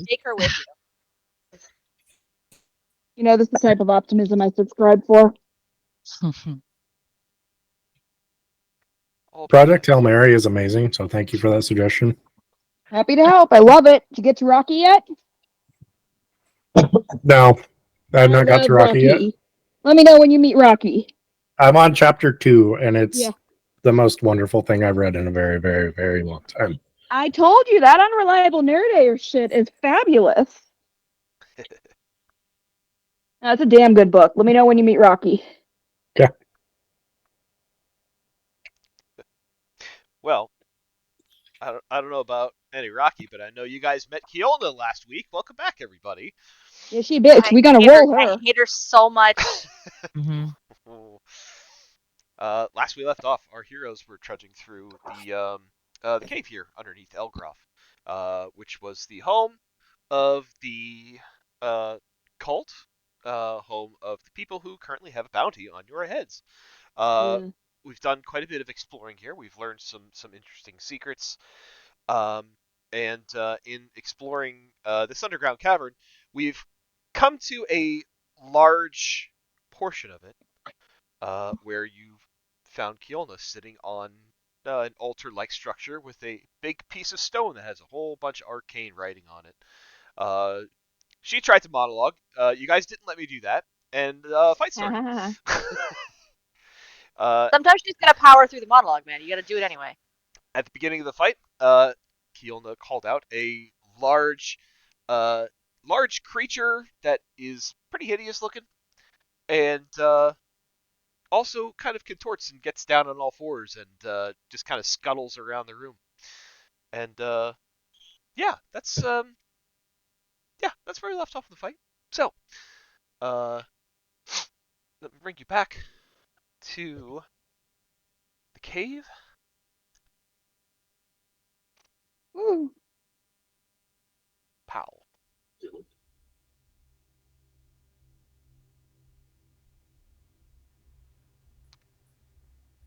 take her with you. You know, this is the type of optimism I subscribe for. Oh, Project Hail Mary is amazing, so thank you for that suggestion. Happy to help. I love it. Did you get to Rocky yet? No, I have I not got love to Rocky yet. Rocky. Let me know when you meet Rocky. I'm on chapter 2, and it's Yeah. the most wonderful thing I've read in a very, very, very long time. I told you that unreliable narrator shit is fabulous. That's a damn good book. Let me know when you meet Rocky. well, I don't know about any Rocky, but I know you guys met Kiona last week. Welcome back, everybody. Yeah, she bitch. We gonna roll her. I hate her so much. Mm-hmm. Last we left off, our heroes were trudging through the cave here underneath Elgroth, which was the home of the cult, home of the people who currently have a bounty on your heads. Yeah. We've done quite a bit of exploring here. We've learned some interesting secrets. Um, and in exploring this underground cavern, we've come to a large portion of it where you've found Kiolna sitting on an altar-like structure with a big piece of stone that has a whole bunch of arcane writing on it. She tried to monologue. You guys didn't let me do that, and fight started. Sometimes she's gonna power through the monologue, man. You gotta do it anyway. At the beginning of the fight, Kiolna called out a large, large creature that is pretty hideous looking, and also kind of contorts and gets down on all fours and just kind of scuttles around the room. And yeah, that's where we left off in the fight. So, uh, let me bring you back to the cave. Ooh. Pow. You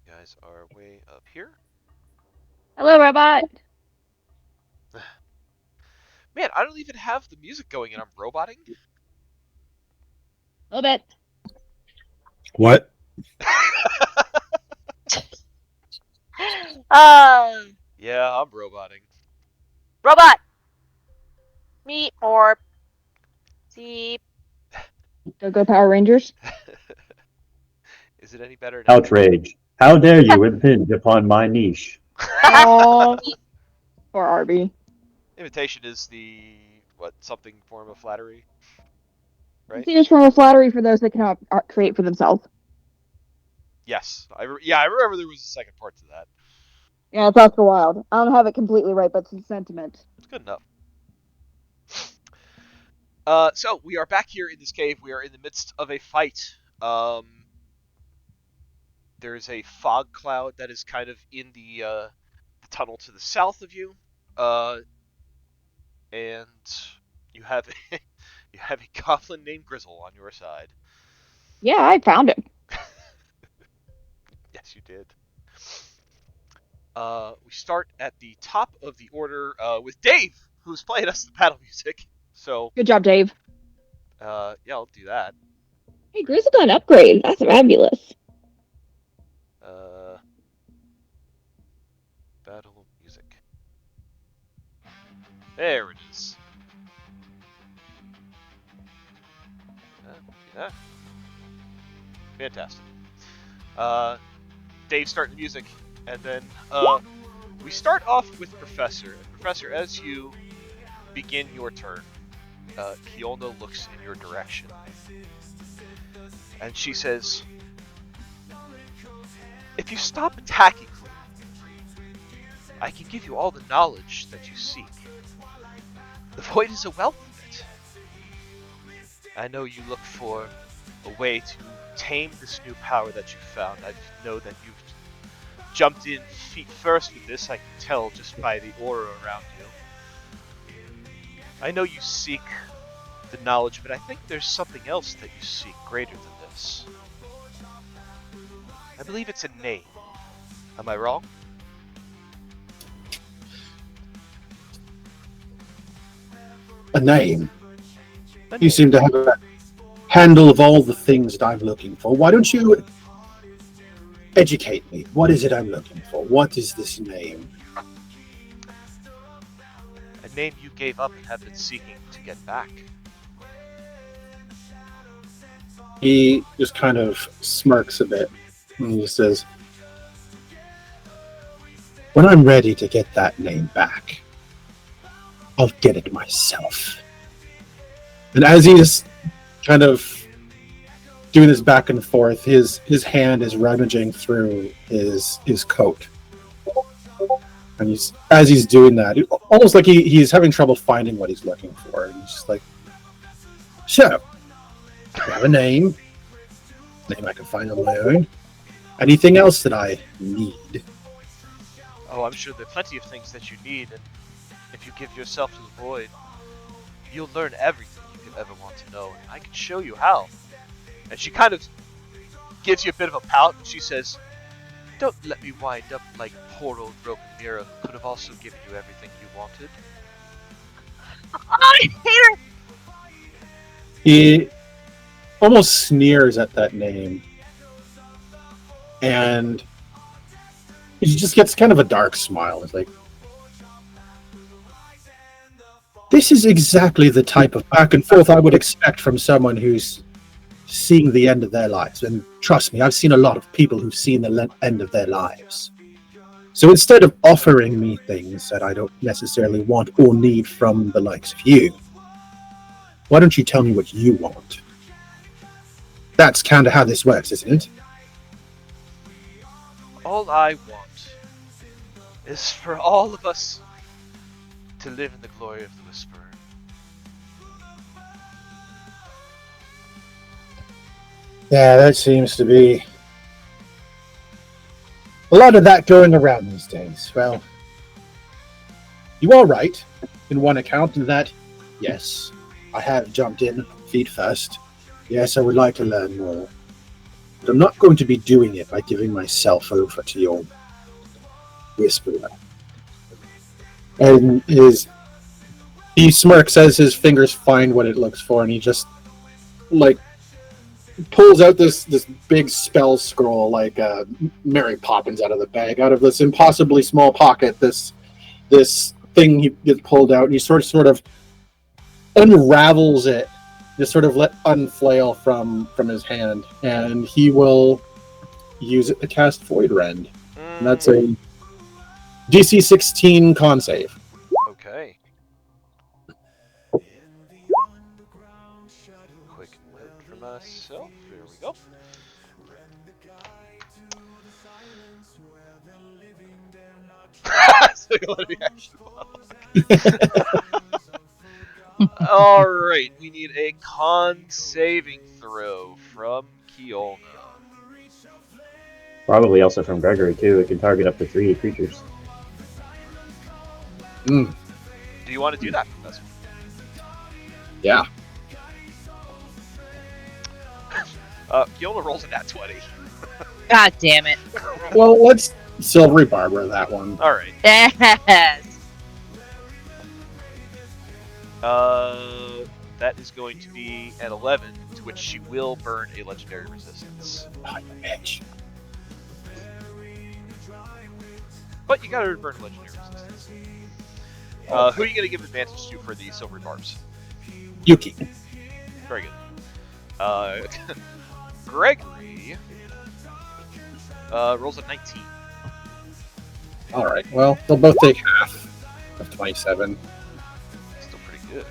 guys are way up here. Hello, robot. Man, I don't even have the music going and I'm roboting. A little bit. What? Yeah, I'm roboting. Robot. Meet or see. Go Power Rangers. Is it any better now? Outrage. How dare you impinge upon my niche? Oh, or Arby. Imitation is the something form of flattery, right? It's just from a flattery for those that cannot create for themselves. Yes, I remember there was a second part to that. Yeah, it's Oscar Wilde. I don't have it completely right, but it's the sentiment. It's good enough. So we are back here in this cave. We are in the midst of a fight. There is a fog cloud that is kind of in the tunnel to the south of you, and you have you have a goblin named Grizzle on your side. Yeah, I found it. Yes, you did. We start at the top of the order with Dave, who's playing us the battle music. So, Good job, Dave. yeah, I'll do that. Hey, Grizzle got an upgrade. That's fabulous. Battle music. There it is. Yeah. Fantastic. Dave starting the music, and then we start off with Professor. And Professor, as you begin your turn, Kiona looks in your direction, and she says, "If you stop attacking me, I can give you all the knowledge that you seek. The void is a wealth of it. I know you look for a way to tame this new power that you found. I know that you've jumped in feet first with this. I can tell just by the aura around you. I know you seek the knowledge, but I think there's something else that you seek greater than this. I believe it's a name. Am I wrong?" A name. A You name. seem to have a handle of all the things that I'm looking for. Why don't you educate me? What is it I'm looking for? What is this name? A name you gave up and have been seeking to get back. He just kind of smirks a bit and he says, when I'm ready to get that name back, I'll get it myself. And as he's kind of doing this back and forth, his hand is rummaging through his coat. And as he's doing that, almost like he's having trouble finding what he's looking for. And he's just like, so, I have a name I can find on my own. Anything else that I need? Oh, I'm sure there are plenty of things that you need, and if you give yourself to the void, you'll learn everything you could ever want to know, and I can show you how. And she kind of gives you a bit of a pout, and she says, don't let me wind up like poor old broken mirror who could have also given you everything you wanted. I hate her. He almost sneers at that name. And he just gets kind of a dark smile. It's like, this is exactly the type of back and forth I would expect from someone who's seeing the end of their lives. And trust me, I've seen a lot of people who've seen the end of their lives. So instead of offering me things that I don't necessarily want or need from the likes of you, why don't you tell me what you want? That's kind of how this works, isn't it? All I want is for all of us to live in the glory of the Whisperer. Yeah, that seems to be a lot of that going around these days. Well, you are right in one account in that, yes, I have jumped in feet first. Yes, I would like to learn more. But I'm not going to be doing it by giving myself over to your Whisperer. And he smirks as his fingers find what it looks for, and he just, like, pulls out this big spell scroll like Mary Poppins out of the bag, out of this impossibly small pocket. This thing he gets pulled out, and he sort of unravels it, just sort of let unflail from his hand, and he will use it to cast Void Rend. And that's a DC 16 con save. Okay. Quick note for myself. Here we go. So let me actually Alright, we need a con saving throw from Kiolna. Probably also from Gregory, too. It can target up to 3 creatures. Mm, Do you want to do that, Professor? yeah. Kiolna rolls a nat 20. God damn it. Well, let's Silvery Barber that one. Alright. Yes. That is going to be an 11, to which she will burn a legendary resistance. Oh, you bitch. But you gotta burn a legendary resistance. Who are you gonna give advantage to for the silver barbs? Yuki. Very good. Gregory rolls a 19. All right. Well, they'll both take half of 27. Still pretty good.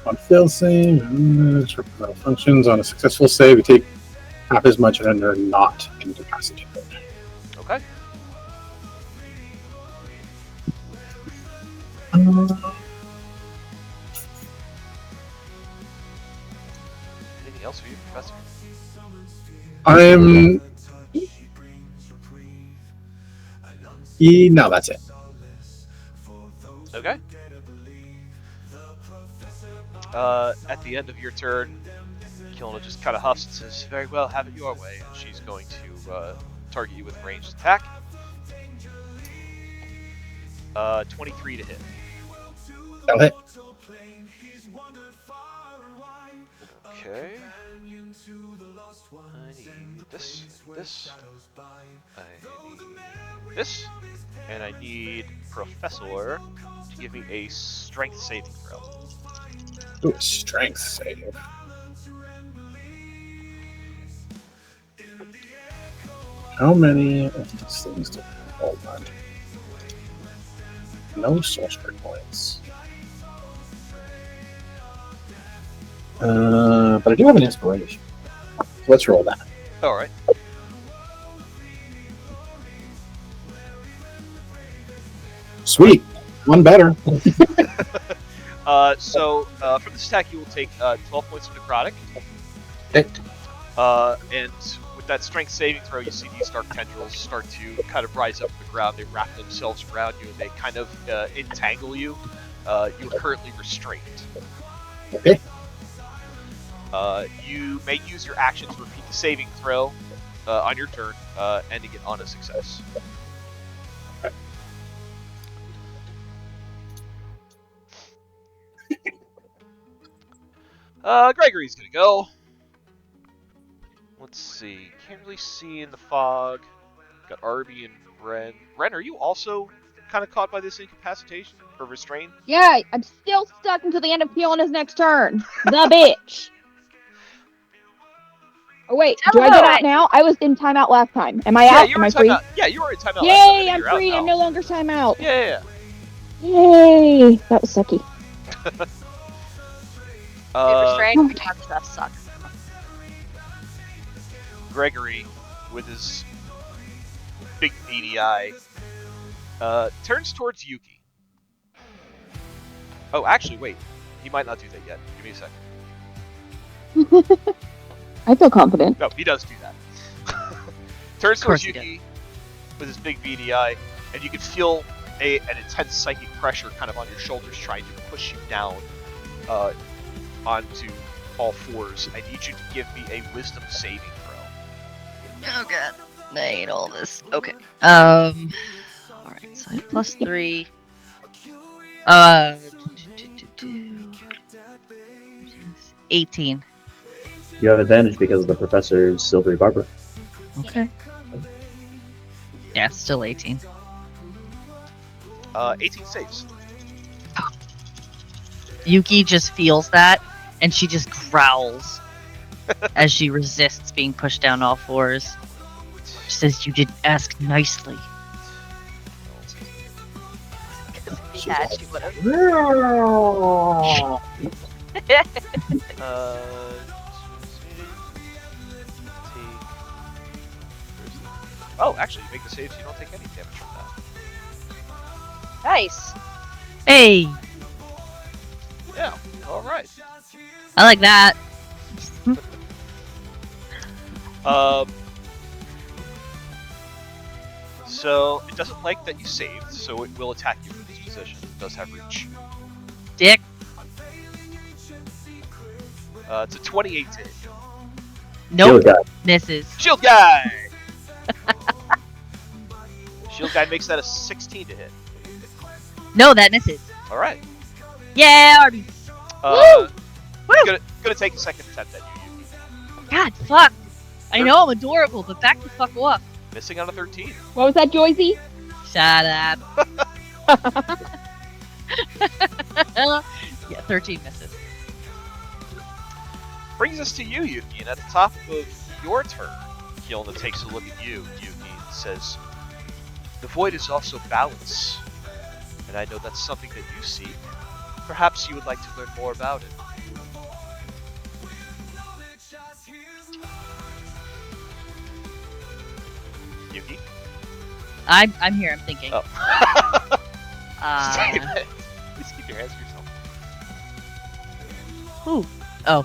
On fail save, functions on a successful save, you take half as much and are not incapacitated. Okay. Anything else for you, Professor? No, that's it. Okay. At the end of your turn, Kiolna just kind of huffs and says, very well, have it your way. And she's going to target you with ranged attack. 23 to hit. That'll hit. Okay. I need this, I need this, and I need Professor to give me a strength saving throw. Ooh, strength save. How many of these things do I hold on? No sorcery points. But I do have an inspiration. Let's roll that. All right. Sweet. One better. So for this attack, you will take 12 points of necrotic. Okay. And with that strength saving throw, you see these dark tendrils start to kind of rise up from the ground. They wrap themselves around you and they kind of entangle you. You're currently restrained. Okay. You may use your action to repeat the saving throw on your turn, ending it on a success. Gregory's gonna go. Let's see. Can't really see in the fog. Got Arby and Ren. Ren, are you also kind of caught by this incapacitation or restraint? Yeah, I'm still stuck until the end of Keelan's next turn. The bitch. Oh wait, do I get out now? I was in timeout last time. Am I out? You Am were I in free? timeout. Yeah, you were in timeout. Yay, I'm You're out free. now. I'm no longer timeout. Yeah. Yay, that was sucky. Restrained, that stuff sucks. Gregory, with his big beady eye, turns towards Yuki. Oh, actually, wait. He might not do that yet. Give me a second. I feel confident. No, he does do that. Turns towards Yuki with his big beady eye, and you can feel an intense psychic pressure kind of on your shoulders trying to push you down onto all fours. I need you to give me a wisdom saving throw. Oh god, I hate all this. Okay. Alright, so I have +3. 18. You have advantage because of the professor's silvery barber. Okay. Yeah, still 18. 18 saves. Yuki just feels that, and she just growls as she resists being pushed down all fours. She says, "You didn't ask nicely." Yeah, she would have. Oh, actually, you make the saves, you don't take any damage from that. Nice. Hey, Yeah, alright. I like that. So, it doesn't like that you saved, so it will attack you from this position. It does have reach. Dick. It's a 28 to hit. Nope. Shield guy. Misses. Shield Guy! Shield Guy makes that a 16 to hit. No, that misses. Alright. Yeah, Arby. Woo! Gonna take a second attempt at you. God, fuck. I know I'm adorable, but back the fuck off. Missing on a 13. What was that, Joycey? Shut up. Yeah, 13 misses. Brings us to you, Yuki, and at the top of your turn, Keelna takes a look at you, Yuki, and says, "The void is also balance, and I know that's something that you seek. Perhaps you would like to learn more about it." Yuki? I'm here, I'm thinking. Oh. Save Uh, it. Please keep your hands to yourself. ooh. Oh.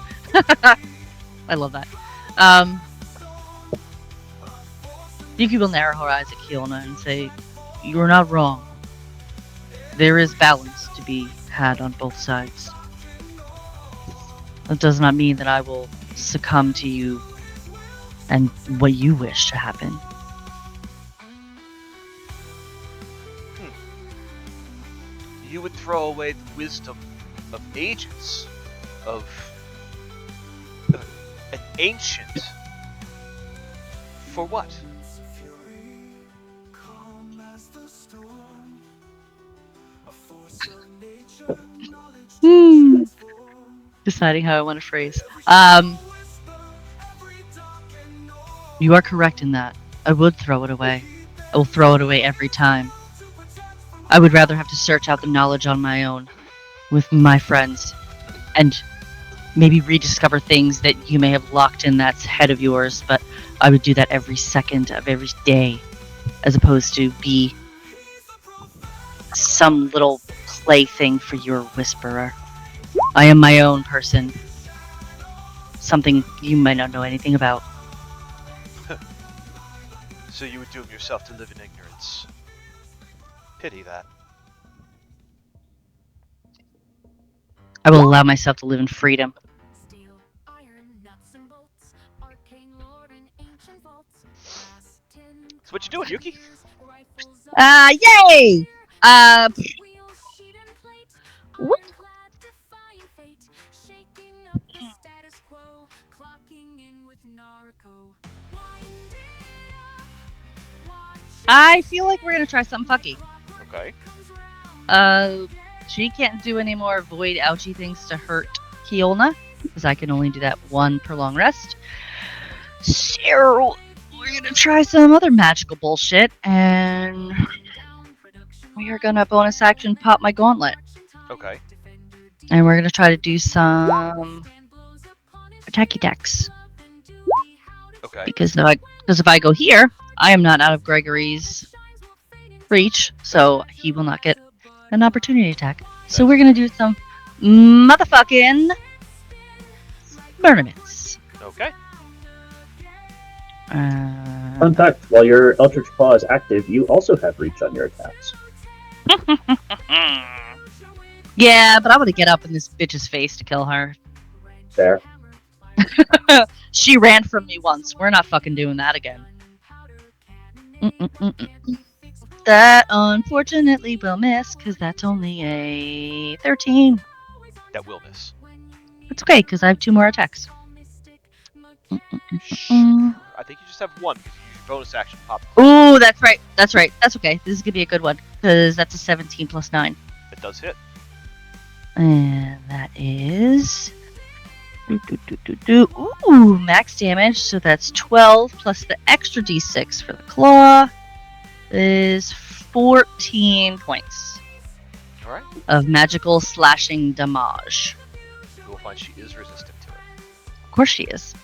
I love that. Yuki will narrow her eyes at Keelna and say, "You're not wrong. There is balance to be had on both sides. That does not mean that I will succumb to you and what you wish to happen." You would throw away the wisdom of ages, of an ancient. For what? Deciding how I want to phrase. You are correct in that. I would throw it away. I will throw it away every time. I would rather have to search out the knowledge on my own with my friends and maybe rediscover things that you may have locked in that head of yours, but I would do that every second of every day as opposed to be some little plaything for your whisperer. I am my own person. Something you might not know anything about. So you would doom yourself to live in ignorance. Pity that. I will allow myself to live in freedom. So what you doing, Yuki? Yay! What? I feel like we're gonna try something fucky. Okay. She can't do any more void ouchie things to hurt Kiolna, because I can only do that one per long rest. So we're gonna try some other magical bullshit, and we are gonna bonus action pop my gauntlet. Okay. And we're gonna try to do some attacky attacks. Okay. Because if I go here, I am not out of Gregory's reach, so he will not get an opportunity attack. So we're gonna do some motherfucking tournaments. Okay. Fun fact, while your Eldritch Claw is active, you also have reach on your attacks. Yeah, but I want to get up in this bitch's face to kill her. Fair. She ran from me once. We're not fucking doing that again. That unfortunately will miss, because that's only a 13. That will miss. It's okay, because I have 2 more attacks. I think you just have one, because you use your bonus action pop. Ooh, that's right. That's right. That's okay. This is going to be a good one, because that's a 17 plus 9. It does hit. And that is... Ooh, max damage. So that's 12 plus the extra d6 for the claw is 14 points Alright. of magical slashing damage. You will find she is resistant to it. Of course she is.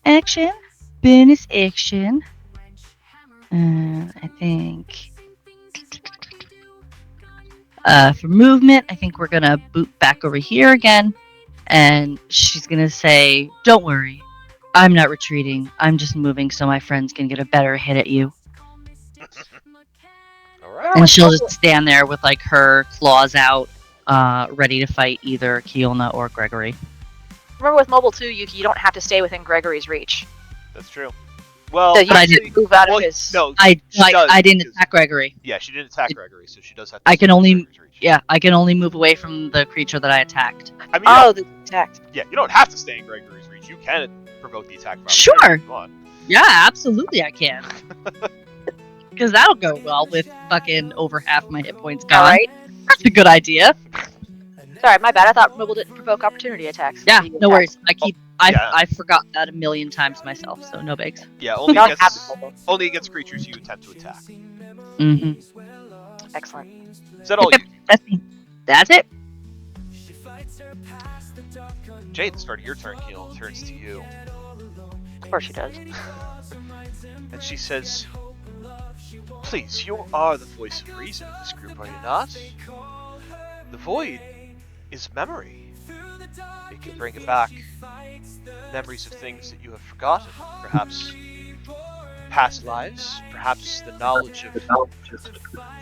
Action. Bonus action. I think... for movement, I think we're gonna boot back over here again, and she's gonna say, "Don't worry, I'm not retreating. I'm just moving so my friends can get a better hit at you." Alright. And she'll just stand there with like her claws out, ready to fight either Kiolna or Gregory. Remember with mobile 2, Yuki, you don't have to stay within Gregory's reach. That's true. Well, So you but I can didn't- move out well, of his... no, I she does, didn't because- attack Gregory. Yeah, she didn't attack Gregory, so she does have to I stay can within only- Gregory's reach. Yeah, I can only move away from the creature that I attacked. I mean, Oh, the attack. yeah, you don't have to stay in Gregory's reach. You can provoke the attack. of Sure. opportunity if you want. Yeah, absolutely I can. Because that'll go well with fucking over half my hit points gone. Alright. That's a good idea. Sorry, my bad. I thought mobile didn't provoke opportunity attacks. Yeah, The no attack. worries. Yeah. I forgot that a million times myself, so no bigs. Yeah, You only don't have against, to mobile. only against creatures you attempt to attack. Mm-hmm. Excellent. Is that all? Yep. That's it. Jade, the start of your turn, Keel, turns to you, Of course she does. and she says, "Please, you are the voice of reason in this group, are you not? The void is memory. It can bring back memories of things that you have forgotten, perhaps past lives, perhaps the knowledge of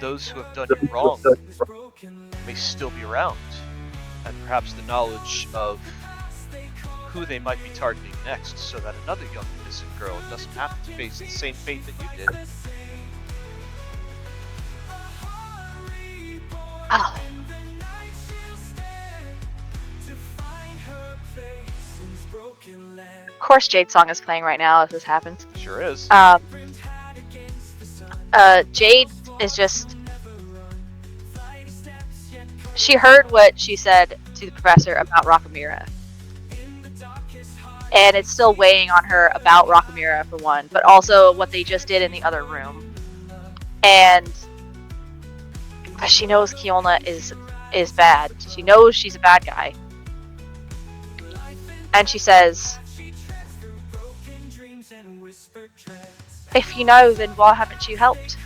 those who have done you wrong may still be around, and perhaps the knowledge of who they might be targeting next so that another young innocent girl doesn't have to face the same fate that you did. Oh. Of course, Jade's song is playing right now as this happens. Sure is. Jade is just. She heard what she said to the professor about Rockamira. And it's still weighing on her about Rockamira, for one, but also what they just did in the other room. And she knows Kiolna is bad. She knows she's a bad guy. And she says, if you know, then why haven't you helped?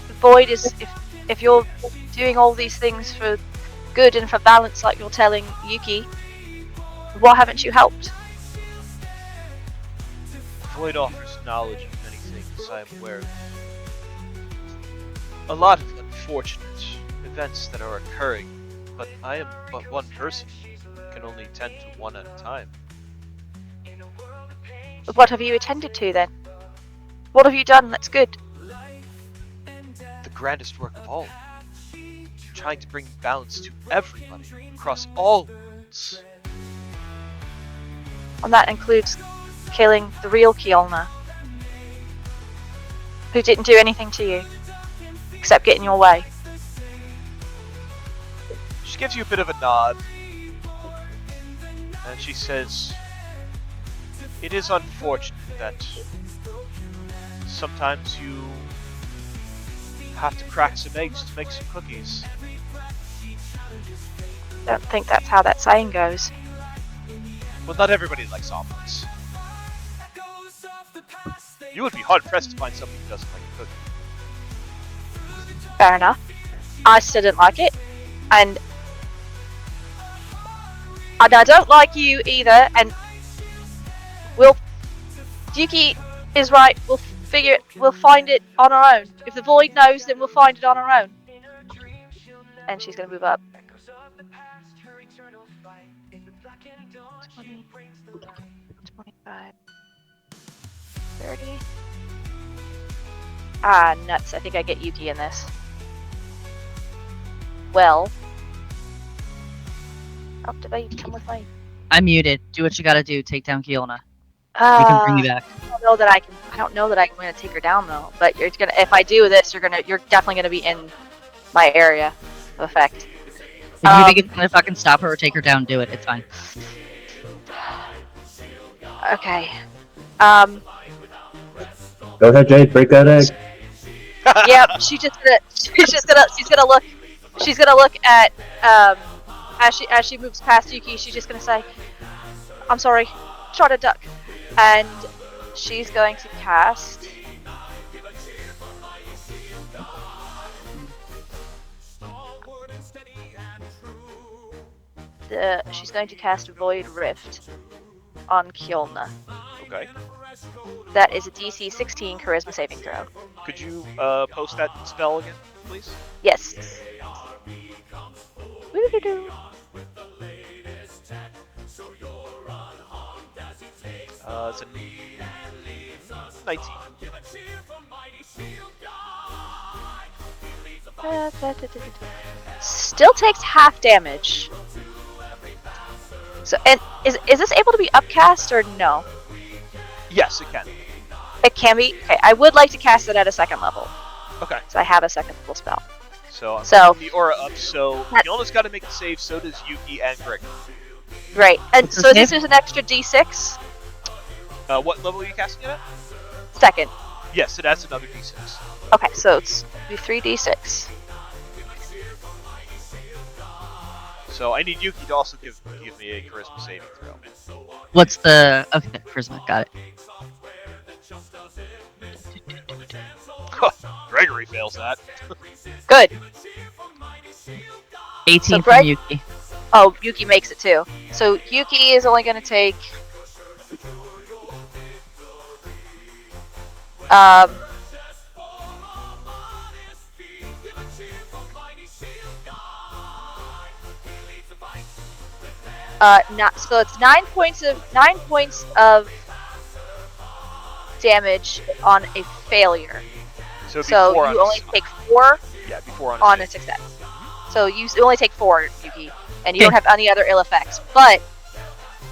The Void is, if you're doing all these things for good and for balance like you're telling Yuki, why haven't you helped? Void offers knowledge of many things I am aware of. A lot of unfortunate events that are occurring, but I am but one person, can only tend to one at a time. What have you attended to then? What have you done that's good? The grandest work of all, trying to bring balance to everybody across all worlds. And that includes killing the real Kiolna, who didn't do anything to you, except get in your way. She gives you a bit of a nod, and she says, it is unfortunate that sometimes you have to crack some eggs to make some cookies. Don't think that's how that saying goes. Well, not everybody likes omelets. You would be hard-pressed to find someone who doesn't like cooking. Fair enough. I still didn't like it, and I don't like you either, and Yuki is right, we'll find it on our own. If the Void knows, then we'll find it on our own. And she's gonna move up. 20, 25, 30. Ah, nuts. I think I get Yuki in this. Well. Oh, did I come with my... I'm muted. Do what you gotta do. Take down Kiolna. We can bring you back. I don't know that I'm going to take her down though. But you're gonna. If I do this, you're definitely gonna be in my area of effect. If you think it's gonna fucking stop her or take her down, do it. It's fine. Okay. Go ahead, Jade. Break that egg. Yep. She's gonna look at as she moves past Yuki. She's just gonna say, "I'm sorry. Try to duck." And she's going to cast Void Rift on Kiolna. Okay. That is a DC 16 Charisma saving throw. Could you post that spell again, please? Yes. Woo-doo-doo. It's a 19. Still takes half damage. So, and is this able to be upcast or no? Yes, it can. It can be. Okay, I would like to cast it at a second level. Okay. So I have a second level spell. So I'm So- putting the aura up. So Yolna's got to make a save. So does Yuki and Greg. Great. And What's the so this save? is an extra D6. What level are you casting it at? Second. Yes, it adds another d6. Okay, so it's 3d6. So I need Yuki to also give me a charisma saving throw. What's the... Okay, Charisma. Got it. Gregory fails that. Good. 18 So from Greg- Yuki. Oh, Yuki makes it too. So Yuki is only going to take... So it's 9 points of damage on a failure. So it'd be So 4 on you a only s- take 4 yeah, before on a success. So you only take 4, Yuki, and you don't have any other ill effects. But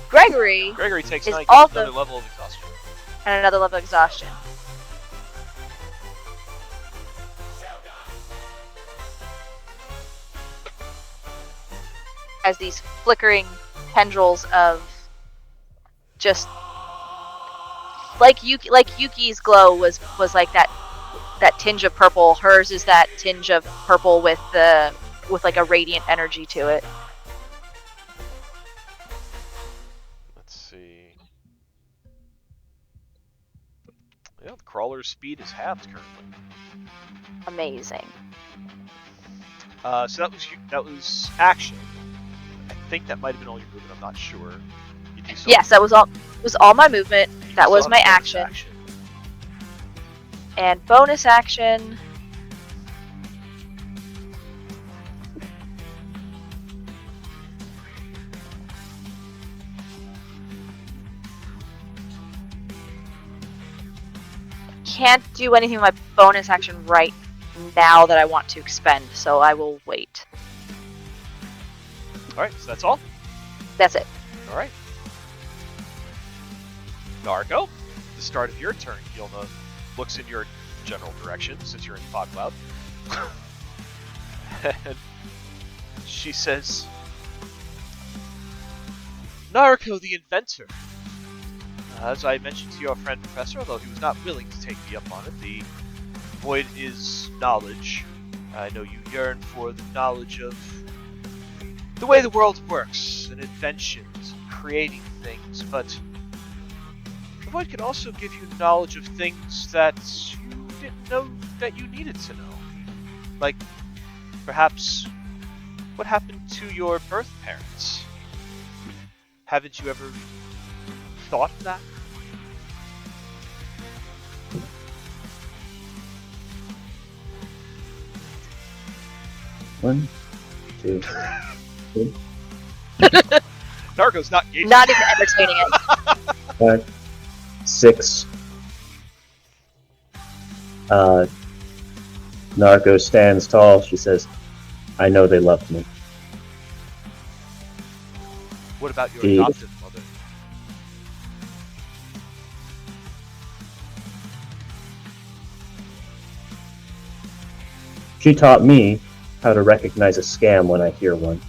Gregory Gregory takes is 9, also- another level of exhaustion. and another level of exhaustion. As these flickering tendrils of just like Yuki's glow was like that tinge of purple. Hers is that tinge of purple with like a radiant energy to it. Let's see. Yeah, the crawler's speed is halved currently. Amazing. So that was action. I think that might have been all your movement. I'm not sure. You do still Yes, that was all. It was all my movement. you That still was have my bonus action. And bonus action. Can't do anything with my bonus action right now that I want to expend, so I will wait. All right, so that's all. That's it. All right. Narco, the start of your turn. Yilna looks in your general direction since you're in Fog Cloud. And she says, Narco the inventor. As I mentioned to your friend Professor, although he was not willing to take me up on it, the void is knowledge. I know you yearn for the knowledge of the way the world works, and inventions, and creating things, but the void can also give you knowledge of things that you didn't know that you needed to know. Like, perhaps, what happened to your birth parents? Haven't you ever thought of that? One, two. Narco's not engaged. Not even entertaining it. 5, 6. Narco stands tall. She says, I know they loved me. What about your Indeed. adoptive mother? She taught me how to recognize a scam when I hear one.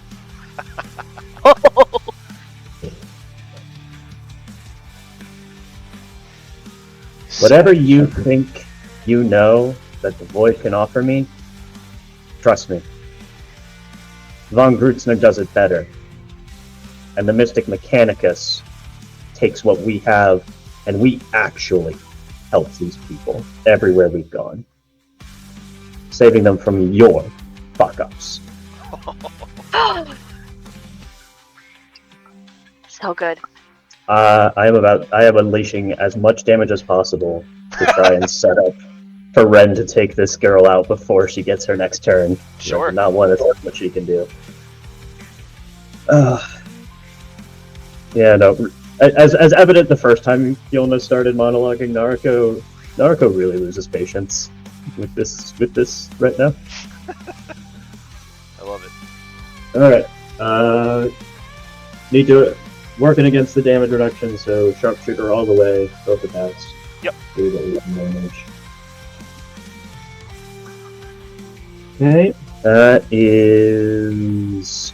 Whatever you think you know that the Void can offer me, trust me. Von Grutzner does it better. And the Mystic Mechanicus takes what we have, and we actually help these people everywhere we've gone. Saving them from your fuck-ups. So good. I am unleashing as much damage as possible to try and set up for Ren to take this girl out before she gets her next turn. Sure. I do not want to see what she can do. Yeah, no. As evident the first time Yilna started monologuing, Naruko really loses patience with this right now. I love it. Alright. Need to working against the damage reduction, so sharpshooter all the way, both attacks. Yep. Do the 11 damage. Okay. That is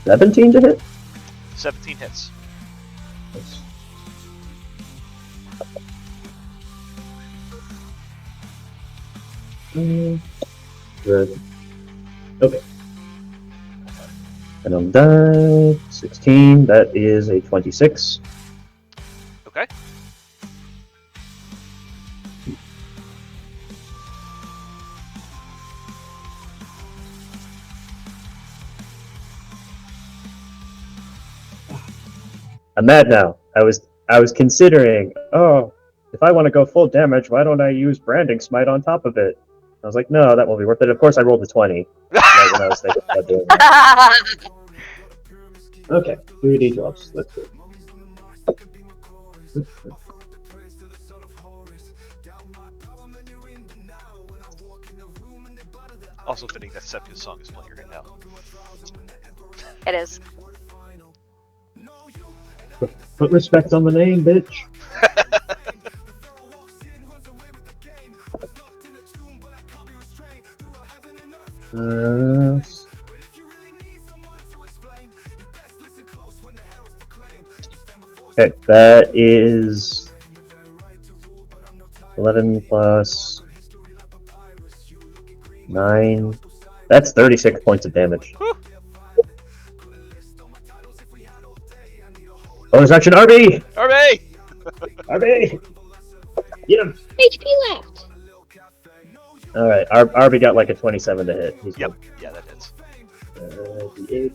17 to hit? 17 hits. Good. Okay. And on die, 16, that is a 26. Okay. I'm mad now. I was considering, if I want to go full damage, why don't I use Branding Smite on top of it? was like, no, that won't be worth it. Of course, I rolled a 20 right when I was thinking about doing that. Okay, 3D drops. Let's go. Also fitting that Seppia's song is playing right now. It is. Put respect on the name, bitch. Okay, that is 11 plus 9. That's 36 points of damage. Bonus action, RB! RB! RB! Get him! HP left. Alright, RB got like a 27 to hit. He's Yep, yeah, that hits. D8.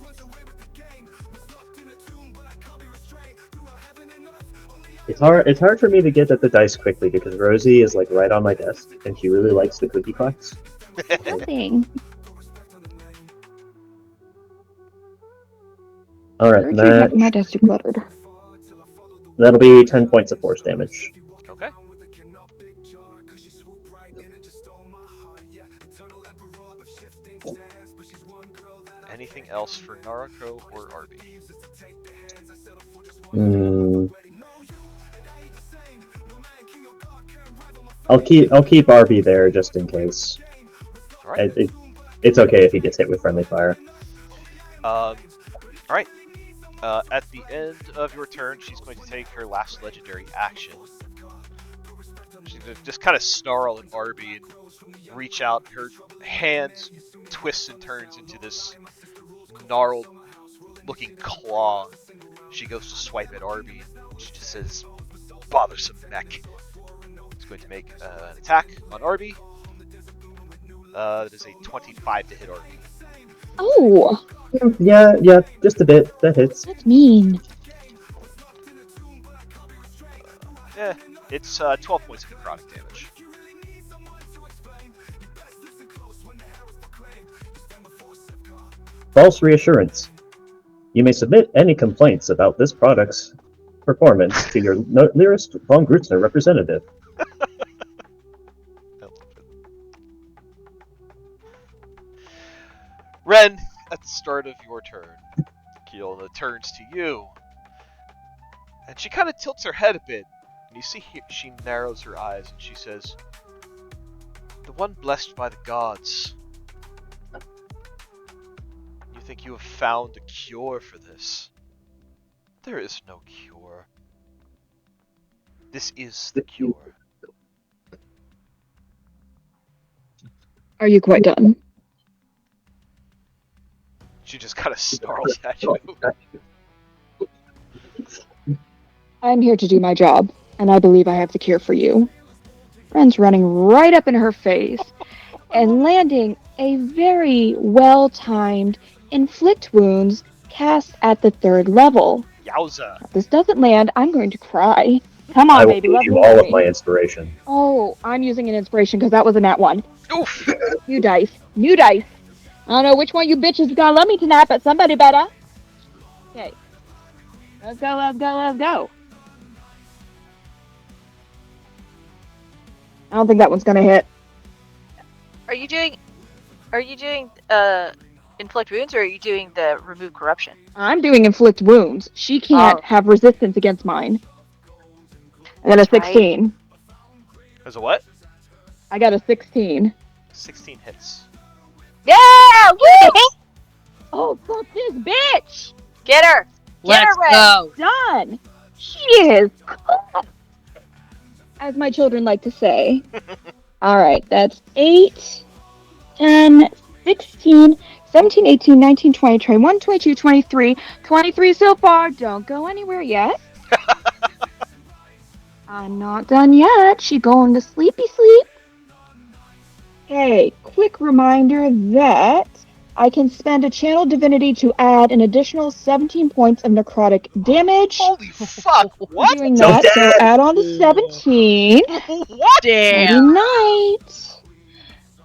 It's hard for me to get at the dice quickly because Rosie is like right on my desk and she really likes the cookie clocks. Nothing. Alright, My desk decluttered. that'll be 10 points of force damage. Okay. Anything else for Naruto or RB? I'll keep RB there just in case. Alright. It's okay if he gets hit with friendly fire. Alright. At the end of your turn, she's going to take her last legendary action. She's going to just kind of snarl at RB and reach out. Her hand twists and turns into this gnarled looking claw. She goes to swipe at RB. She just says, "Bothersome mech." It's going to make an attack on RB. That is a 25 to hit RB. Oh, Yeah, just a bit. That hits. that's mean. It's 12 points of necrotic damage. False reassurance. You may submit any complaints about this product's performance to your nearest von Grutzner representative. Ren, at the start of your turn, Keelna turns to you, and she kind of tilts her head a bit, and you see she narrows her eyes, and she says, "The one blessed by the gods. You think you have found a cure for this? There is no cure. This is the cure." Are you quite done? She just kind of snarls at you. I'm here to do my job, and I believe I have the cure for you. Ren's running right up in her face and landing a very well-timed inflict wounds cast at the 3rd level. Yowza. If this doesn't land, I'm going to cry. Come I on, will baby. give Let you me all worry. of my inspiration. Oh, I'm using an inspiration because that was a nat 1. Oof. New dice. New dice. I don't know which one you bitches is gonna love me tonight, but somebody better. Okay. Let's go, let's go, let's go. I don't think that one's gonna hit. Are you doing inflict wounds, or are you doing the remove corruption? I'm doing inflict wounds. She can't Oh. have resistance against mine. I got a That's right. 16. As a what? I got a 16. 16 hits. Yeah! Woo! Oh, fuck this bitch! Get her! Get Let's her, Ren! go. Done! She is cool. As my children like to say. Alright, that's 8, 10, 16, 17, 18, 19, 20, 21, 22, 23. 23 so far. Don't go anywhere yet. I'm not done yet. She going to sleepy sleep. Okay, quick reminder that I can spend a channel divinity to add an additional 17 points of necrotic damage. Holy fuck! What? Doing So that, so dead. add on to 17. What? Nighty Damn. night.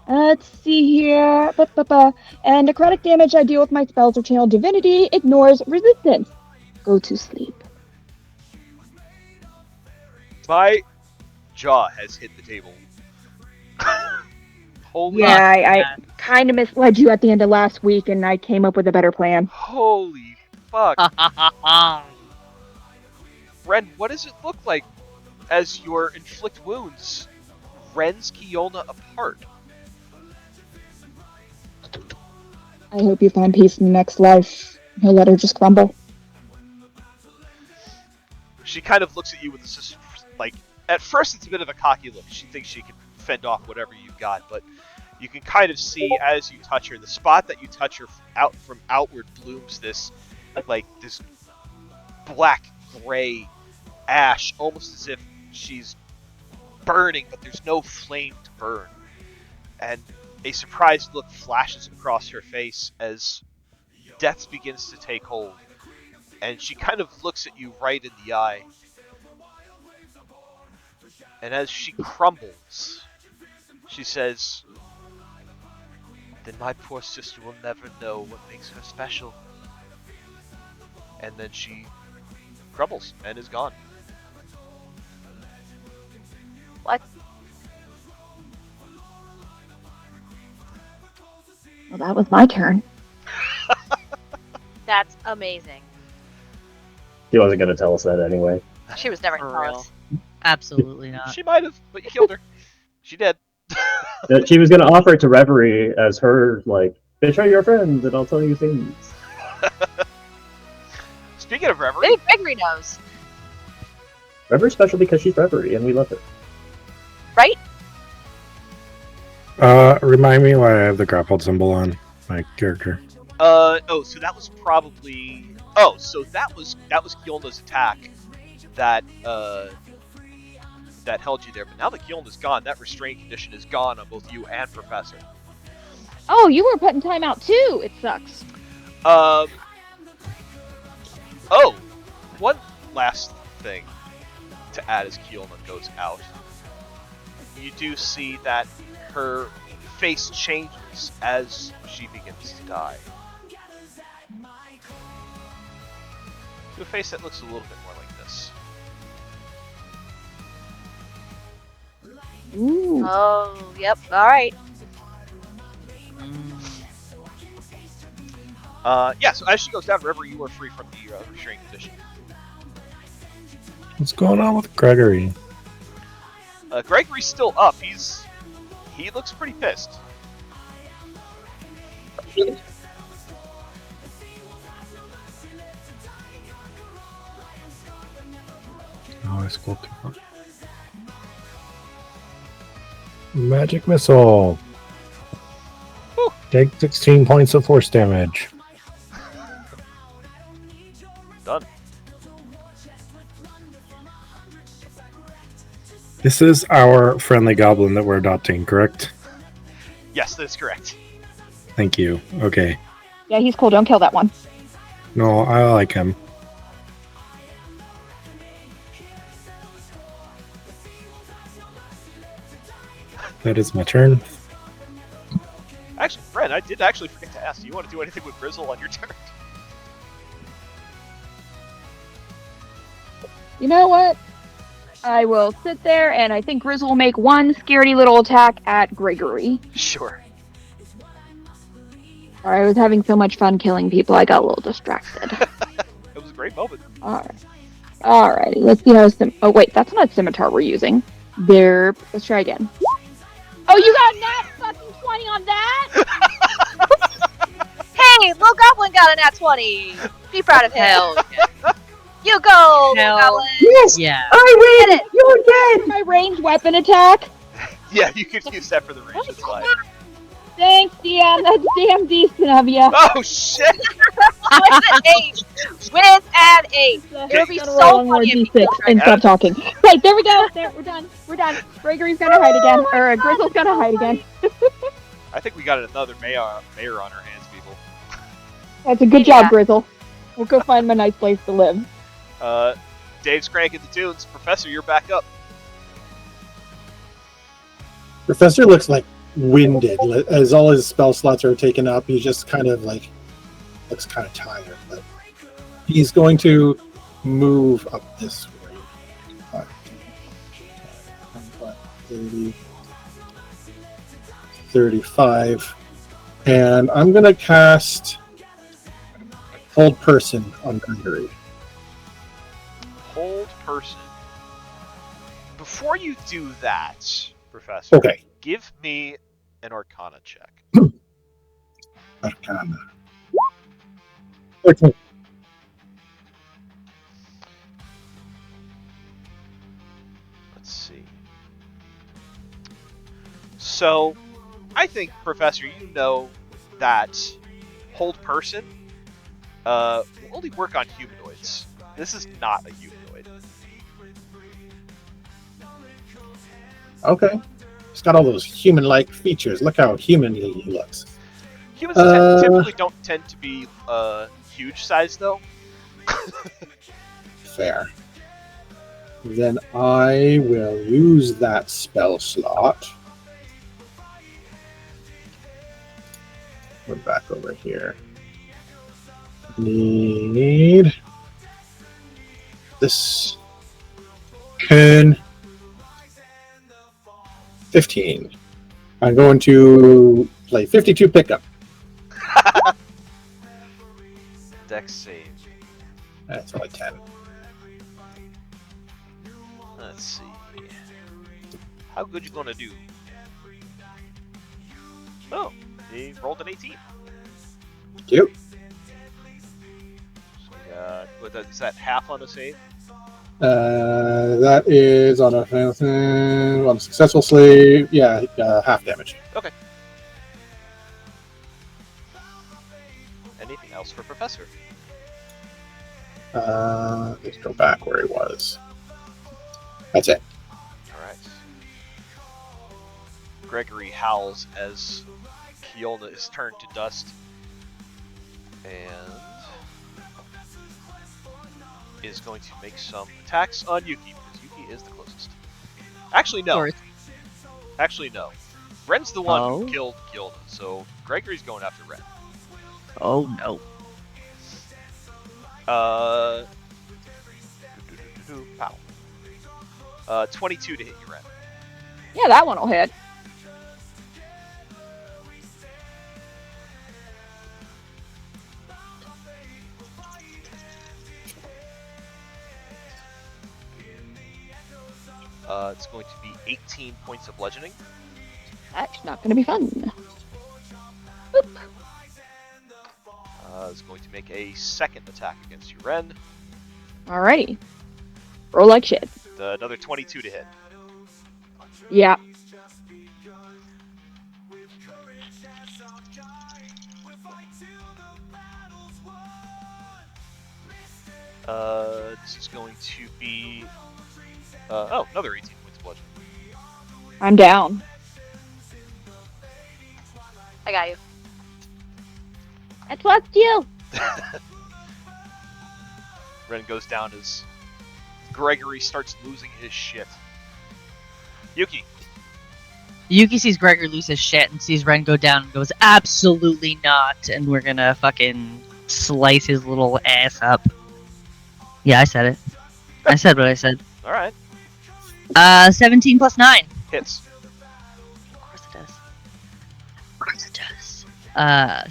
Let's see here. And necrotic damage I deal with my spells or channel divinity ignores resistance. Go to sleep. My jaw has hit the table. Holy, Yeah, I kind of misled you at the end of last week, and I came up with a better plan. holy fuck. Ren, what does it look like as your inflict wounds rends Kiona apart? I hope you find peace in the next life. He'll let her just crumble. She kind of looks at you with this, like, at first it's a bit of a cocky look. She thinks she can fend off whatever you've got, but you can kind of see as you touch her, the spot that you touch her out from outward blooms this, like, this black gray ash, almost as if she's burning, but there's no flame to burn. And a surprised look flashes across her face as death begins to take hold. And she kind of looks at you right in the eye. And as she crumbles, she says, "Then my poor sister will never know what makes her special." And then she crumbles and is gone. What? Well, that was my turn. That's amazing. He wasn't going to tell us that anyway. She was never For gonna tell real. us. Absolutely not. She might have, but you killed her. She did. She was going to offer it to Reverie as her, like, betray your friends and I'll tell you things. Speaking of Reverie, Maybe Gregory knows, Reverie's special because she's Reverie and we love her. right? Remind me why I have the grappled symbol on my character. so that was probably, so that was Kyona's attack that that held you there. But now that Kyona's gone, that restraint condition is gone on both you and Professor. Oh, you were putting time out too. It sucks. One last thing to add as Kiona goes out. You do see that her face changes as she begins to die. To a face that looks a little bit more like this. Ooh. Oh, yep. All right. So as she goes down, Reverie, you are free from the restraint condition. What's going on with Gregory? Gregory's still up. He looks pretty pissed. Oh, I scrolled too far. Magic missile. Whew. Take 16 points of force damage. Done. This is our friendly goblin that we're adopting, correct? Yes, that's correct. Thank you. Okay. Yeah, he's cool. Don't kill that one. No, I like him. That is my turn. Actually, Ren, I did actually forget to ask. Do you want to do anything with Grizzle on your turn? You know what? I will sit there, and I think Grizzle will make one scaredy little attack at Gregory. Sure. Sorry, I was having so much fun killing people, I got a little distracted. It was a great moment. Alrighty, let's see how oh wait, that's not a scimitar we're using. There, let's try again. Oh, you got a nat fucking 20 on that? Hey, Little Goblin got a nat 20. Be proud of him. Hell yeah. You go, Little Hell. Goblin. Yes! Yeah. I Get win! it. You're dead! My ranged weapon attack? Yeah, you could use that for the range. That's fine. Thanks, DM, that's damn decent of ya. Oh shit! With an 8. With an 8. It would be Gotta so roll one more funny if D6 you and stop talking. Right, there we go. There, we're done. We're done. Gregory's gonna hide again, or Grizzle's gonna hide again. I think we got another mayor on our hands, people. That's a good job, Grizzle. We'll go find him a nice place to live. Dave's cranking the tunes. Professor, you're back up. Professor looks like winded. As all his spell slots are taken up, he just kind of like looks kind of tired. But he's going to move up this way. 30, 35. And I'm going to cast Hold Person on Gregory. Hold person. Before you do that, Professor, Okay. give me an Arcana check. Arcana. 14. Let's see. So, I think, Professor, you know that Hold Person will only work on humanoids. This is not a humanoid. Okay. He's got all those human-like features. Look how human he looks. Humans typically don't tend to be huge size, though. Fair. Then I will use that spell slot. We're back over here. Need this 10, 15. I'm going to play 52 pickup. Dex save. That's only 10. Let's see. How good you gonna do? Oh, he rolled an 18. Cute. So we got, is that half on a save? That is on a successful save. Yeah, half damage. Okay. Anything else for Professor? Let's go back where he was. That's it. Alright. Gregory howls as Keolna is turned to dust. And is going to make some attacks on Yuki, because Yuki is the closest. Actually, no. Sorry. Actually, no. Ren's the one Oh. who killed Keolna, so Gregory's going after Ren. Oh no. Pow. 22 to hit you, Ren. Yeah, that one will hit. It's going to be 18 points of bludgeoning. That's not going to be fun. It's going to make a second attack against you, Ren. Alrighty. Roll like shit. Another 22 to hit. Yeah. This is going to be... another 18 points of bludgeoning. I'm down. I got you. That's what's you. Ren goes down as Gregory starts losing his shit. Yuki. Yuki sees Gregor lose his shit and sees Ren go down and goes, absolutely not, and we're gonna fucking slice his little ass up. Yeah, I said it. I said what I said. Alright. 17 plus 9. Hits. Of course it does. Of course it does.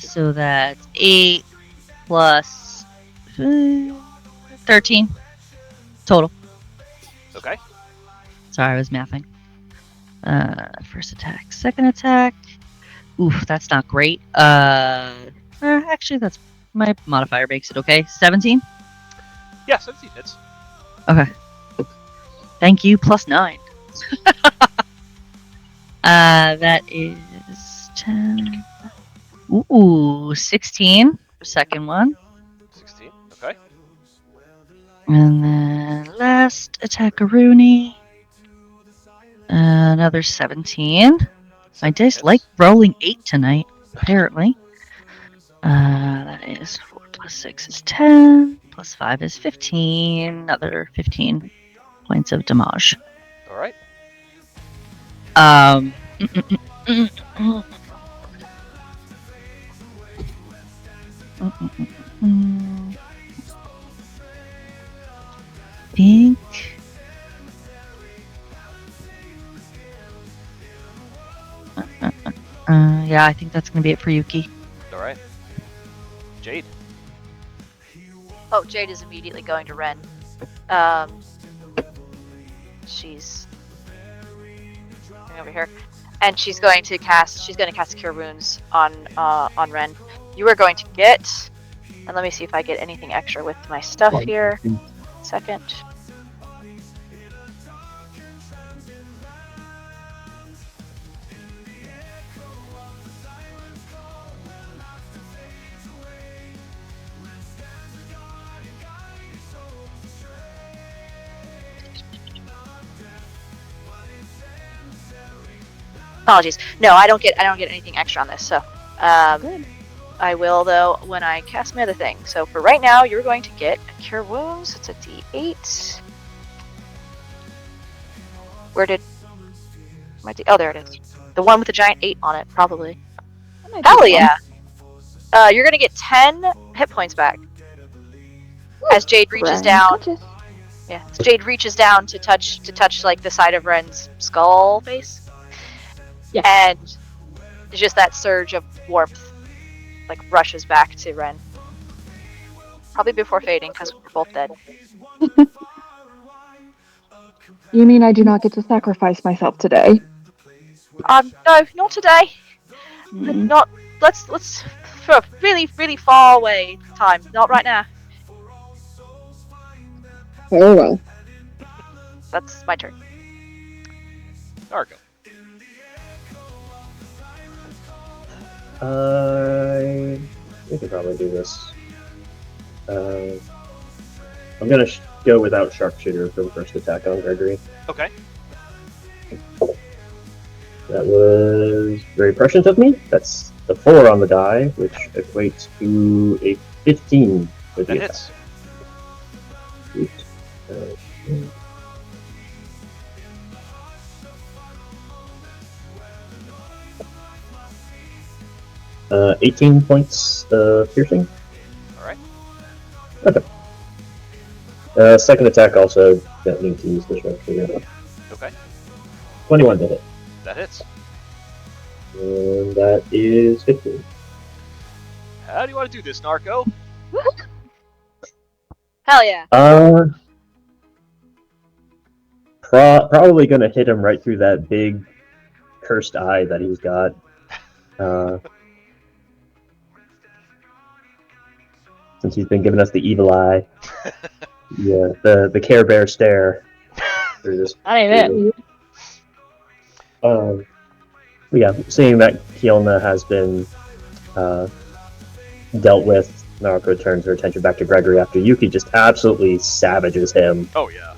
So that's 8 plus 13 total. Okay. Sorry, I was mathing. First attack, second attack. Oof, that's not great. Actually, that's my modifier makes it okay. 17. Yeah, 17 hits. Okay. Thank you. Plus 9. That is 10. Ooh, 16 for second one. 16. Okay. And then last attack-a-rooney. Another 17. My dice Hits. like rolling 8 tonight, apparently. That is 4 plus 6 is 10. Plus 5 is 15. Another 15 points of damage. Alright. Think. Yeah, I think that's gonna be it for Yuki. All right. Jade. Oh, Jade is immediately going to Ren. She's going over here, and she's going to cast Cure Wounds on Ren. You are going to get, and let me see if I get anything extra with my stuff here. Second. Apologies. No, I don't get anything extra on this. So, Good. I will though when I cast my other thing. So for right now, you're going to get a Cure Wounds. It's a D8. Where did my oh, there it is. The one with the giant 8 on it, probably. That might be Hell fun. yeah! You're gonna get 10 hit points back as Jade reaches Ren, down. gotcha. Yeah, as Jade reaches down to touch like the side of Ren's skull face. Yeah. And just that surge of warmth, like rushes back to Ren. Probably before fading, because we're both dead. You mean I do not get to sacrifice myself today? No, not today. Mm. Not. Let's for a really, really far away time. Not right now. Oh well. That's my turn. Narco. We could probably do this. I'm gonna go without sharpshooter for the first attack on Gregory. Okay. That was very prescient of me. That's the 4 on the die, which equates to a 15 for the That attack. hits. Sweet. 18 points piercing. Alright. Okay. Second attack also don't need to use the sharpshooter. Okay. 21 to hit. That hits. And that is 15. How do you want to do this, Narco? Hell yeah. Probably gonna hit him right through that big cursed eye that he's got. Since he's been giving us the evil eye. Yeah, the Care Bear stare through this. That ain't it. Yeah, seeing that Kielna has been dealt with, Narco turns her attention back to Gregory after Yuki just absolutely savages him. Oh yeah.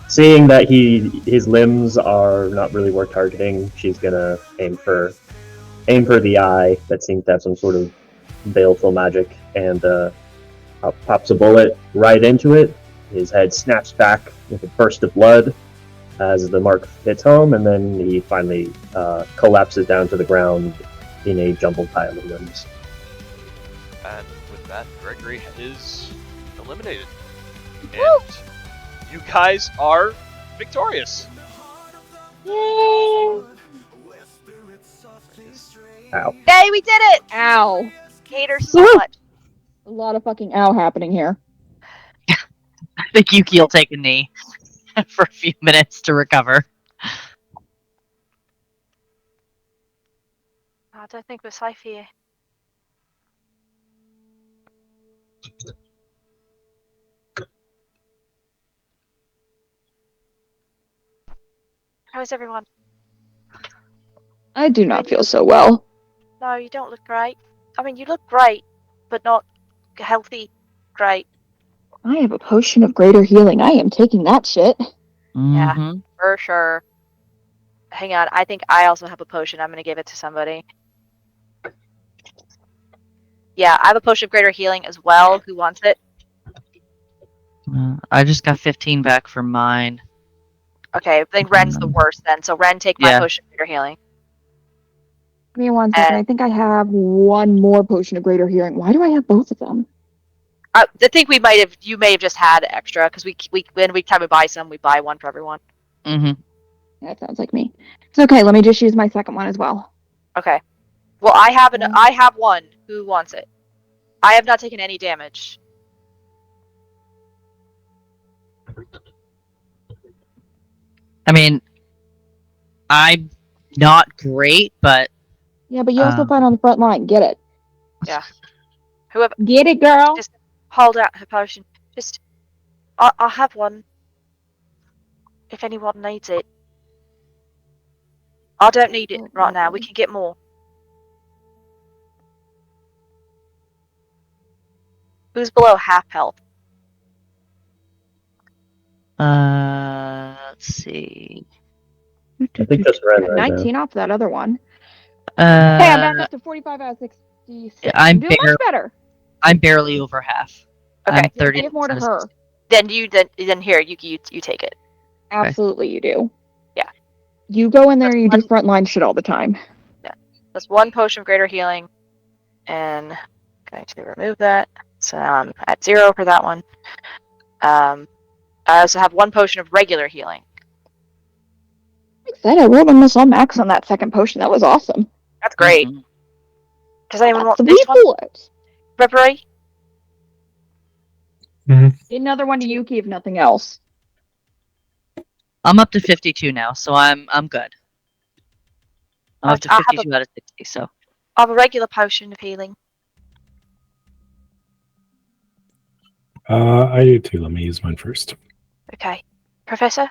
Seeing that his limbs are not really worth targeting, she's gonna aim for the eye that seems to have some sort of baleful magic, and pops a bullet right into it. His head snaps back with a burst of blood as the mark hits home, and then he finally collapses down to the ground in a jumbled pile of limbs. And with that, Gregory is eliminated. And Woo! you guys are victorious. Yay! Ow. Yay, we did it! Ow. Hate her so Woo! much. A lot of fucking ow happening here. I think Yuki will take a knee for a few minutes to recover. I don't think we're safe here. How is everyone? I do not feel so well. No, you don't look great. I mean, you look great, but not healthy great. I have a potion of greater healing. I am taking that shit. Yeah. Mhm. For sure. Hang on, I think I also have a potion. I'm gonna give it to somebody. Yeah, I have a potion of greater healing as well. Who wants it? I just got 15 back for mine. Okay, I think Ren's the worst then. So Ren, take my Yeah. potion of greater healing. Give me 1 second. I think I have one more potion of greater healing. Why do I have both of them? I think you may have just had extra because we when we time to buy some, we buy one for everyone. Mm-hmm. That sounds like me. It's okay. Let me just use my second one as well. Okay. Well, I have one. Who wants it? I have not taken any damage. I mean, I'm not great, but Yeah, but you'll still fight on the front line. Get it. Whoever, Get it, girl. just hold out her potion. Just, I'll have one. If anyone needs it. I don't need it right now. We can get more. Who's below half health? let's see. I think just Ren right now. 19 off that other one. Uh, Hey, I'm back up to 45 out of 66. I'm doing much better. I'm barely over half. Okay. I'm 30. Give more to her. Then here, Yuki, you take it. Absolutely, you do. Yeah. You go in there That's and you do one- frontline shit all the time. That's one potion of greater healing. And I'm going to remove that. So now I'm at 0 for that one. I also have one potion of regular healing. Like I said, I rolled almost all max on that second potion. That was awesome. That's great. Mhm. Does anyone want 3 this one? bullets. Reverie? Another one to Yuki, if nothing else. I'm up to 52 now, so I'm good. I'm up to I have 52 out of 60, so. I have a regular potion of healing. I do too. Let me use mine first. Okay. Professor?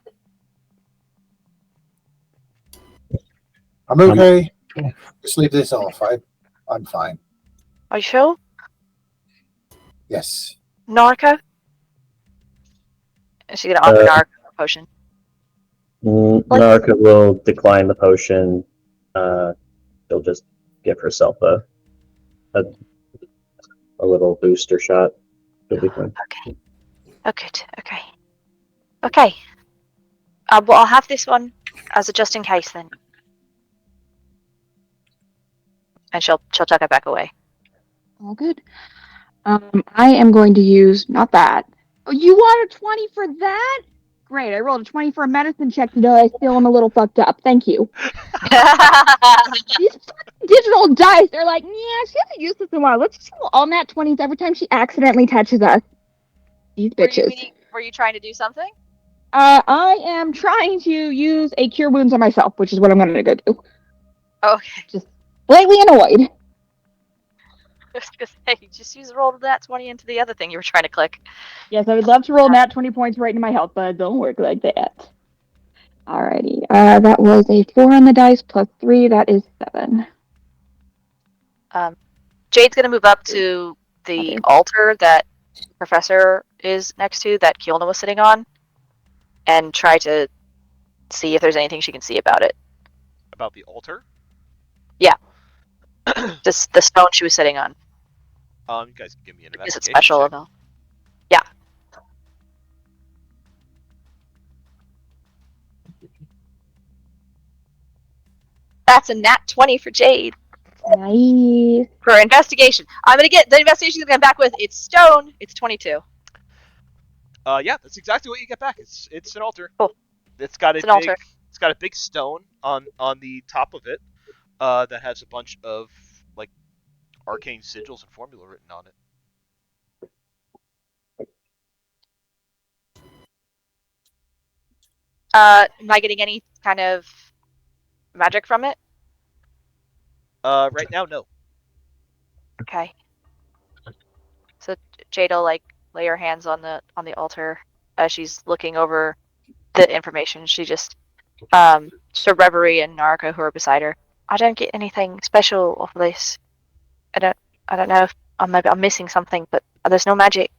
I'm okay. Just leave this off. I'm fine. Are you sure? Yes. Narco? Is she gonna offer Narco a potion? Naraka will decline the potion. She'll just give herself a little booster shot. She'll be fine. Okay. Oh, good. Okay. Okay. Well, I'll have this one as a just in case then. And she'll tuck it back away. All good. I am going to use, not that. Oh, you want a 20 for that? Great, I rolled a 20 for a medicine check today. I still am a little fucked up. Thank you. These fucking digital dice, they're like, yeah, she hasn't used this in a while. Let's just roll all nat 20s every time she accidentally touches us. These bitches. Were you trying to do something? I am trying to use a cure wounds on myself, which is what I'm going to go do. Okay. Just slightly annoyed. I was gonna say, just use roll that 20 into the other thing you were trying to click. Yes, I would love to roll nat 20 points right into my health, but it don't work like that. Alrighty. That was a 4 on the dice plus 3. That is 7. Jade's gonna move up to the altar that Professor is next to, that Kielna was sitting on, and try to see if there's anything she can see about it. About the altar? Just the stone she was sitting on. You guys can give me an Is investigation it special check. enough? Yeah. That's a nat 20 for Jade. Nice. For investigation. I'm gonna get the investigation gonna come back with it's stone. It's 22. Yeah, that's exactly what you get back. It's an altar. Cool. It's got It's an altar. It's got a big stone on the top of it, that has a bunch of like arcane sigils and formula written on it. Am I getting any kind of magic from it? Right now, no. Okay. So Jade will like lay her hands on the altar as she's looking over the information. She just so Reverie and Narco who are beside her. I don't get anything special off of this. I don't know if maybe I'm missing something, but there's no magic.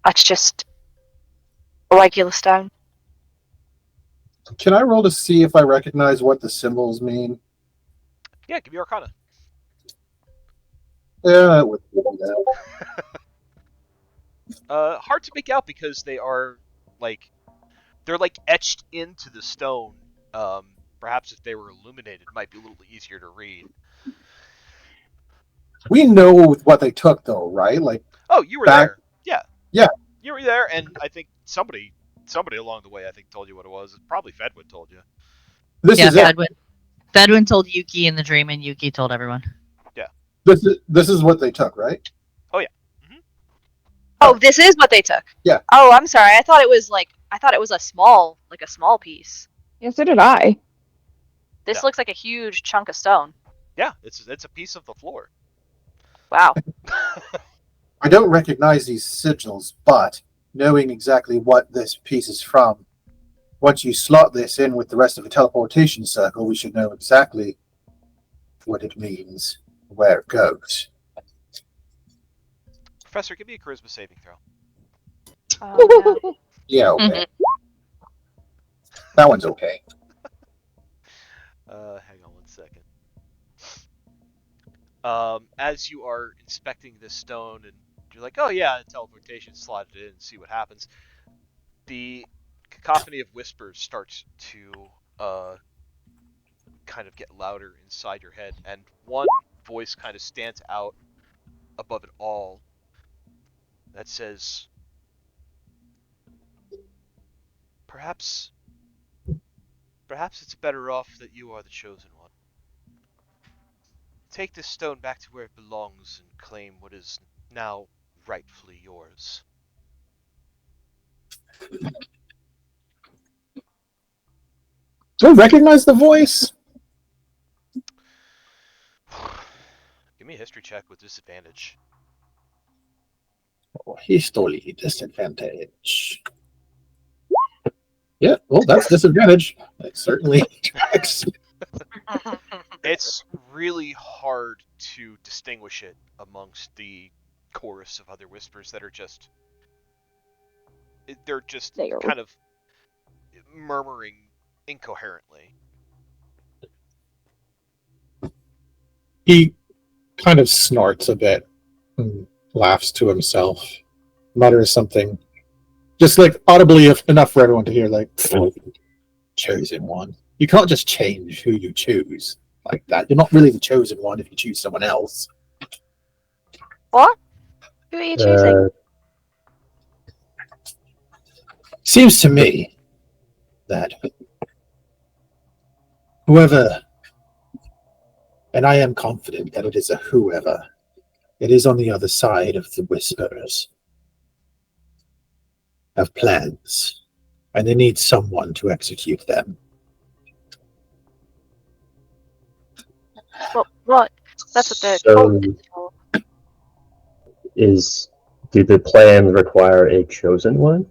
It's just a regular stone. Can I roll to see if I recognize what the symbols mean? Yeah, give me Arcana. Yeah, it would do that. Hard to make out because they are like they're like etched into the stone. Perhaps if they were illuminated, it might be a little easier to read. We know what they took, though, right? Like, Oh, you were Back- there. Yeah. Yeah. You were there, and I think somebody along the way, I think, told you what it was. Probably Fedwood told you. this Yeah, is it. Fedwin told Yuki in the dream, and Yuki told everyone. This is what they took, right? Oh, this is what they took. Yeah. Oh, I'm sorry. I thought it was a small piece. Yeah, so did I. This Yeah. looks like a huge chunk of stone. Yeah, it's a piece of the floor. Wow. I don't recognize these sigils, but knowing exactly what this piece is from, once you slot this in with the rest of the teleportation circle, we should know exactly what it means, where it goes. Professor, give me a charisma saving throw. Oh, Yeah, okay. That one's okay. Hang on 1 second. As you are inspecting this stone, and you're like, oh yeah, teleportation, slot it in and see what happens. The cacophony of whispers starts to kind of get louder inside your head, and one voice kind of stands out above it all that says, perhaps it's better off that you are the chosen one. Take this stone back to where it belongs and claim what is now rightfully yours. Do I recognize the voice? Give me a history check with disadvantage. Oh, history disadvantage. Yeah, well, that's disadvantage. That certainly tracks. It's really hard to distinguish it amongst the chorus of other whispers that are just... They're just There. kind of murmuring incoherently. He kind of snorts a bit and laughs to himself, mutters something, just like audibly enough for everyone to hear, like, chosen one. You can't just change who you choose like that. You're not really the chosen one if you choose someone else. What? Who are you choosing? Seems to me that whoever, and I am confident that it is a whoever, it is on the other side of the whispers, have plans, and they need someone to execute them. What? That's what the So- cult is for. Do the plans require a chosen one?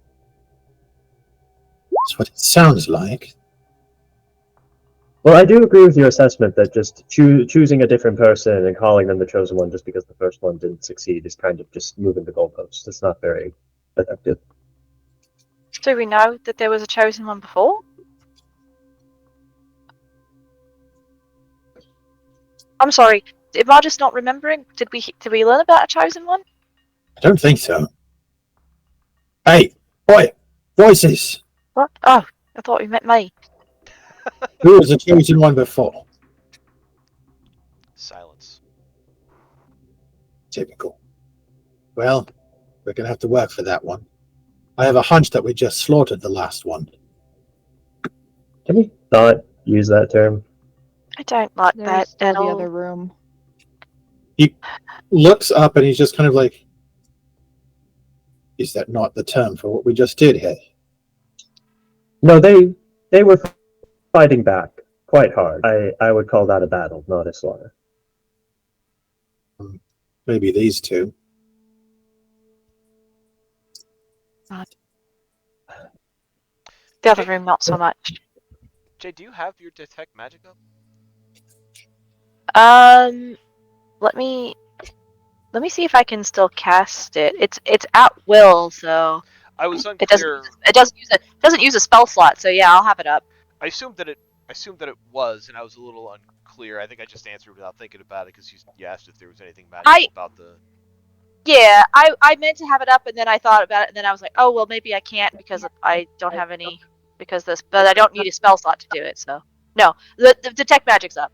That's what it sounds like. Well, I do agree with your assessment that just choosing a different person and calling them the chosen one just because the first one didn't succeed is kind of just moving the goalposts. It's not very effective. Do we know that there was a chosen one before? I'm sorry. Am I just not remembering? Did we learn about a chosen one? I don't think so. Hey, boy, voices! What? Oh, I thought you meant me. Who was the chosen one before? Silence. Typical. Well, we're going to have to work for that one. I have a hunch that we just slaughtered the last one. Can we not use that term? I don't like There's that still at the all. other room. Looks up and he's just kind of like, is that not the term for what we just did here? No, they were fighting back quite hard. I would call that a battle, not a slaughter. Maybe these two. The other room, not so much. Jay, do you have your detect magic up? Let me see if I can still cast it. It's at will, so I was it doesn't unclear. doesn't use a spell slot. So yeah, I'll have it up. I assumed that it was, and I was a little unclear. I think I just answered without thinking about it because you asked if there was anything magical about the. Yeah, I meant to have it up, and then I thought about it, and then I was like, oh well, maybe I can't because I don't have any because but I don't need a spell slot to do it. So no, the detect magic's up.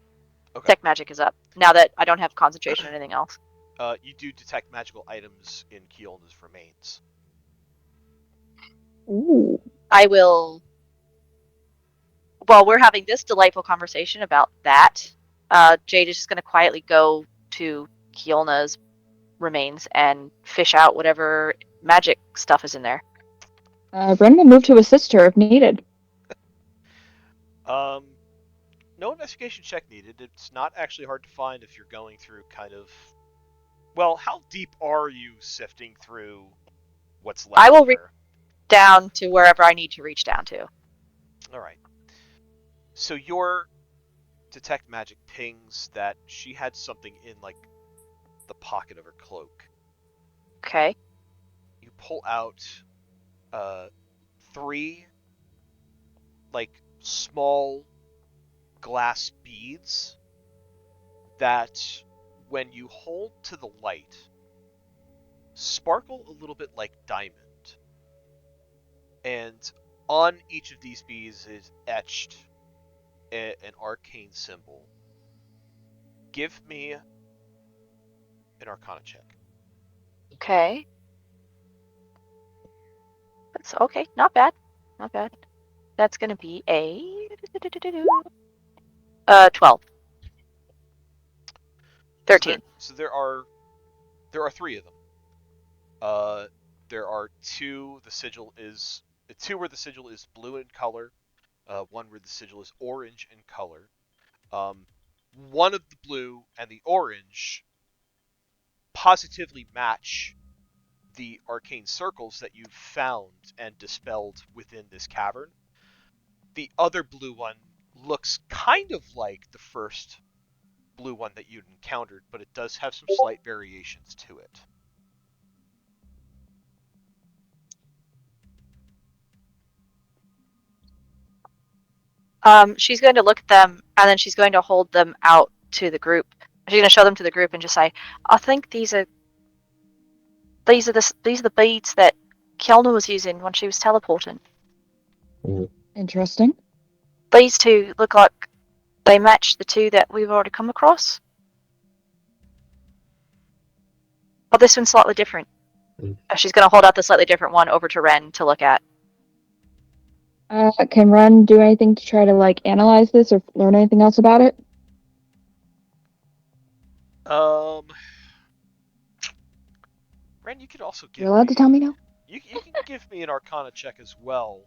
Okay. Detect magic is up now that I don't have concentration or anything else. You do detect magical items in Keolna's remains. Ooh. I will. While we're having this delightful conversation about that, Jade is just going to quietly go to Keolna's remains and fish out whatever magic stuff is in there. Ren will move to assist her if needed. No investigation check needed. It's not actually hard to find if you're going through kind of. Well, how deep are you sifting through what's left? I will here? Down to wherever I need to reach down to. All right. So your detect magic pings that she had something in like the pocket of her cloak. Okay. You pull out 3 like small glass beads that when you hold to the light sparkle a little bit like diamond. And on each of these beads is etched an arcane symbol. Give me an Arcana check. Okay. That's okay. Not bad. Not bad. That's gonna be a 12. 13. So there are 3 of them. There are 2. The sigil is 2 where the sigil is blue in color. 1 where the sigil is orange in color. One of the blue and the orange positively match the arcane circles that you've found and dispelled within this cavern. The other blue one looks kind of like the first blue one that you'd encountered, but it does have some slight variations to it. She's going to look at them and then she's going to hold them out to the group. She's going to show them to the group and just say, "I think these are the beads that Keolna was using when she was teleporting. Interesting. These 2 look like they match the 2 that we've already come across. But this one's slightly different." She's going to hold out the slightly different one over to Ren to look at. Can Ren do anything to try to like analyze this or learn anything else about it? Ren, you could also give You're allowed to tell me now? You can give me an Arcana check as well.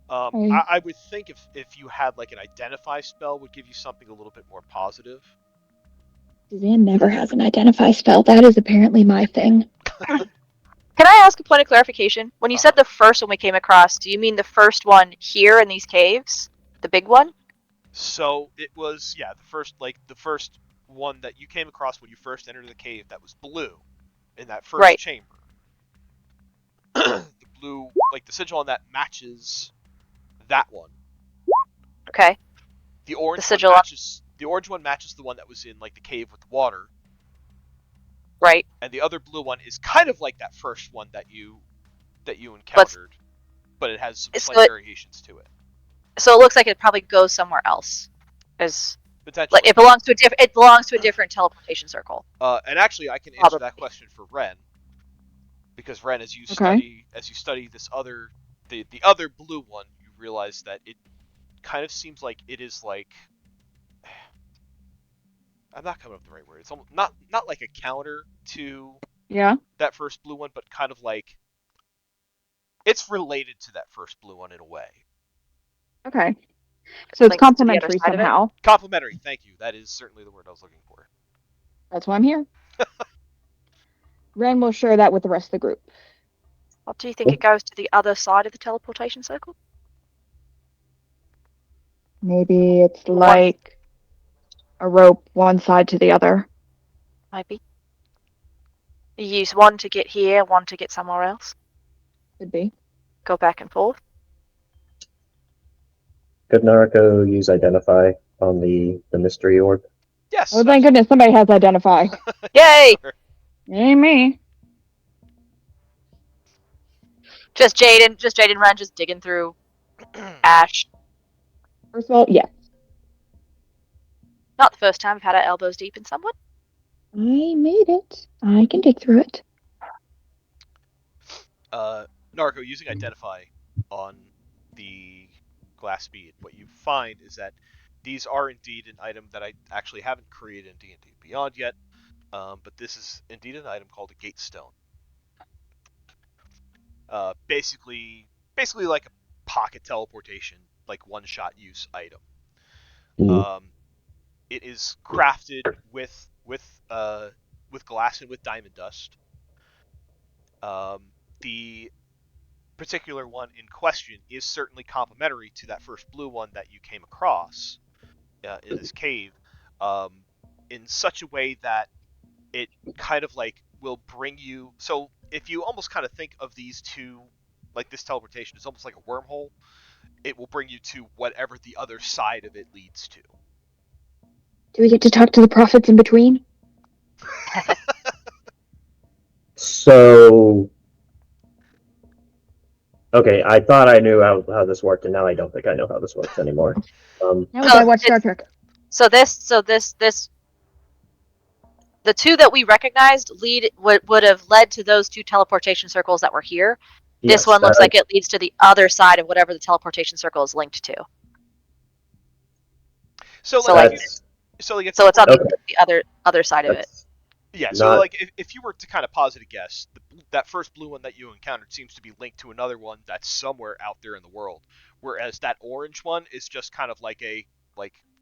Okay. I would think if you had like an Identify spell would give you something a little bit more positive. Suzanne never has an Identify spell. That is apparently my thing. Can I ask a point of clarification? When you said the first one we came across, do you mean the first one here in these caves? The big one? So it was, the first one that you came across when you first entered the cave that was blue in that first chamber. The blue, like the sigil on that matches that one. Okay. The orange one matches the one that was in like the cave with water. Right. And the other blue one is kind of like that first one that you encountered, but it has some slight variations to it. So it looks like it probably goes somewhere else. Potentially. Like it belongs to a different teleportation circle. And actually, I can answer that question for Ren, because Ren, as you study this the other blue one, you realize that it kind of seems like it is like. I'm not coming up with the right word. It's almost not like a counter to that first blue one, but kind of like it's related to that first blue one in a way. Okay. So it's complementary somehow. Complementary, thank you. That is certainly the word I was looking for. That's why I'm here. Ren will share that with the rest of the group. Well, do you think it goes to the other side of the teleportation circle? Maybe it's like a rope, one side to the other. Maybe. You use one to get here, one to get somewhere else. Could be. Go back and forth. Could Nariko use Identify on the mystery orb? Yes. Oh, thank goodness somebody has Identify. Yay! Ain't me. Just Jade and Ren just digging through Ash, First of all, yes. not the first time I've had our elbows deep in someone. I made it. I can dig through it. Narco, using Identify on the glass bead, what you find is that these are indeed an item that I actually haven't created in D&D Beyond yet, but this is indeed an item called a Gate Stone. Basically like a pocket teleportation, like one-shot use item. It is crafted with glass and with diamond dust. The particular one in question is certainly complementary to that first blue one that you came across in this cave, in such a way that it kind of like will bring you. So if you almost kind of think of these two, like this teleportation is almost like a wormhole, it will bring you to whatever the other side of it leads to. Do we get to talk to the prophets in between? So, okay, I thought I knew how this worked, and now I don't think I know how this works anymore. Now we gotta watch Star Trek. So this, the two that we recognized would have led to those two teleportation circles that were here. This one looks like it leads to the other side of whatever the teleportation circle is linked to. So So like, like- it's So it's on Okay. the other side of it. Yeah, so Not- like if you were to kind of posit a guess, that first blue one that you encountered seems to be linked to another one that's somewhere out there in the world, whereas that orange one is just kind of like a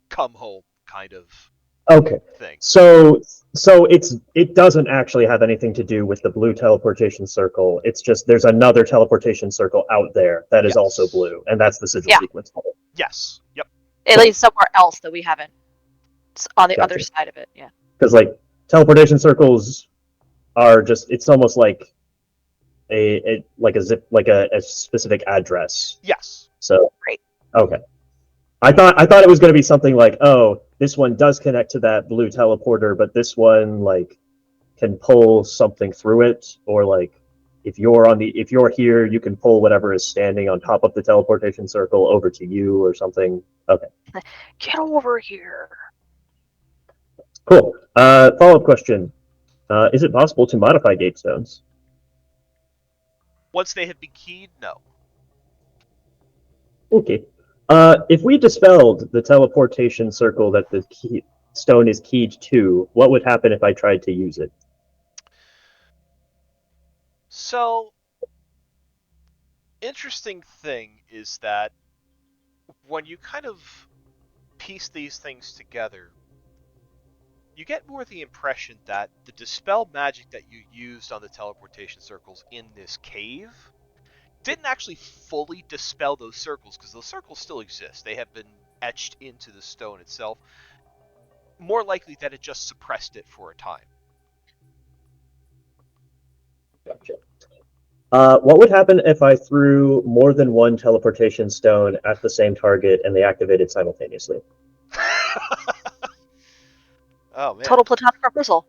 come home kind of Okay, thing. so it doesn't actually have anything to do with the blue teleportation circle. It's just there's another teleportation circle out there that is Yes. also blue, and that's the sigil Yeah. sequence. Yes. Yep. It leads somewhere else that we haven't. It's on the other Gotcha. side of it. Yeah. Because like teleportation circles are just it's almost like a specific address. Yes. So Great. Okay. I thought it was going to be something like, oh, this one does connect to that blue teleporter, but this one like can pull something through it, or like if you're here, you can pull whatever is standing on top of the teleportation circle over to you or something. Okay, Get over here. cool. Follow-up question: is it possible to modify gate stones? Once they have been keyed, no. Okay. If we dispelled the teleportation circle that the stone is keyed to, what would happen if I tried to use it? So, interesting thing is that when you kind of piece these things together, you get more the impression that the dispel magic that you used on the teleportation circles in this cave didn't actually fully dispel those circles, because those circles still exist. They have been etched into the stone itself. More likely that it just suppressed it for a time. Gotcha. What would happen if I threw more than one teleportation stone at the same target and they activated simultaneously? Oh man. Total platonic reprisal.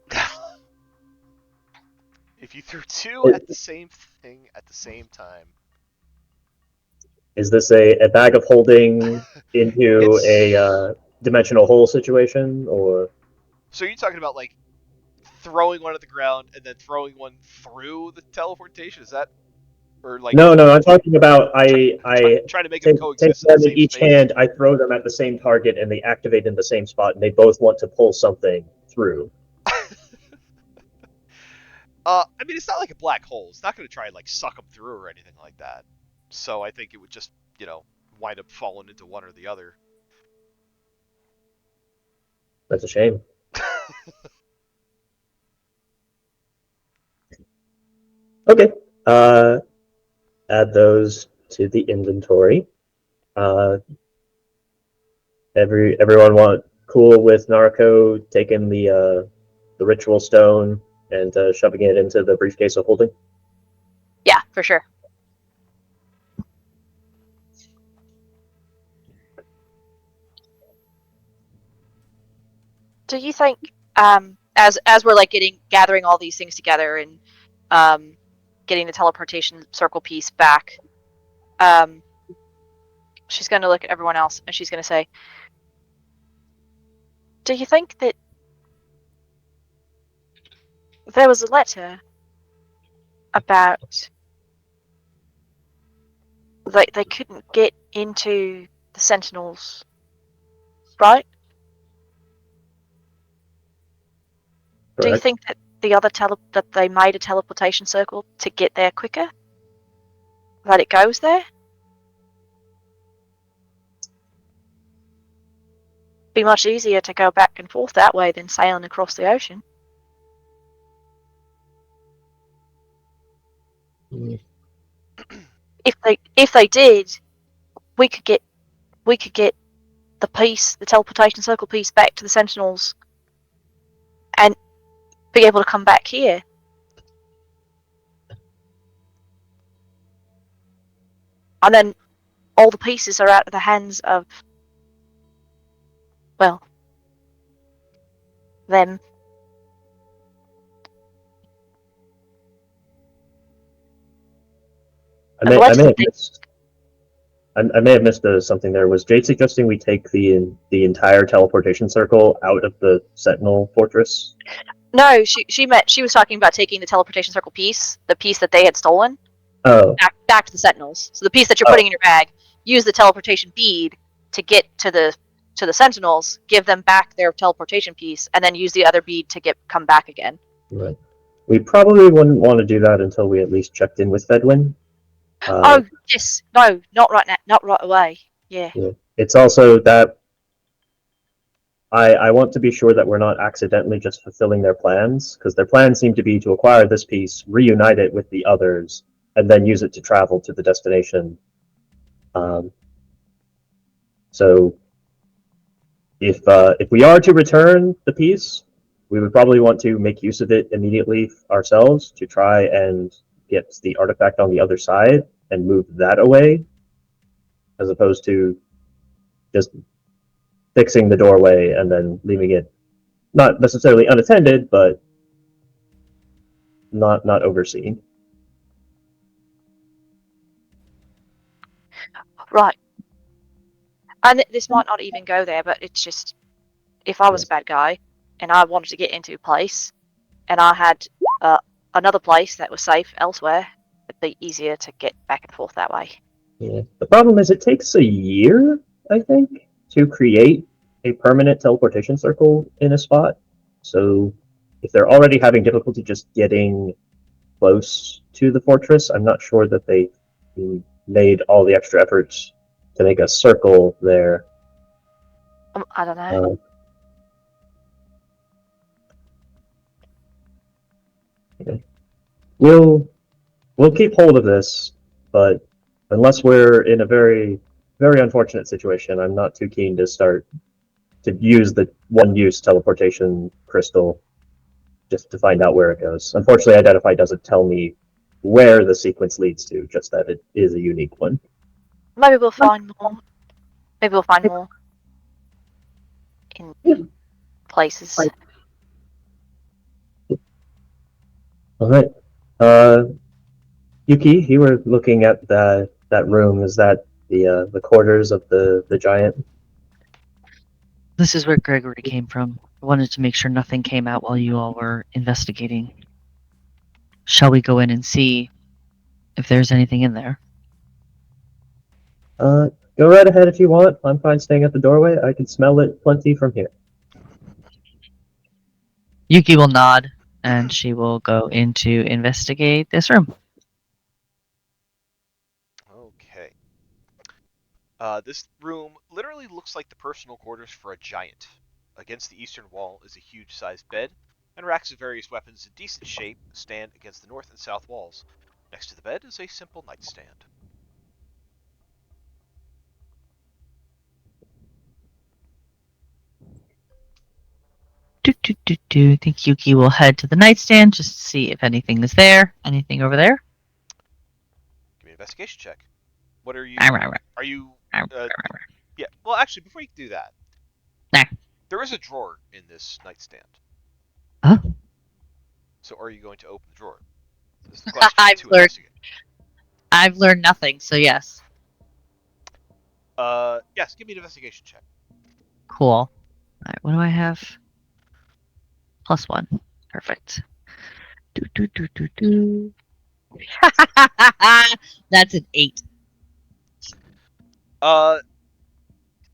If you threw two at the same thing at the same time. Is this a bag of holding into It's- a dimensional hole situation, or? So you're talking about like throwing one at the ground and then throwing one through the teleportation? Is that, or like No, I'm talking about I trying to make them take coexist in the one in same each space? hand, I throw them at the same target, and they activate in the same spot, and they both want to pull something through. I mean, it's not like a black hole. It's not going to try and like suck them through or anything like that. So I think it would just, wind up falling into one or the other. That's a shame. Okay. Add those to the inventory. Everyone cool with Narco taking the ritual stone and shoving it into the briefcase of holding? Yeah, for sure. Do you think, as we're like gathering all these things together and getting the teleportation circle piece back, she's going to look at everyone else and she's going to say, "Do you think that there was a letter about they couldn't get into the Sentinels, right? Do you Correct. think that the other that they made a teleportation circle to get there quicker? That it goes there? Be much easier to go back and forth that way than sailing across the ocean." Mm. If they did, we could get the piece, the teleportation circle piece, back to the Sentinels, and be able to come back here. And then all the pieces are out of the hands of, well, them. I may have missed something there. Was Jade suggesting we take the entire teleportation circle out of the Sentinel Fortress? No, she was talking about taking the teleportation circle piece, the piece that they had stolen, Oh, back to the Sentinels. So the piece that you're putting in your bag, use the teleportation bead to get to the Sentinels, give them back their teleportation piece, and then use the other bead to come back again. right. We probably wouldn't want to do that until we at least checked in with Fedwin. Oh yes, no, not right now, not right away. Yeah. It's also that I want to be sure that we're not accidentally just fulfilling their plans, because their plans seem to be to acquire this piece, reunite it with the others, and then use it to travel to the destination. So if we are to return the piece, we would probably want to make use of it immediately ourselves to try and get the artifact on the other side and move that away, as opposed to just fixing the doorway and then leaving it not necessarily unattended, but not overseen. Right. And this might not even go there, but it's just, if I was a bad guy and I wanted to get into a place and I had another place that was safe elsewhere, it'd be easier to get back and forth that way. Yeah. The problem is it takes a year, I think, to create a permanent teleportation circle in a spot. So if they're already having difficulty just getting close to the fortress, I'm not sure that they made all the extra efforts to make a circle there. I don't know. Okay. We'll keep hold of this, but unless we're in a very, very unfortunate situation, I'm not too keen to start to use the one-use teleportation crystal just to find out where it goes. Unfortunately, Identify doesn't tell me where the sequence leads to, just that it is a unique one. Maybe we'll find more. Maybe we'll find more in places. All right. Yuki, you were looking at that room. Is that the quarters of the giant? This is where Gregory came from. I wanted to make sure nothing came out while you all were investigating. Shall we go in and see if there's anything in there? Go right ahead if you want. I'm fine staying at the doorway. I can smell it plenty from here. Yuki will nod, and she will go in to investigate this room. Okay. This room literally looks like the personal quarters for a giant. Against the eastern wall is a huge-sized bed, and racks of various weapons in decent shape stand against the north and south walls. Next to the bed is a simple nightstand. I think Yuki will head to the nightstand just to see if anything is there. Anything over there? Give me an investigation check. What are you... Are you... yeah, well, actually, before you do that... Nah. There is a drawer in this nightstand. Huh? So are you going to open the drawer? This is the question to investigate. I've learned nothing, so yes. Yes, give me an investigation check. Cool. Alright, what do I have? +1. Perfect. Do. That's an 8.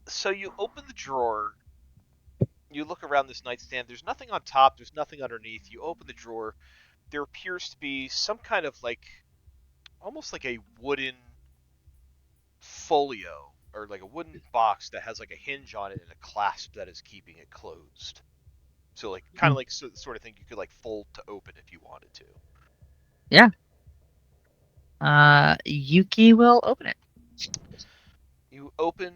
So you open the drawer. You look around this nightstand. There's nothing on top. There's nothing underneath. You open the drawer. There appears to be some kind of almost like a wooden folio or like a wooden box that has like a hinge on it and a clasp that is keeping it closed. So like kind of like sort of thing you could like fold to open if you wanted to. Yuki will open it. You open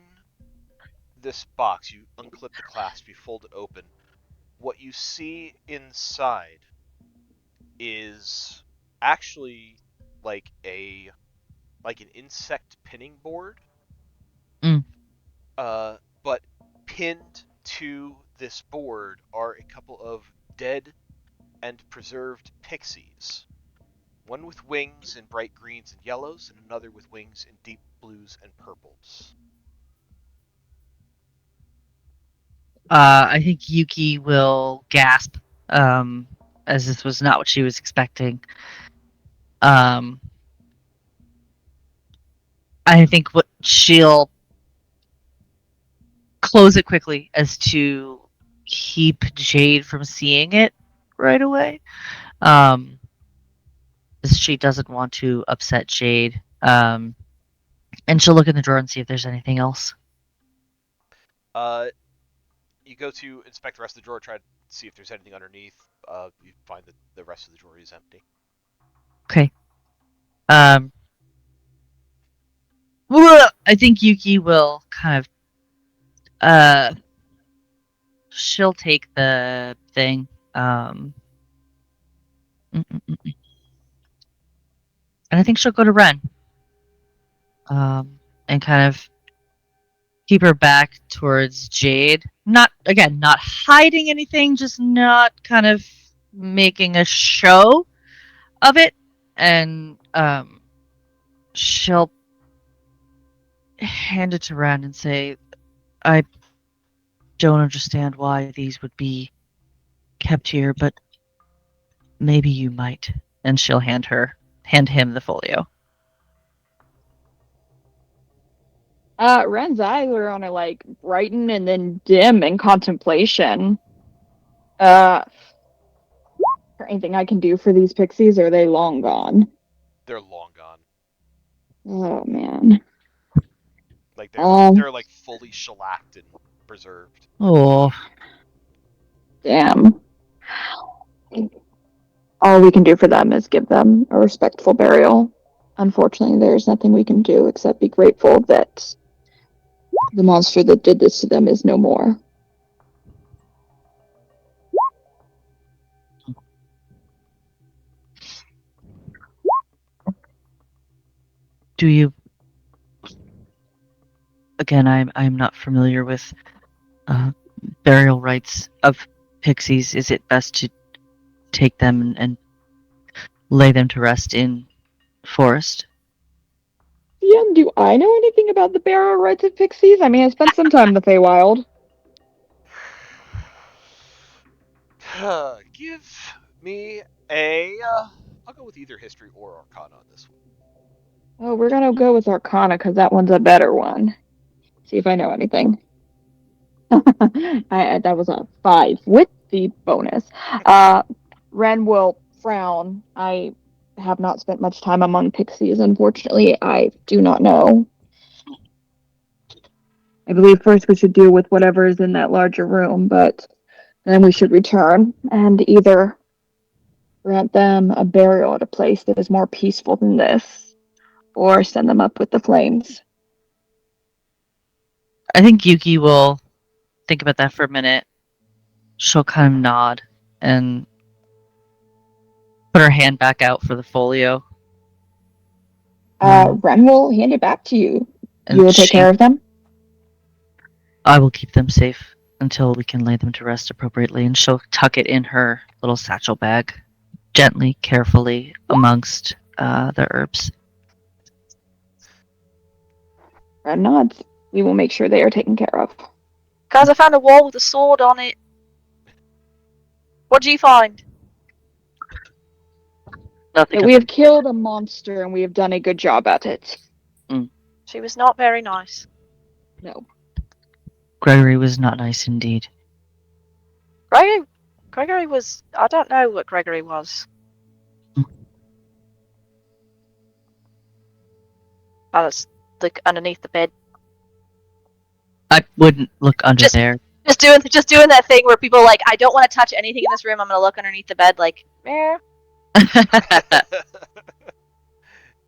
this box, you unclip the clasp, you fold it open. What you see inside is actually like an insect pinning board. Mm. But pinned to this board are a couple of dead and preserved pixies. One with wings in bright greens and yellows, and another with wings in deep blues and purples. I think Yuki will gasp, as this was not what she was expecting. I think what she'll close it quickly as to keep Jade from seeing it right away. She doesn't want to upset Jade. And she'll look in the drawer and see if there's anything else. You go to inspect the rest of the drawer, try to see if there's anything underneath. You find that the rest of the drawer is empty. Okay. I think Yuki will kind of she'll take the thing. And I think she'll go to Ren. And kind of keep her back towards Jade. Not hiding anything, just not kind of making a show of it. And she'll hand it to Ren and say, I don't understand why these would be kept here, but maybe you might. And she'll hand him the folio. Ren's eyes are on a like brighten and then dim in contemplation. Is there anything I can do for these pixies, or are they long gone? They're long gone. Oh man. Like they're like fully shellacked and preserved. Oh. Damn. All we can do for them is give them a respectful burial. Unfortunately, there's nothing we can do except be grateful that the monster that did this to them is no more. Do you... Again, I'm not familiar with burial rites of pixies. Is it best to take them and lay them to rest in forest? Yeah, do I know anything about the burial rites of pixies? I mean, I spent some time in the Feywild. Give me I'll go with either history or arcana on this one. Oh, we're gonna go with Arcana because that one's a better one. See if I know anything. That was a 5 with the bonus. Ren will frown. I have not spent much time among pixies, unfortunately. I do not know. I believe first we should deal with whatever is in that larger room, but then we should return and either grant them a burial at a place that is more peaceful than this, or send them up with the flames. I think Yuki will think about that for a minute. She'll kind of nod and put her hand back out for the folio. Ren will hand it back to you. And You will take care of them? I will keep them safe until we can lay them to rest appropriately, and she'll tuck it in her little satchel bag, gently, carefully, amongst the herbs. Ren nods. We will make sure they are taken care of. Guys, I found a wall with a sword on it. What do you find? Nothing. We have killed a monster and we have done a good job at it. She was not very nice. No. Gregory was not nice indeed. Gregory was... I don't know what Gregory was. I was look underneath the bed. I wouldn't look under there. Just doing that thing where people are like, I don't want to touch anything in this room. I'm gonna look underneath the bed, like, eh.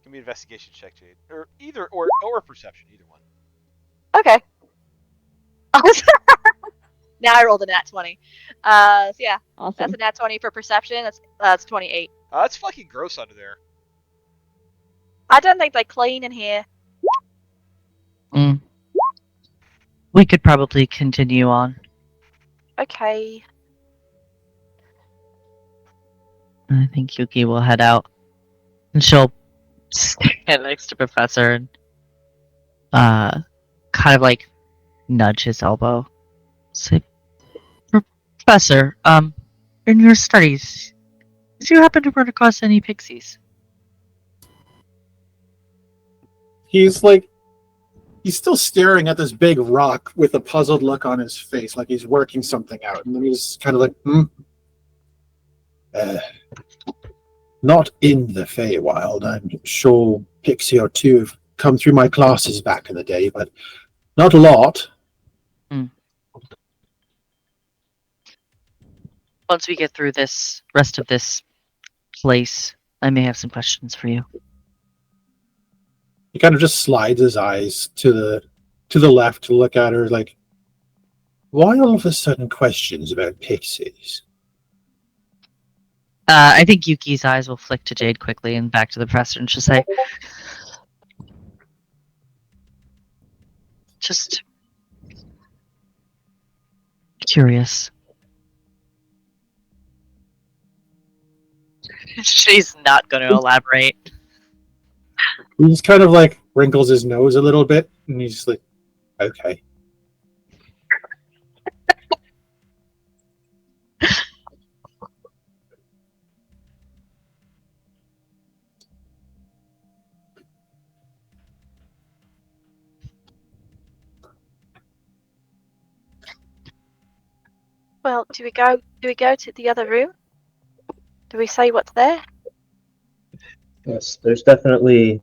Give me an investigation check, Jade, or either or perception, either one. Okay. Now I rolled a nat 20. So yeah, Awesome. that's a nat 20 for perception. That's 28. It's fucking gross under there. I don't think they clean in here. We could probably continue on. Okay. I think Yuki will head out. And she'll stand next to Professor and kind of like nudge his elbow. Say, Professor, in your studies, did you happen to run across any pixies? He's still staring at this big rock with a puzzled look on his face, like he's working something out. And then he's kind of like, not in the Feywild. I'm sure Pixie or two have come through my classes back in the day, but not a lot. Once we get through this rest of this place, I may have some questions for you. He kind of just slides his eyes to the left to look at her, like, why all of a sudden questions about pixies? I think Yuki's eyes will flick to Jade quickly and back to the professor, and she'll say, just curious. She's not going to elaborate. He just kind of like wrinkles his nose a little bit, and he's just like, okay. Well, do we go to the other room? Do we say what's there? Yes, there's definitely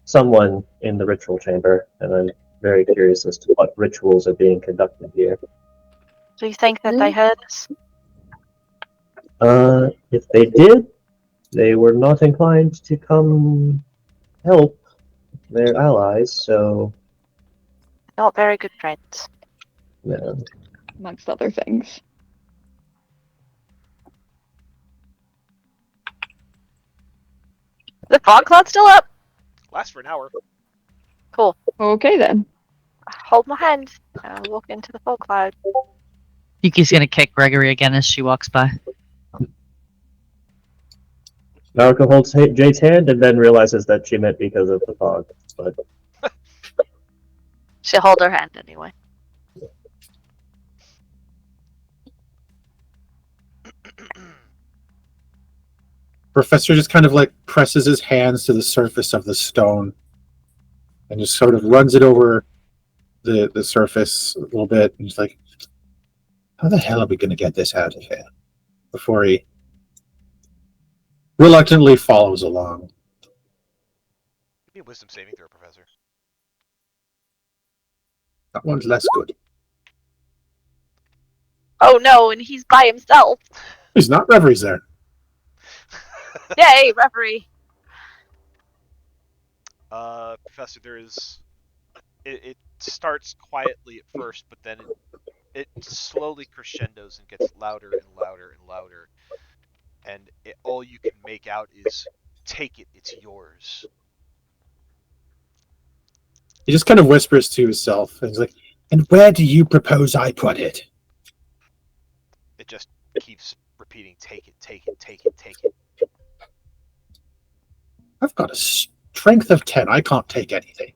someone in the ritual chamber, and I'm very curious as to what rituals are being conducted here. Do you think that they heard us? If they did, they were not inclined to come help their allies, so... Not very good friends. No. Amongst other things. The fog cloud's still up. Lasts for an hour. Cool. Okay then. Hold my hand. I'll walk into the fog cloud. Yuki's going to kick Gregory again as she walks by. Naruko holds Jade's hand and then realizes that she meant because of the fog. But She'll hold her hand anyway. Professor just kind of like presses his hands to the surface of the stone and just sort of runs it over the surface a little bit, and he's like, how the hell are we going to get this out of here? Before he reluctantly follows along. Give me a wisdom saving throw, Professor. That one's less good. Oh no, and he's by himself. He's not. Reveries there. Yay, referee. Professor, there is... It starts quietly at first, but then it slowly crescendos and gets louder and louder and louder. And all you can make out is, take it, it's yours. He just kind of whispers to himself, and he's like, and where do you propose I put it? It just keeps repeating, take it, take it, take it, take it. I've got a strength of 10. I can't take anything.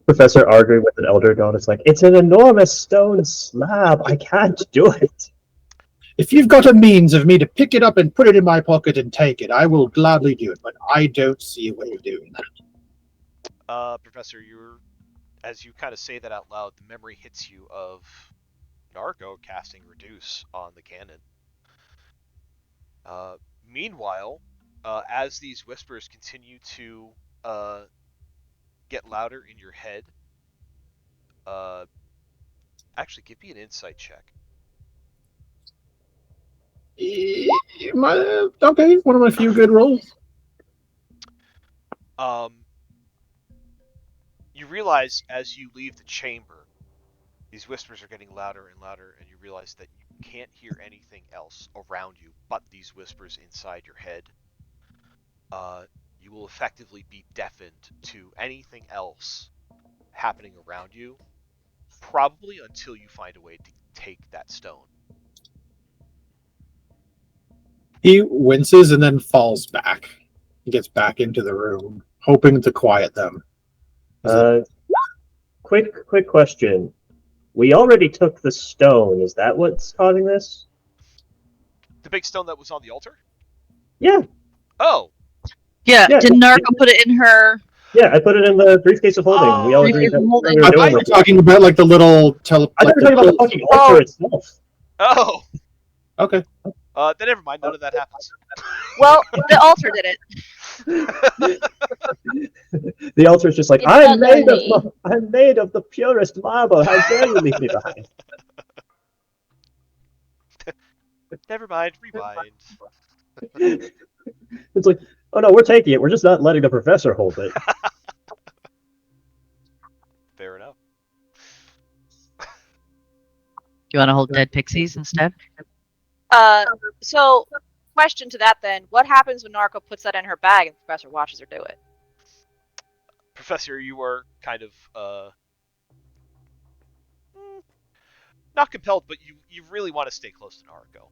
Professor arguing with an elder god is like, it's an enormous stone slab. I can't do it. If you've got a means of me to pick it up and put it in my pocket and take it, I will gladly do it, but I don't see a way of doing that. Professor, as you kind of say that out loud, the memory hits you of Narco casting Reduce on the cannon. Meanwhile, as these whispers continue to get louder in your head, actually, give me an insight check. Okay, one of my few good rolls. You realize as you leave the chamber, these whispers are getting louder and louder, and you realize that you can't hear anything else around you but these whispers inside your head. You will effectively be deafened to anything else happening around you, probably until you find a way to take that stone. He winces and then falls back. He gets back into the room, hoping to quiet them. Quick question. We already took the stone. Is that what's causing this? The big stone that was on the altar? Yeah. Oh. Yeah, Yeah. did Narco put it in her? Yeah, I put it in the briefcase of holding. Oh, We all briefcase agreed that of holding. we were I doing thought you were with it. talking about like the little I thought you were talking about the fucking altar itself. Oh. Okay. Then never mind. None of that happens. Well, the altar did it. The altar is just like, It's I'm not me. made of the purest marble. How dare you leave me behind? Never mind. Rewind. It's like, oh no, we're taking it. We're just not letting the professor hold it. Fair enough. You want to hold dead pixies instead? So, question to that then: what happens when Narco puts that in her bag and the professor watches her do it? Professor, you are kind of not compelled, but you really want to stay close to Narco.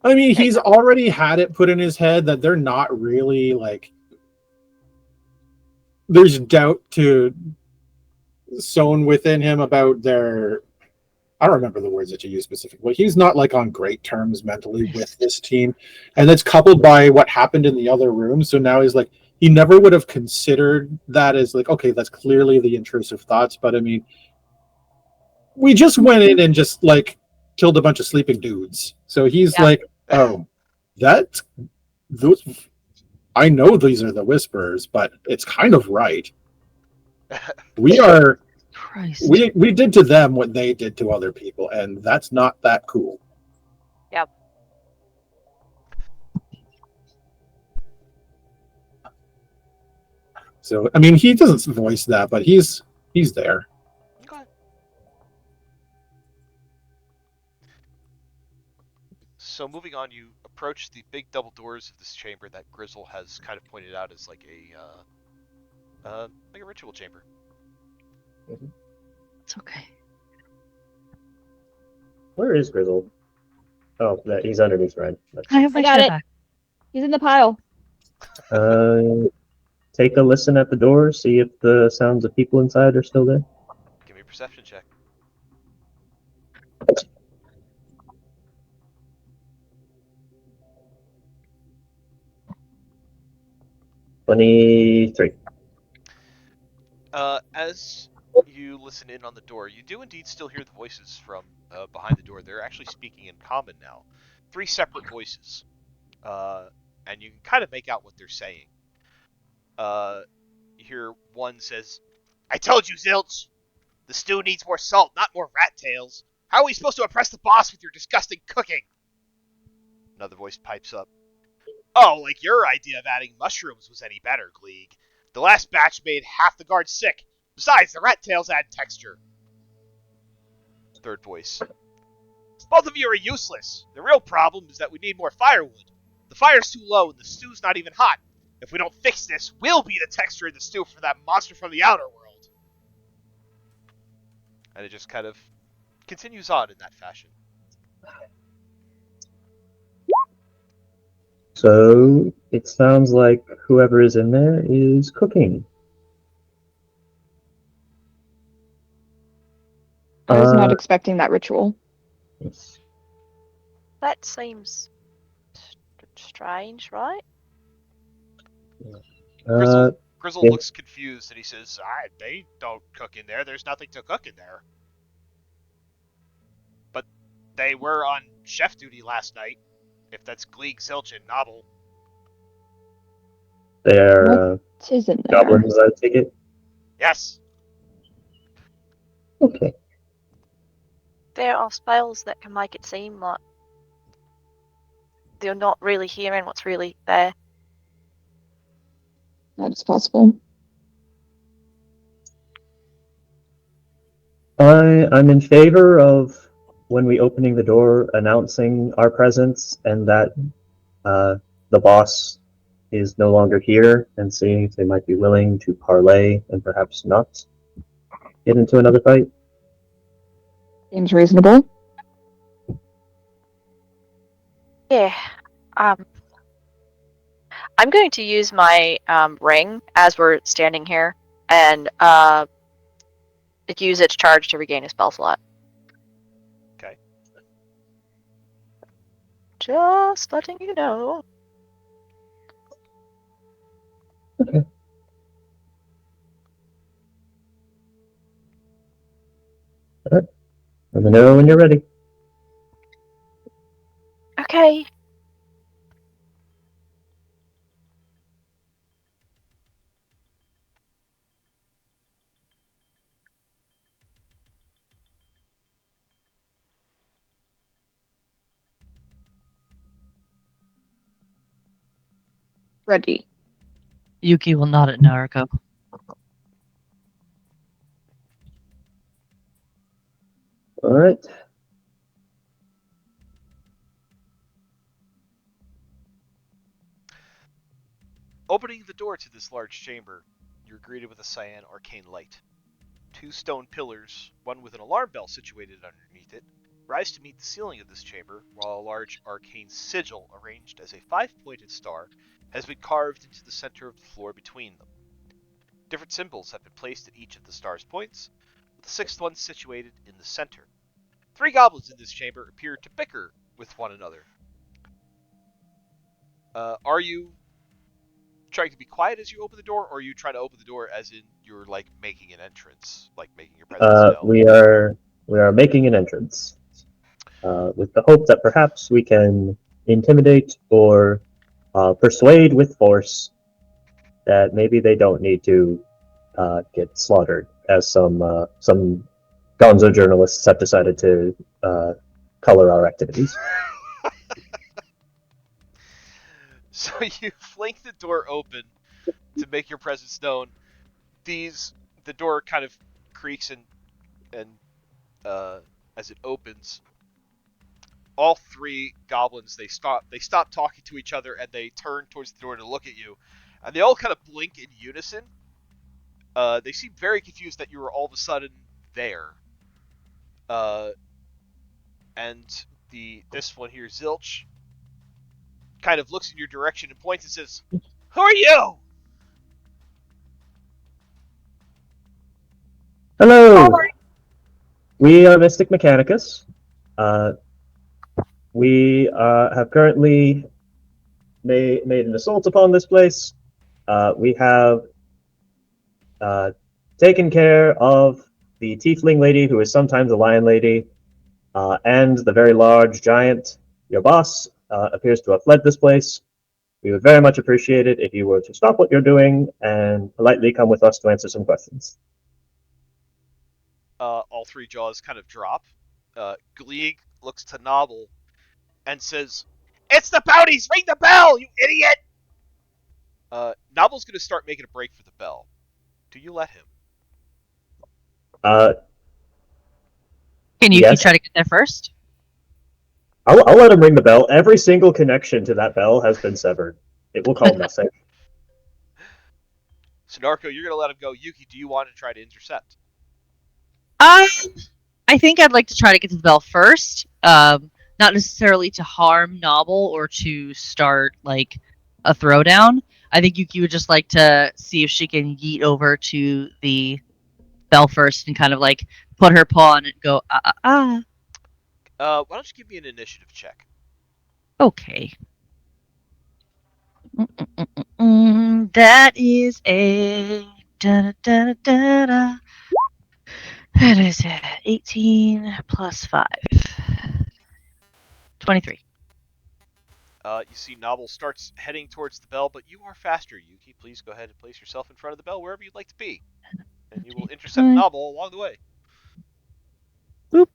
I mean, he's already had it put in his head that they're not really like. There's doubt sown within him about their. I don't remember the words that you use specifically. He's not like on great terms mentally with this team, and that's coupled by what happened in the other room. So now he's like, he never would have considered that as like, okay, that's clearly the intrusive thoughts. But I mean, we just went in and just like killed a bunch of sleeping dudes. So he's like, oh, those. I know these are the whispers, but it's kind of right. We are. Christ. We did to them what they did to other people, and that's not that cool. Yep. So I mean, he doesn't voice that, but he's there. Okay. So moving on, you approach the big double doors of this chamber that Grizzle has kind of pointed out as like a ritual chamber. It's okay. Where is Grizzle? Oh, he's underneath Red. I have my I got chair it. back. He's in the pile. Take a listen at the door, see if the sounds of people inside are still there. Give me a perception check. $23. As you listen in on the door, you do indeed still hear the voices from behind the door. They're actually speaking in common now. 3 separate voices. And you can kind of make out what they're saying. You hear one says, I told you, Zilch! The stew needs more salt, not more rat tails. How are we supposed to impress the boss with your disgusting cooking? Another voice pipes up. Oh, like your idea of adding mushrooms was any better, Gleeg. The last batch made half the guard sick. Besides, the rat tails add texture. Third voice. Both of you are useless. The real problem is that we need more firewood. The fire's too low and the stew's not even hot. If we don't fix this, we'll be the texture in the stew for that monster from the outer world. And it just kind of continues on in that fashion. So, It sounds like whoever is in there is cooking. I was not Uh, expecting that ritual. yes. That seems strange, right? Grizzle, Grizzle yeah. looks confused and he says, they don't cook in there. There's nothing to cook in there. But they were on chef duty last night. If that's Gleeg, Zilch, and Nobble. They're What is in there? goblins, I take it. Yes. Okay. There are spells that can make it seem like they're not really hearing what's really there. That is possible. I'm in favor of when we opening the door announcing our presence and that the boss is no longer here and seeing if they might be willing to parley and perhaps not get into another fight. Seems reasonable. Yeah. I'm going to use my ring as we're standing here and use its charge to regain a spell slot. Okay. Just letting you know. Okay. All right. Let me know when you're ready. Okay. Ready. Yuki will nod at Naruko. All right. Opening the door to this large chamber, you're greeted with a cyan arcane light. 2 stone pillars, one with an alarm bell situated underneath it, rise to meet the ceiling of this chamber, while a large arcane sigil arranged as a 5-pointed star has been carved into the center of the floor between them. Different symbols have been placed at each of the star's points, with the 6th one situated in the center. 3 goblins in this chamber appear to bicker with one another. Are you trying to be quiet as you open the door, or are you trying to open the door as in you're like making an entrance, like making your presence known? We are making an entrance with the hope that perhaps we can intimidate or persuade with force that maybe they don't need to get slaughtered, as some gonzo journalists have decided to color our activities. So you flank the door open to make your presence known. The door kind of creaks and as it opens, all 3 goblins they stop talking to each other and they turn towards the door to look at you, and they all kind of blink in unison. They seem very confused that you are all of a sudden there. And this one here, Zilch, kind of looks in your direction and points and says, "Who are you?" Hello! We are Mystic Mechanicus. We have currently made an assault upon this place. We have taken care of the tiefling lady, who is sometimes a lion lady, and the very large giant. Your boss appears to have fled this place. We would very much appreciate it if you were to stop what you're doing and politely come with us to answer some questions. All 3 jaws kind of drop. Gleeg looks to Nobble and says, "It's the bounties! Ring the bell, you idiot!" Nobble's going to start making a break for the bell. Do you let him? Can you Yes. try to get there first? I'll let him ring the bell. Every single connection to that bell has been severed. It will call nothing. So Narco, you're going to let him go. Yuki, do you want to try to intercept? I think I'd like to try to get to the bell first. Not necessarily to harm Nobble or to start like a throwdown. I think Yuki would just like to see if she can yeet over to the bell first and kind of like put her paw on it and go, Why don't you give me an initiative check? Okay. That is a da. That is 18 plus 5. 23. You see Nobble starts heading towards the bell, but you are faster, Yuki. Please go ahead and place yourself in front of the bell wherever you'd like to be. And you will intercept Nobble along the way. Boop.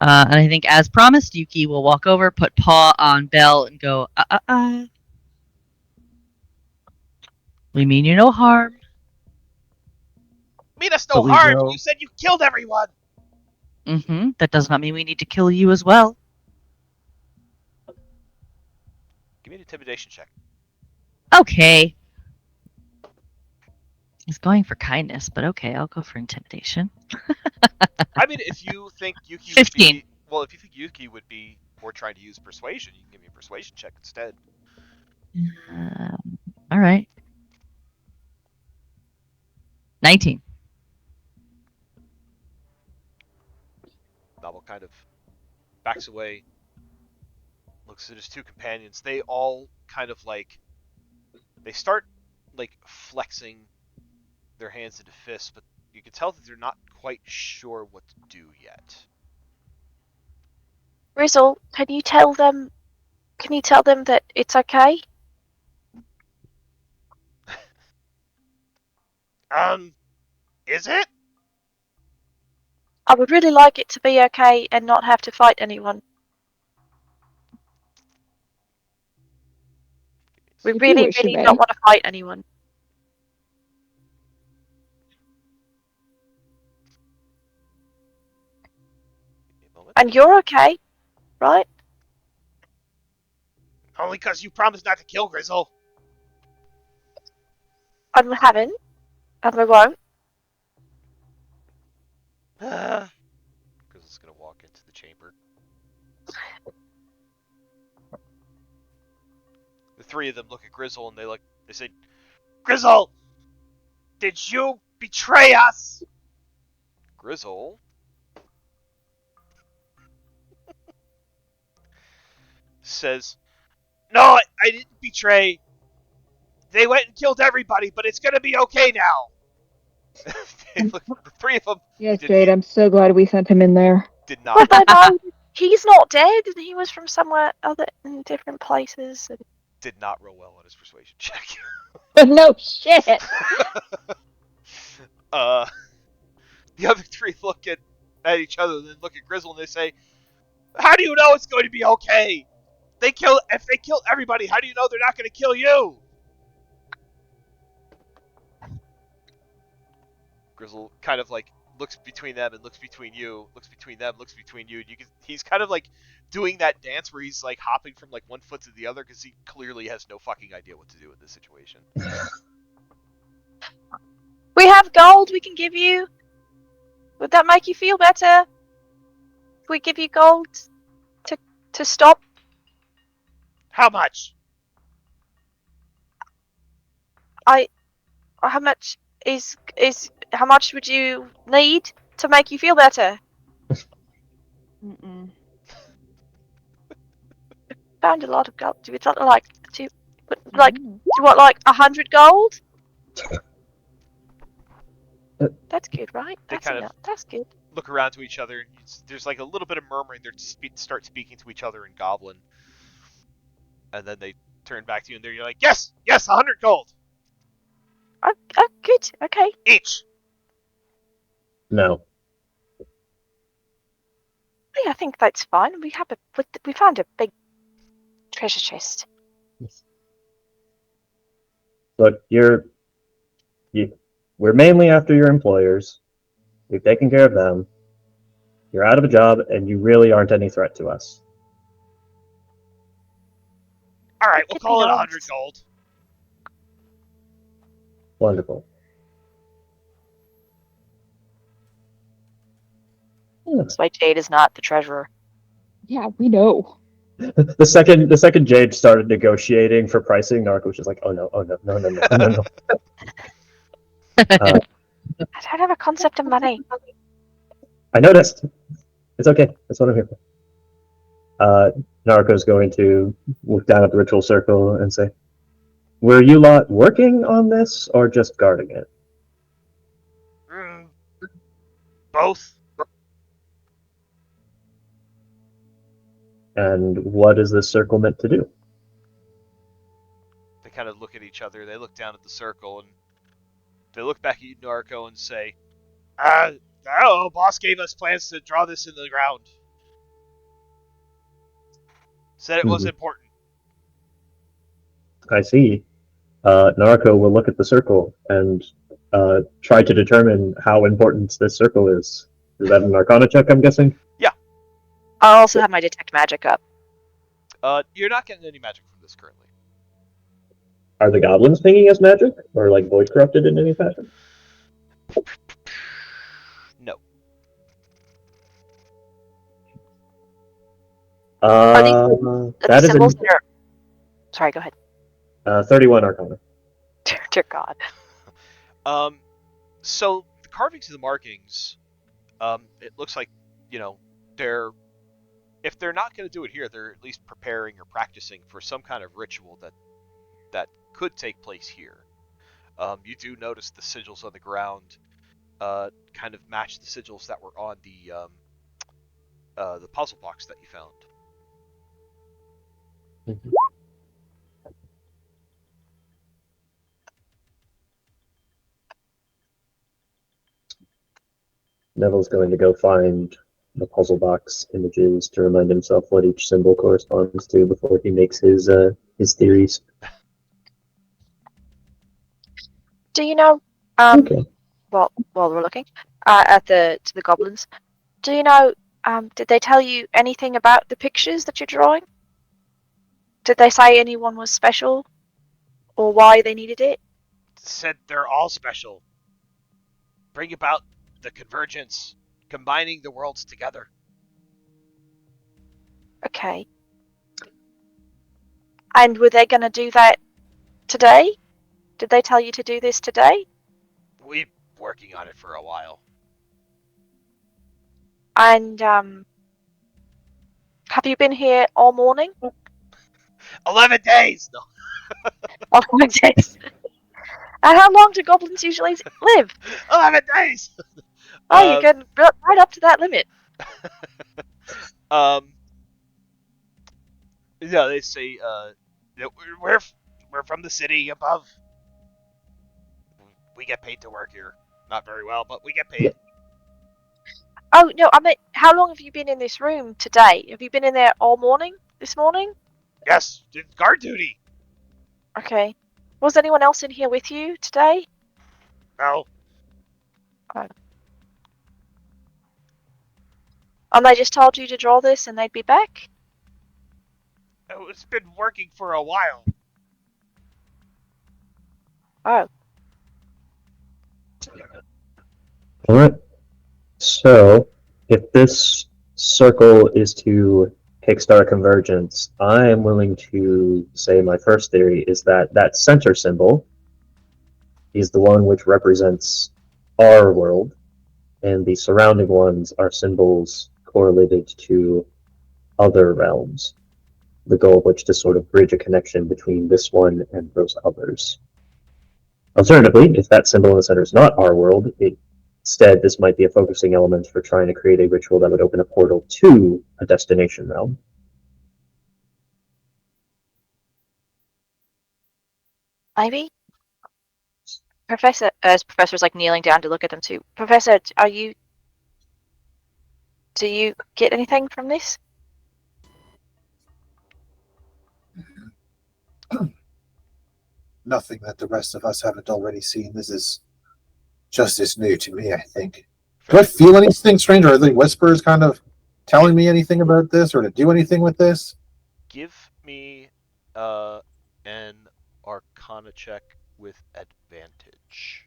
And I think, as promised, Yuki will walk over, put paw on Bell, and go, We mean you no harm. Mean us But no we harm! will- You said you killed everyone! That does not mean we need to kill you as well. Give me an intimidation check. Okay. He's going for kindness, but okay, I'll go for intimidation. I mean, if you think Yuki 15. would be... Well, if you think Yuki would be more trying to use persuasion, you can give me a persuasion check instead. All right. 19. Nobble kind of backs away, looks at his two companions. They all kind of like... They start, like, flexing their hands into fists, but you can tell that they're not quite sure what to do yet. Grizzle, can you tell them that it's okay? Is it? I would really like it to be okay and not have to fight anyone. We You really, wish you really may. don't want to fight anyone. Give me a moment. And you're okay, right? Only because you promised not to kill Grizzle. I haven't, and I won't. Grizzle's gonna walk into the chamber. The three of them look at Grizzle and they say, Grizzle! Did you betray us? Grizzle says, No, I didn't betray. They went and killed everybody, but it's gonna be okay now. The three of them Yes, Did Jade, he- I'm so glad we sent him in there. did not. But I know he's not dead, and he was from somewhere other in different places. And Did not roll well on his persuasion check. No shit! The other three look at each other and then look at Grizzle and they say, How do you know it's going to be okay? If they kill everybody, how do you know they're not going to kill you? Grizzle kind of like looks between them and looks between you, looks between them, looks between you. And he's kind of like doing that dance where he's like hopping from like one foot to the other because he clearly has no fucking idea what to do in this situation. we have gold we can give you. Would that make you feel better? If we give you gold to stop? How much? How much how much would you need to make you feel better? Found a lot of gold. Do we like do you want like 100 gold? That's good, right? They That's kind of- enough. That's good. Look around to each other. There's like a little bit of murmuring. They start speaking to each other in Goblin. And then they turn back to you and they're like, Yes! 100 gold! Oh, good. Okay. Each! No. Yeah, I think that's fine. We found a big treasure chest. Look, we're mainly after your employers. We've taken care of them. You're out of a job, and you really aren't any threat to us. Alright, we'll Could call be it lost. 100 gold. Wonderful. That's why Jade is not the treasurer. Yeah, we know. The second Jade started negotiating for pricing, Narco was just like, oh no, no. I don't have a concept of money. I noticed. It's okay. That's what I'm here for. Narco's going to look down at the ritual circle and say, were you lot working on this or just guarding it? Both. And what is this circle meant to do? They kind of look at each other. They look down at the circle and they look back at you, Narco, and say, "Oh, boss gave us plans to draw this in the ground. Said it was important." I see. Narco will look at the circle and try to determine how important this circle is. Is that an Arcana check, I'm guessing? I also have my detect magic up. You're not getting any magic from this currently. Are the goblins pinging us magic? Or like void corrupted in any fashion? No. Are That these is symbols that are... Sorry, go ahead. 31 Arcana. Dear God. So the carvings of the markings, it looks like, if they're not going to do it here, they're at least preparing or practicing for some kind of ritual that could take place here. You do notice the sigils on the ground kind of match the sigils that were on the puzzle box that you found. Mm-hmm. Neville's going to go find the puzzle box images to remind himself what each symbol corresponds to before he makes his theories. Do you know, Okay. while we're looking to the goblins, do you know, did they tell you anything about the pictures that you're drawing? Did they say anyone was special or why they needed it? Said they're all special. Bring about the convergence, combining the worlds together. Okay. And were they going to do that today? Did they tell you to do this today? We've been working on it for a while. And have you been here all morning? 11 days! No. Oh my days. And how long do goblins usually live? 11 days! Oh, you're getting right up to that limit. Yeah, they say, we're from the city above. We get paid to work here. Not very well, but we get paid. Oh, no, I mean, how long have you been in this room today? Have you been in there all morning, this morning? Yes, did guard duty. Okay. Was anyone else in here with you today? No. And they just told you to draw this and they'd be back? It's been working for a while. Oh. Alright. So, if this circle is to kickstart convergence, I am willing to say my first theory is that that center symbol is the one which represents our world, and the surrounding ones are symbols correlated to other realms. The goal of which to sort of bridge a connection between this one and those others. Alternatively, if that symbol in the center is not our world, instead this might be a focusing element for trying to create a ritual that would open a portal to a destination realm. Maybe? Professor, as Professor's like kneeling down to look at them too. Professor, do you get anything from this? Nothing that the rest of us haven't already seen. This is just as new to me, I think. Do I feel anything strange, or are the whispers kind of telling me anything about this, or to do anything with this? Give me an Arcana check with advantage.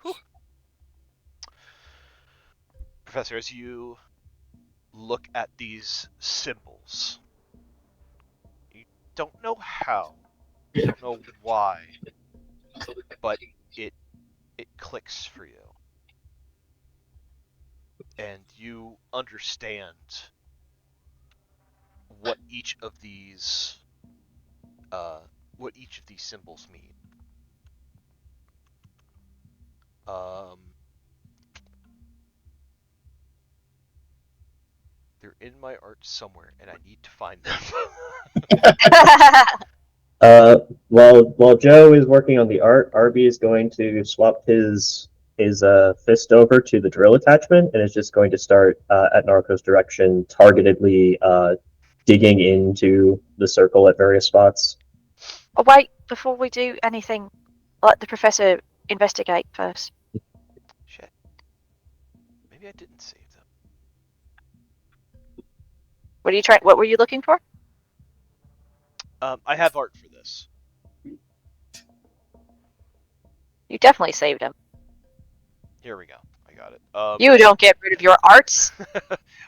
Whew. Professor, as you look at these symbols. You don't know how, you don't know why, but it clicks for you. And you understand what each of these symbols mean. They're in my art somewhere, and I need to find them. While Joe is working on the art, Arby is going to swap his fist over to the drill attachment, and is just going to start at Narco's direction, targetedly digging into the circle at various spots. Oh, wait, before we do anything, let the professor investigate first. Shit. Maybe I didn't save them. What were you looking for? I have art for this. You definitely saved him. Here we go. I got it. You don't get rid of your arts.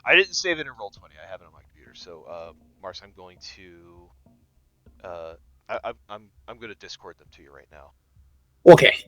I didn't save it in Roll20. I have it on my computer. So, Mars, I'm going to I'm going to Discord them to you right now. Okay.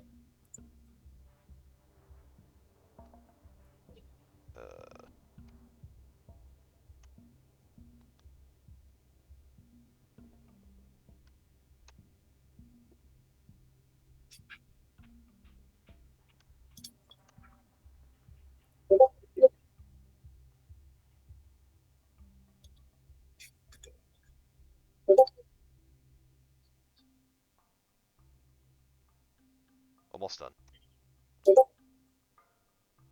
Almost done.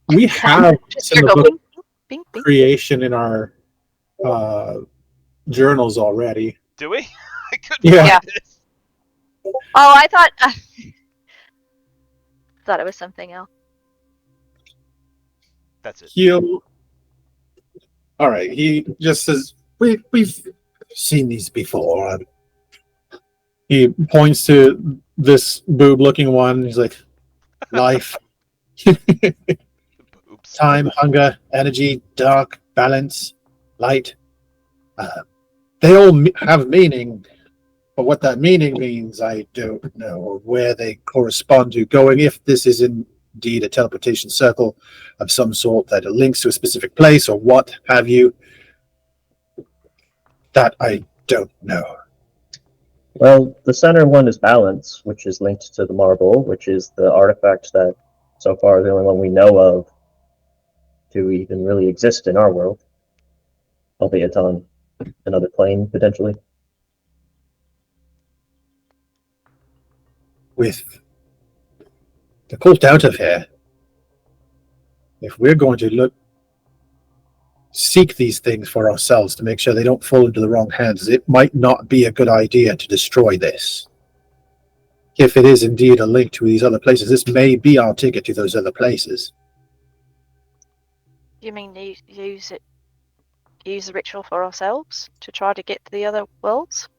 We have Just some of the bing, bing, bing. creation in our journals already. Do we? I couldn't Yeah. find it. Oh, I thought thought it was something else. That's it. He'll. All right. He just says, "We've seen these before." He points to this boob-looking one. He's like, "Life, Oops. time, hunger, energy, dark, balance, light. They all have meaning, but what that meaning means, I don't know, or where they correspond to. Going, if this is indeed a teleportation circle of some sort that links to a specific place, or what have you, that I don't know." Well, the center one is balance, which is linked to the marble, which is the artifact that so far the only one we know of to even really exist in our world, albeit on another plane potentially. With the cult out of here, if we're going to seek these things for ourselves to make sure they don't fall into the wrong hands, it might not be a good idea to destroy this. If it is indeed a link to these other places, this may be our ticket to those other places. You mean use the ritual for ourselves to try to get to the other worlds?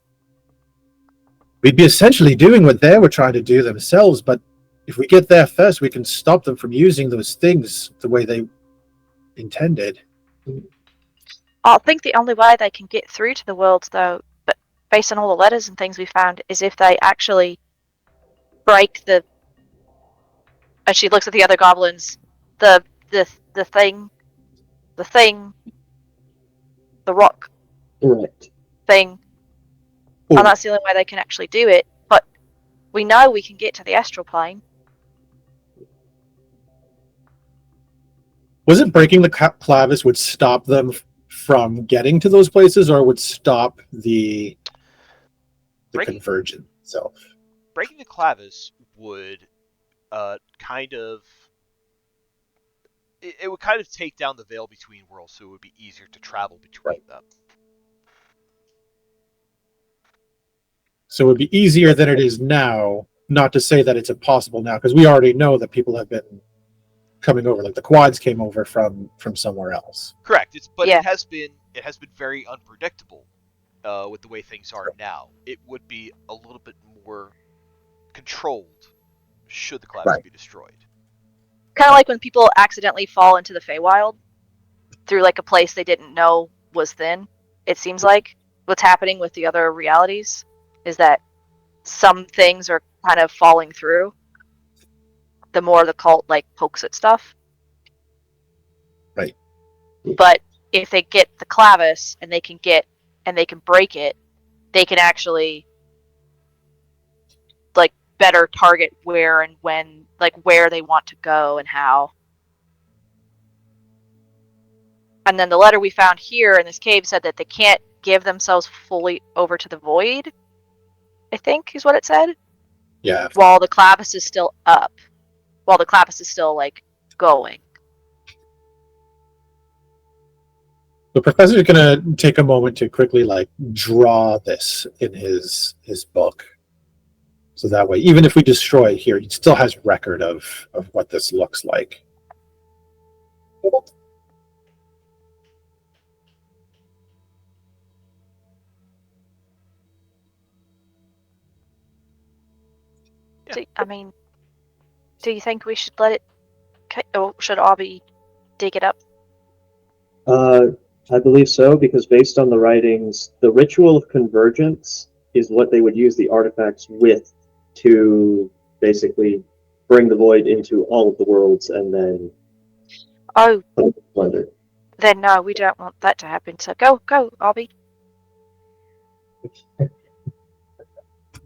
We'd be essentially doing what they were trying to do themselves, but if we get there first, we can stop them from using those things the way they intended. I think the only way they can get through to the worlds, though, but based on all the letters and things we found, is if they actually break the. And she looks at the other goblins. The rock Correct. thing. Ooh. And that's the only way they can actually do it. But we know we can get to the astral plane. Was it breaking the clavis would stop them from getting to those places, or would stop the conversion itself? Breaking the clavis would kind of it would kind of take down the veil between worlds, so it would be easier to travel between them. So it would be easier than it is now. Not to say that it's impossible now, because we already know that people have been coming over. Like the quads came over from somewhere else. Correct. Yeah. It has been very unpredictable with the way things are now. It would be a little bit more controlled should the clavis be destroyed. Kind of like when people accidentally fall into the Feywild. through like a place they didn't know was thin. It seems like what's happening with the other realities is that some things are kind of falling through the more the cult like pokes at stuff. Right. But if they get the clavis and they can break it, they can actually like better target where and when, like where they want to go and how. And then the letter we found here in this cave said that they can't give themselves fully over to the void, I think is what it said. Yeah. While the clavis is still up. While the clavis is still like going. The professor's gonna take a moment to quickly like draw this in his book. So that way, even if we destroy it here, he still has record of what this looks like. Do you think we should let it, or should Abby dig it up? I believe so, because based on the writings, the ritual of convergence is what they would use the artifacts with to basically bring the void into all of the worlds and then plunder. Then no, we don't want that to happen. So go, Abby.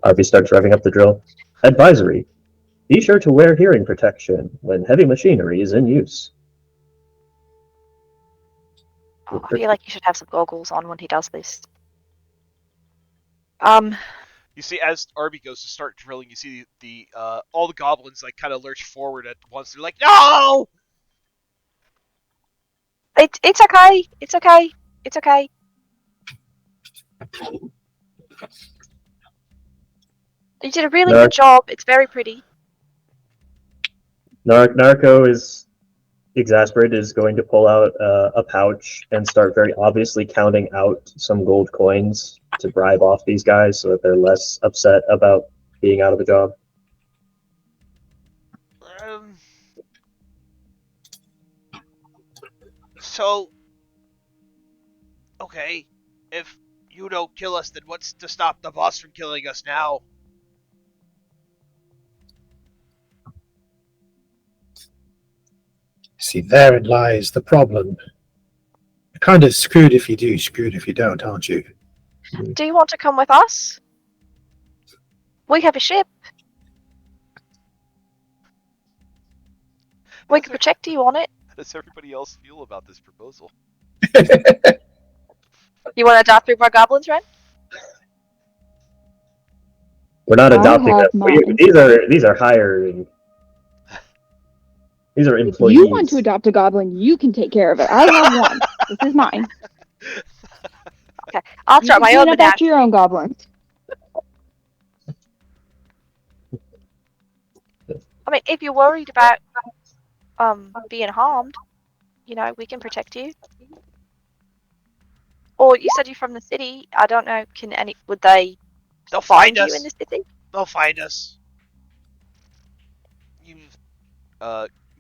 Arby starts revving up the drill. Advisory. Be sure to wear hearing protection when heavy machinery is in use. Oh, I feel like you should have some goggles on when he does this. You see, as Arby goes to start drilling, you see the all the goblins like kind of lurch forward at once. They're like, "No!" It's okay. It's okay. It's okay. You did a really good job. It's very pretty. Narco is exasperated, is going to pull out a pouch and start very obviously counting out some gold coins to bribe off these guys so that they're less upset about being out of a job. So, okay, if you don't kill us, then what's to stop the boss from killing us now? See, therein lies the problem. You're kind of screwed if you do, screwed if you don't, aren't you? Do you want to come with us? We have a ship. We can protect you on it. How does everybody else feel about this proposal? You want to adopt 3 more goblins, Ren? We're not adopting have them. These are hiring. These are If employees. you want to adopt a goblin, you can take care of it. I have one. This is mine. Okay, I'll start my own menagerie. After your own goblins. I mean, if you're worried about being harmed, you know, we can protect you. Or you said you're from the city. I don't know. Would they? They'll find us. You in the city? They'll find us.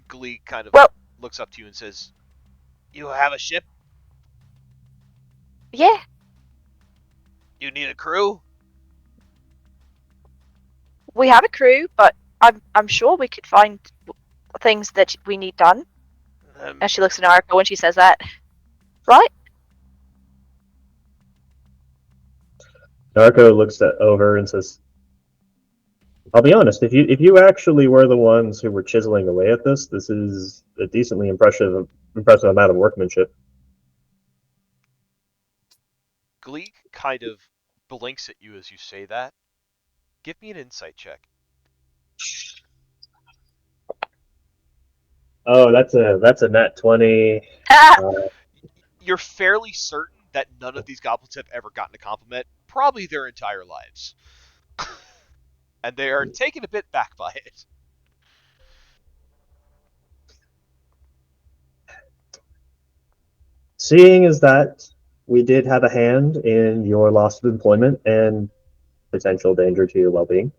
Glee kind of looks up to you and says, "You have a ship? Yeah. You need a crew? We have a crew, but I'm sure we could find things that we need done." And she looks at Narco when she says that. Right? Narco looks over and says, "I'll be honest. If you actually were the ones who were chiseling away at this, this is a decently impressive amount of workmanship." Glee kind of blinks at you as you say that. Give me an insight check. Oh, that's a nat 20. You're fairly certain that none of these goblins have ever gotten a compliment, probably their entire lives. And they are taken a bit back by it. Seeing as that we did have a hand in your loss of employment and potential danger to your well-being,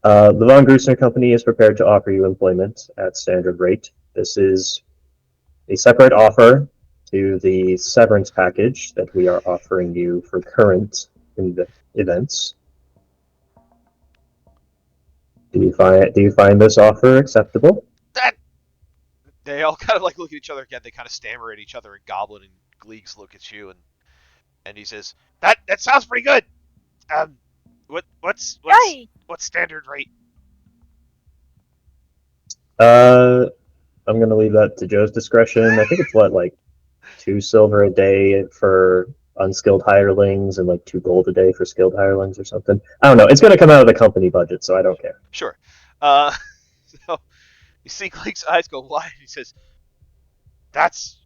the Von Grusner Company is prepared to offer you employment at standard rate. This is a separate offer to the severance package that we are offering you for current events. Do you find this offer acceptable? That they all kind of like look at each other again. They kind of stammer at each other, and Goblin and Gleeks look at you, and he says, "That sounds pretty good. What's Yay! standard rate?" I'm gonna leave that to Joe's discretion. I think it's like 2 silver a day for unskilled hirelings and like 2 gold a day for skilled hirelings or something. I don't know. It's gonna come out of the company budget, so I don't care. Sure. So you see Gleek's eyes go wide. He says, "That's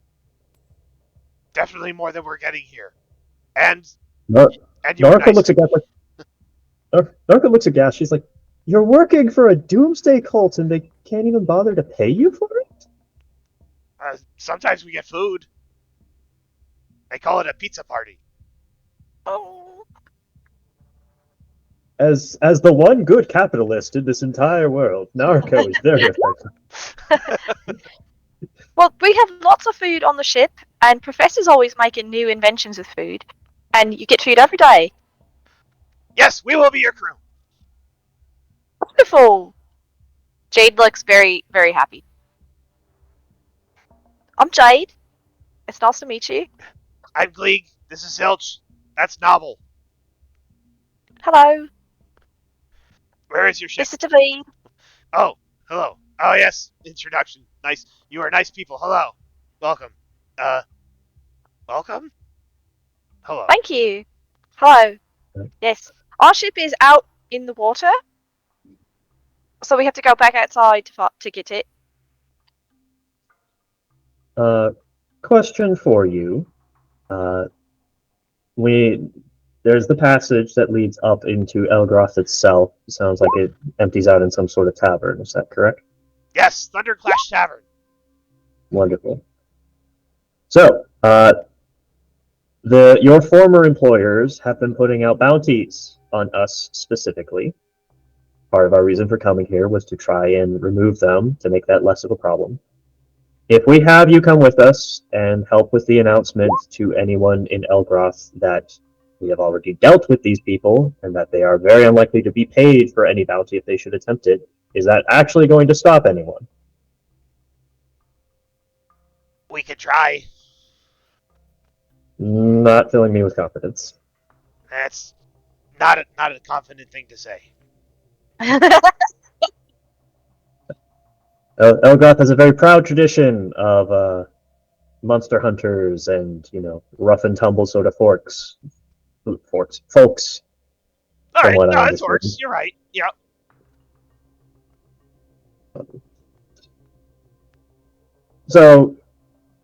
definitely more than we're getting here." And No, and you were Narka nice. looks at Gas like Narka looks at Gas. She's like, "You're working for a doomsday cult, and they can't even bother to pay you for it." Sometimes we get food. They call it a pizza party. Oh. As the one good capitalist in this entire world, Narco is very effective. Well, we have lots of food on the ship, and Professor's always making new inventions with food, and you get food every day. Yes, we will be your crew. Wonderful. Jade looks very, very happy. I'm Jade. It's nice to meet you. I'm Gleek. This is Zilch. That's Novel. Hello. Where is your ship? This is David. Oh, hello. Oh yes, introduction. Nice. You are nice people. Hello. Welcome. Welcome? Hello. Thank you. Hello. Yes. Our ship is out in the water, so we have to go back outside to get it. Question for you. There's the passage that leads up into Elgroth itself. It sounds like it empties out in some sort of tavern. Is that correct? Yes, Thunderclash Tavern. Wonderful. So, your former employers have been putting out bounties on us specifically. Part of our reason for coming here was to try and remove them to make that less of a problem. If we have you come with us and help with the announcement to anyone in Elgroth that we have already dealt with these people and that they are very unlikely to be paid for any bounty if they should attempt it, is that actually going to stop anyone? We could try. Not filling me with confidence. That's not a confident thing to say. Elgroth has a very proud tradition of monster hunters and, rough and tumble sort of folks. All right, no, that works. You're right. Yeah. So,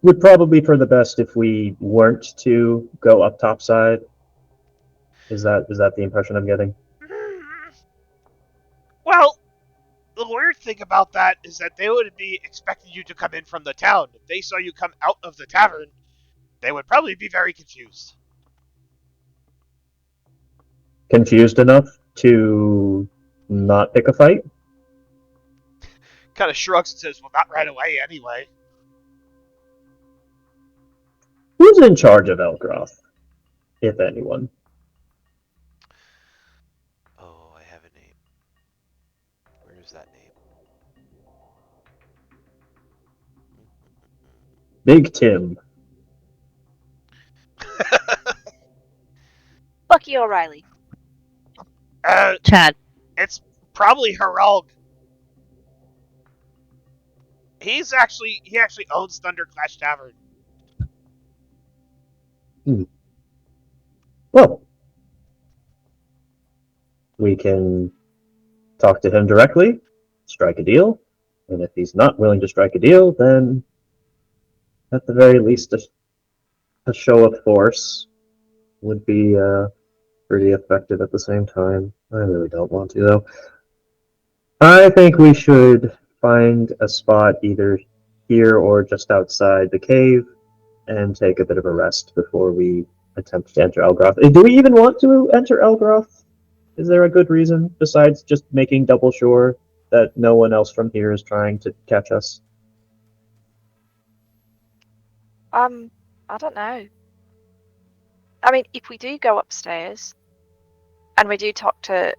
would probably for the best if we weren't to go up topside. Is that the impression I'm getting? Well, the weird thing about that is that they would be expecting you to come in from the town. If they saw you come out of the tavern, they would probably be very confused. Confused enough to not pick a fight? Kind of shrugs and says, "Well, not right away, anyway." Who's in charge of Elgroth, if anyone? Oh, I have a name. Where is that name? Big Tim. Bucky O'Reilly. Chad. It's probably Harald. He actually owns Thunderclash Tavern. Well, we can talk to him directly, strike a deal, and if he's not willing to strike a deal, then at the very least a show of force would be pretty effective at the same time. I really don't want to, though. I think we should find a spot either here or just outside the cave and take a bit of a rest before we attempt to enter Elgroth. Do we even want to enter Elgroth? Is there a good reason besides just making double sure that no one else from here is trying to catch us? I don't know. I mean, if we do go upstairs and we do talk to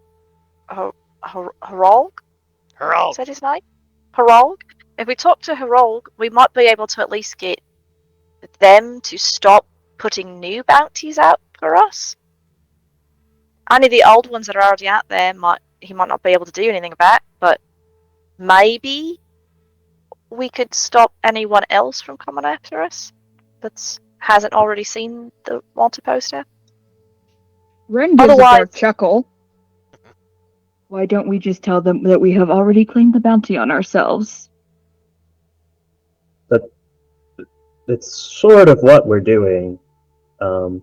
Harolg, Harold. is that his name? Harolg? If we talk to Harolg, we might be able to at least get them to stop putting new bounties out for us. Only the old ones that are already out there he might not be able to do anything about, but maybe we could stop anyone else from coming after us that hasn't already seen the Walter poster. Ren gives a Otherwise- dark chuckle. Why don't we just tell them that we have already claimed the bounty on ourselves? It's sort of what we're doing. More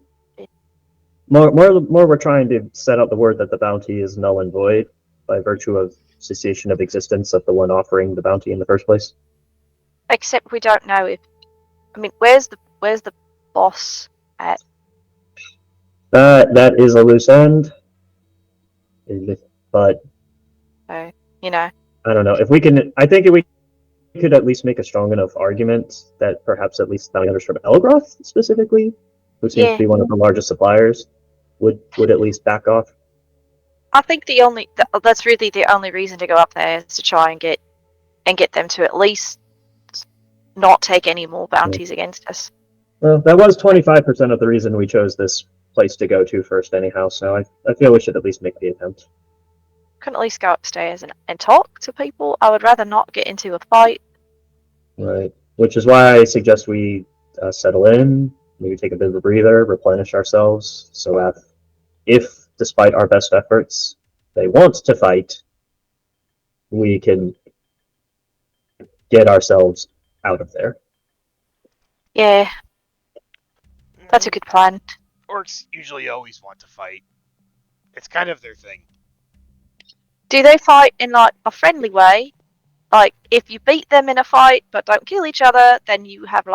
we're trying to set out the word that the bounty is null and void by virtue of cessation of existence of the one offering the bounty in the first place. Except we don't know if. I mean, where's the boss at? That is a loose end. But So, you know. I don't know if we can. I think we could at least make a strong enough argument that perhaps at least bounty hunters from Elgroth specifically, who seems Yeah. to be one of the largest suppliers, would at least back off. I think that's really the only reason to go up there is to try and get them to at least not take any more bounties against us. Well, that was 25% of the reason we chose this place to go to first anyhow, so I feel we should at least make the attempt. Couldn't at least go upstairs and talk to people. I would rather not get into a fight. Right. Which is why I suggest we settle in, maybe take a bit of a breather, replenish ourselves, so that if, despite our best efforts, they want to fight, we can get ourselves out of there. Yeah, that's a good plan. Orcs usually always want to fight. It's kind of their thing. Do they fight in like a friendly way? Like if you beat them in a fight but don't kill each other, then you have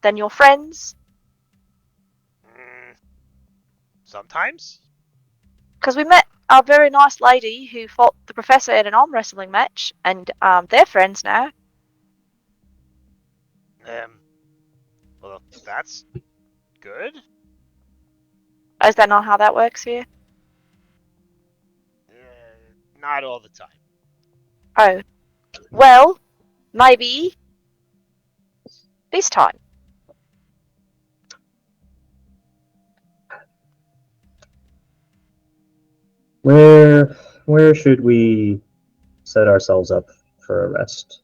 then you're friends? Sometimes. Because we met a very nice lady who fought the professor in an arm wrestling match, and they're friends now. Well, that's good. Is that not how that works here? Not all the time. Oh. Well, maybe this time. Where should we set ourselves up for a rest?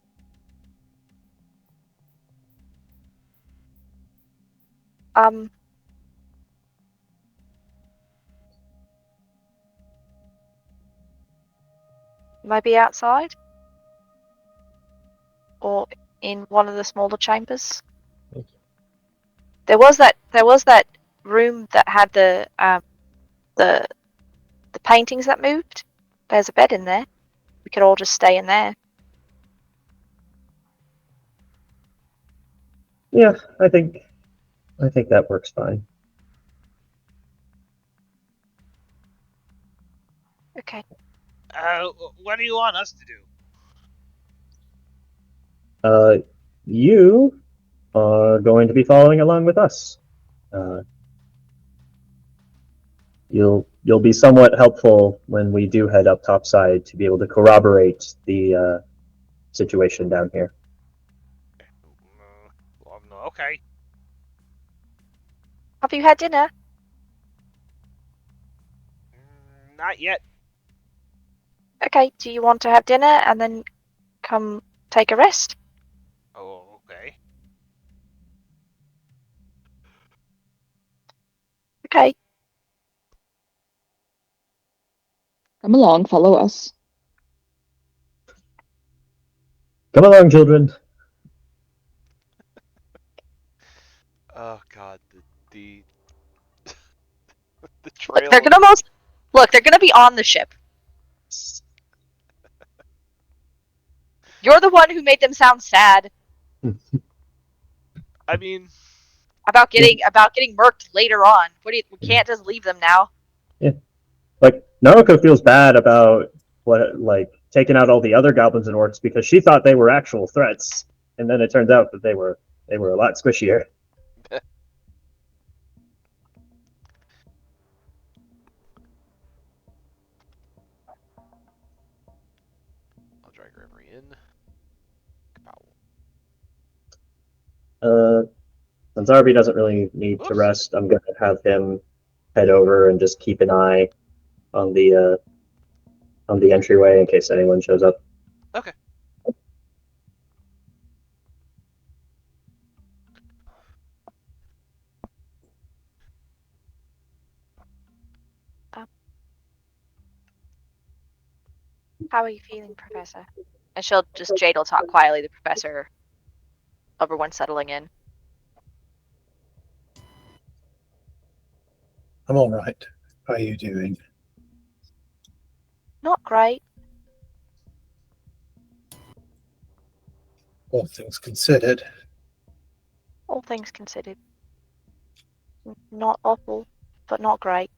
Maybe outside? Or in one of the smaller chambers? There was that room that had the paintings that moved. There's a bed in there. We could all just stay in there. Yeah, I think that works fine. Okay. What do you want us to do? You are going to be following along with us. You'll be somewhat helpful when we do head up topside to be able to corroborate the situation down here. Okay. Have you had dinner? Not yet. Okay, do you want to have dinner and then come take a rest? Oh, okay. Okay. Come along, follow us. Come along, children. Oh God, the the Look, trail. they're gonna be on the ship. You're the one who made them sound sad I mean, about getting murked later on. We can't just leave them now. Like, Naruko feels bad about taking out all the other goblins and orcs because she thought they were actual threats, and then it turns out that they were a lot squishier. in. Since Arby doesn't really need to Oops. rest, I'm gonna have him head over and just keep an eye on the entryway in case anyone shows up. Okay. How are you feeling, Professor? And Jade will talk quietly to the Professor of everyone settling in. I'm all right. How are you doing? Not great. All things considered. All things considered. Not awful, but not great.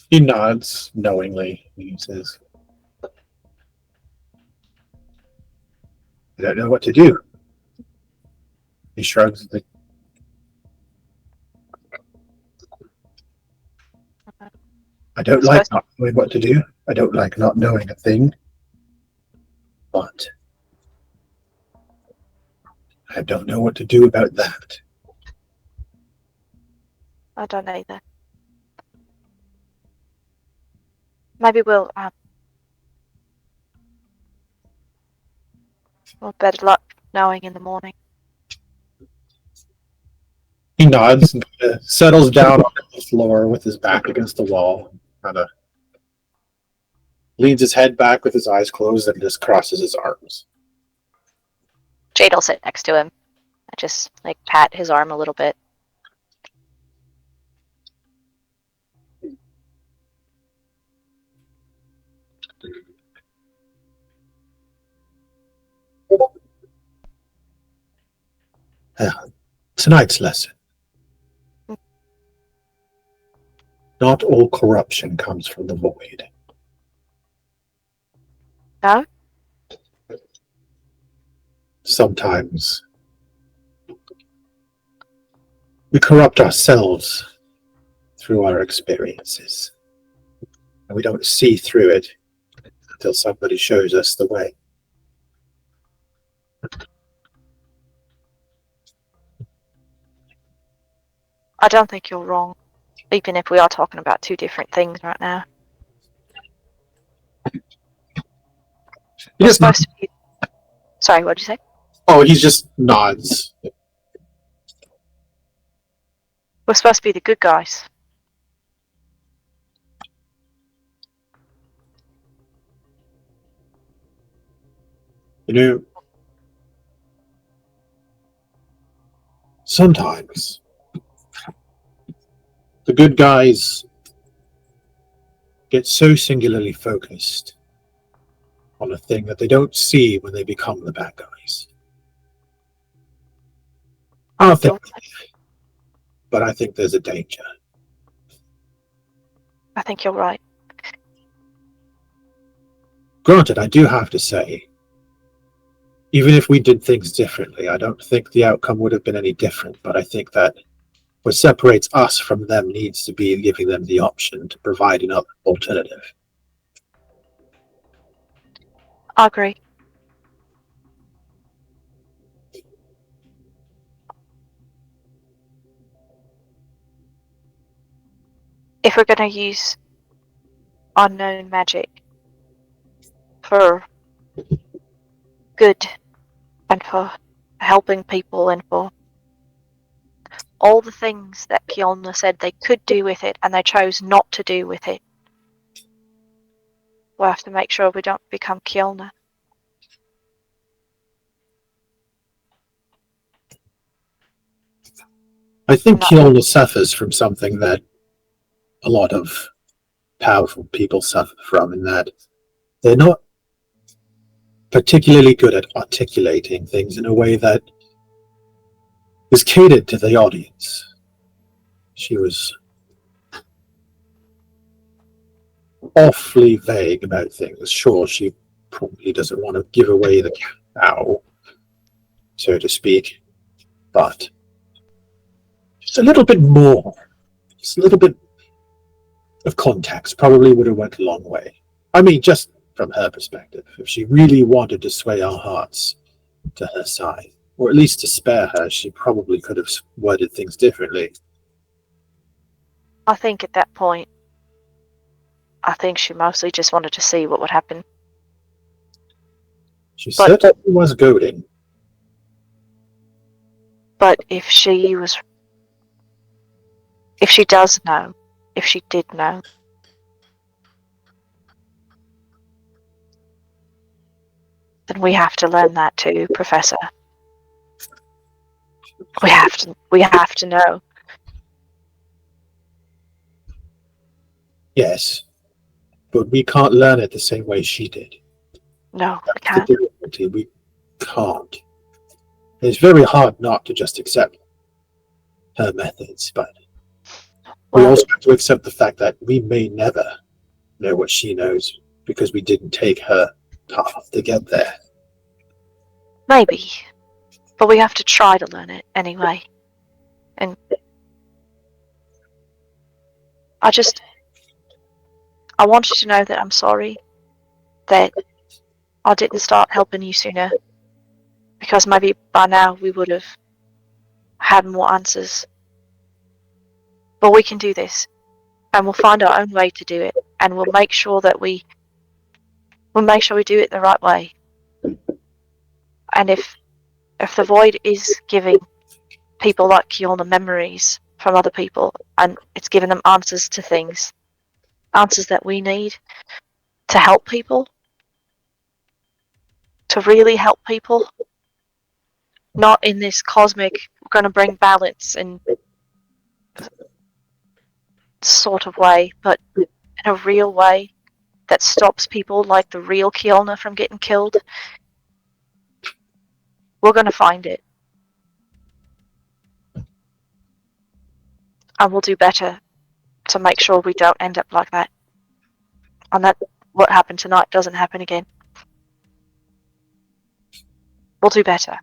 He nods knowingly. He says, I don't know what to do. He shrugs. I don't like not knowing what to do. I don't like not knowing a thing. But I don't know what to do about that. I don't either. Maybe we'll better luck knowing in the morning. He nods and settles down on the floor with his back against the wall. Kind of leans his head back with his eyes closed and just crosses his arms. Jade will sit next to him. I just pat his arm a little bit. Tonight's lesson. Not all corruption comes from the void. No? Sometimes we corrupt ourselves through our experiences. And we don't see through it until somebody shows us the way. I don't think you're wrong, even if we are talking about two different things right now. We're supposed to be... Sorry, what did you say? Oh, he just nods. We're supposed to be the good guys. You know, sometimes the good guys get so singularly focused on a thing that they don't see when they become the bad guys. I don't think, but I think there's a danger. I think you're right. Granted, I do have to say, even if we did things differently, I don't think the outcome would have been any different, but I think that what separates us from them needs to be giving them the option to provide another alternative. I agree. If we're going to use unknown magic for good and for helping people and for all the things that Kiona said they could do with it and they chose not to do with it, we'll have to make sure we don't become Kiona. I think Kiona suffers from something that a lot of powerful people suffer from, in that they're not particularly good at articulating things in a way that is catered to the audience. She was awfully vague about things. Sure, she probably doesn't want to give away the cow, so to speak, but just a little bit more, just a little bit of context probably would have went a long way. I mean, just from her perspective. If she really wanted to sway our hearts to her side, or at least to spare her, she probably could have worded things differently. I think at that point, I think she mostly just wanted to see what would happen. She certainly was goading. But if she does know, if she did know, then we have to learn that too, Professor. We have to know. Yes, but we can't learn it the same way she did. No, we That's can't. the difficulty. We can't. It's very hard not to just accept her methods, but we also have to accept the fact that we may never know what she knows because we didn't take her path to get there. Maybe. But we have to try to learn it anyway. And I want you to know that I'm sorry that I didn't start helping you sooner. Because maybe by now we would have had more answers. But we can do this. And we'll find our own way to do it. And we'll make sure that we'll make sure we do it the right way. And if the void is giving people like Kiona memories from other people, and it's giving them answers to things, answers that we need to help people, to really help people, not in this cosmic, we're going to bring balance and sort of way, but in a real way that stops people like the real Kiona from getting killed. We're going to find it. And we'll do better to make sure we don't end up like that. And that what happened tonight doesn't happen again. We'll do better.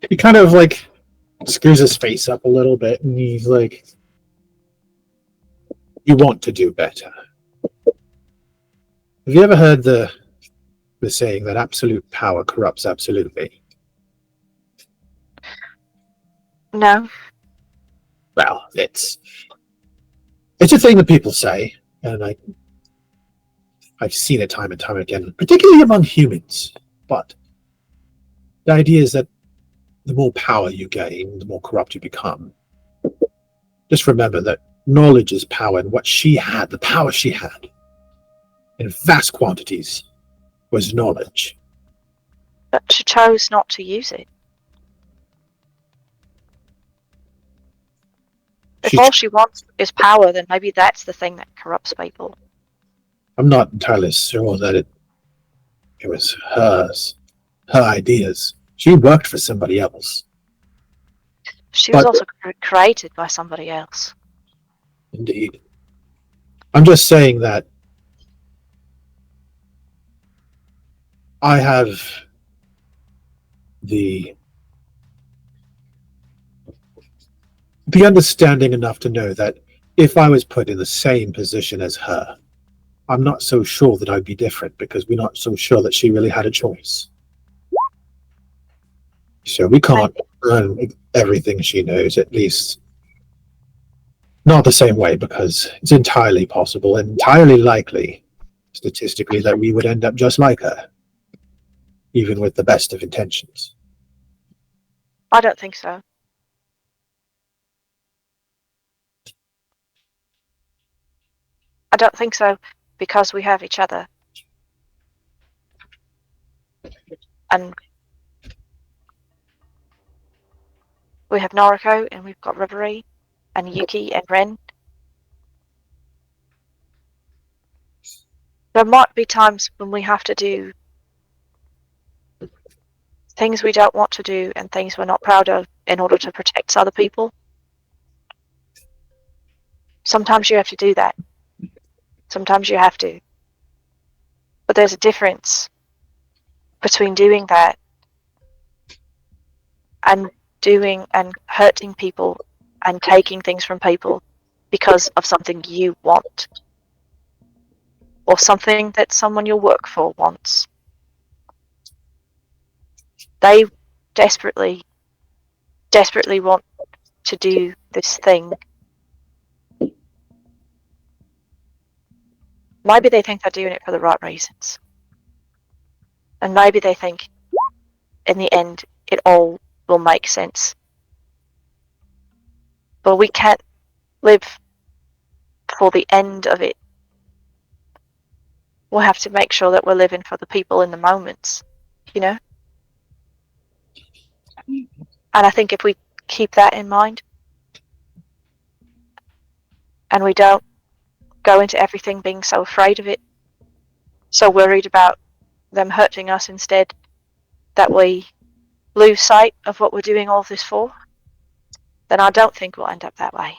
He kind of like screws his face up a little bit and he's like, you want to do better. Have you ever heard the saying that absolute power corrupts absolutely? No. Well, it's a thing that people say, and I've seen it time and time again, particularly among humans. But the idea is that the more power you gain, the more corrupt you become. Just remember that knowledge is power, and what she had, the power she had, in vast quantities, was knowledge. But she chose not to use it. If all she wants is power, then maybe that's the thing that corrupts people. I'm not entirely sure that it was hers, her ideas. She worked for somebody else. She was also created by somebody else. Indeed. I'm just saying that I have the understanding enough to know that if I was put in the same position as her, I'm not so sure that I'd be different, because we're not so sure that she really had a choice. So we can't learn everything she knows, at least not the same way, because it's entirely possible and entirely likely, statistically, that we would end up just like her, even with the best of intentions. I don't think so. I don't think so, because we have each other. And we have Noriko, and we've got Reverie, and Yuki, and Ren. There might be times when we have to do things we don't want to do and things we're not proud of in order to protect other people. Sometimes you have to do that. Sometimes you have to. But there's a difference between doing that and doing and hurting people and taking things from people because of something you want. or something that someone you'll work for wants. They desperately want to do this thing. Maybe they think they're doing it for the right reasons. And maybe they think, in the end, it all will make sense. But we can't live for the end of it. We'll have to make sure that we're living for the people in the moments, you know? And I think if we keep that in mind, and we don't go into everything being so afraid of it, so worried about them hurting us instead, that we lose sight of what we're doing all this for, then I don't think we'll end up that way.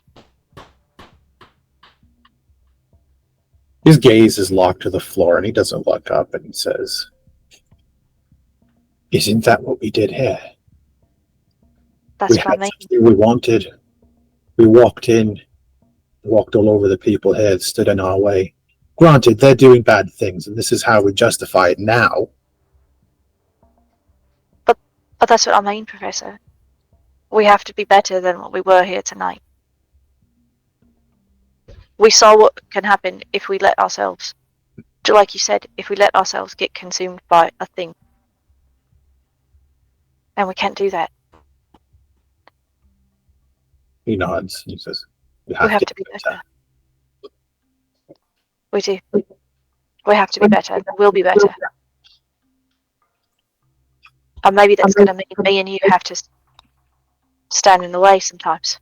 His gaze is locked to the floor, and he doesn't look up, and he says, "Isn't that what we did here? That's We what I had mean. something we wanted. We walked in, walked all over the people here that stood in our way. Granted, they're doing bad things, and this is how we justify it now. But that's what I mean, Professor. We have to be better than what we were here tonight. We saw what can happen if we let ourselves, like you said, if we let ourselves get consumed by a thing. And we can't do that. He nods. He says, We have to be better. We do. We have to be better. And we'll be better. And maybe that's going to mean me and you have to stand in the way sometimes.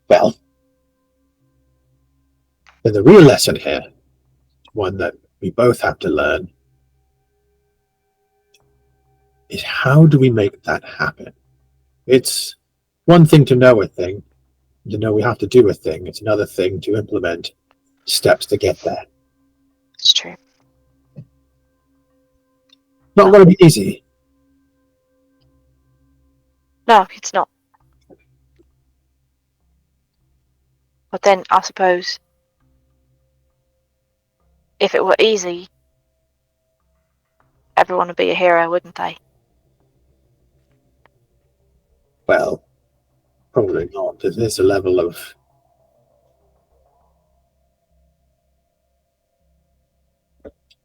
Well, then the real lesson here, one that we both have to learn, is how do we make that happen? It's one thing to know a thing, to know we have to do a thing. It's another thing to implement steps to get there. It's true. Not going to be easy. No, it's not. But then I suppose if it were easy, everyone would be a hero, wouldn't they? Well, probably not. There's a level of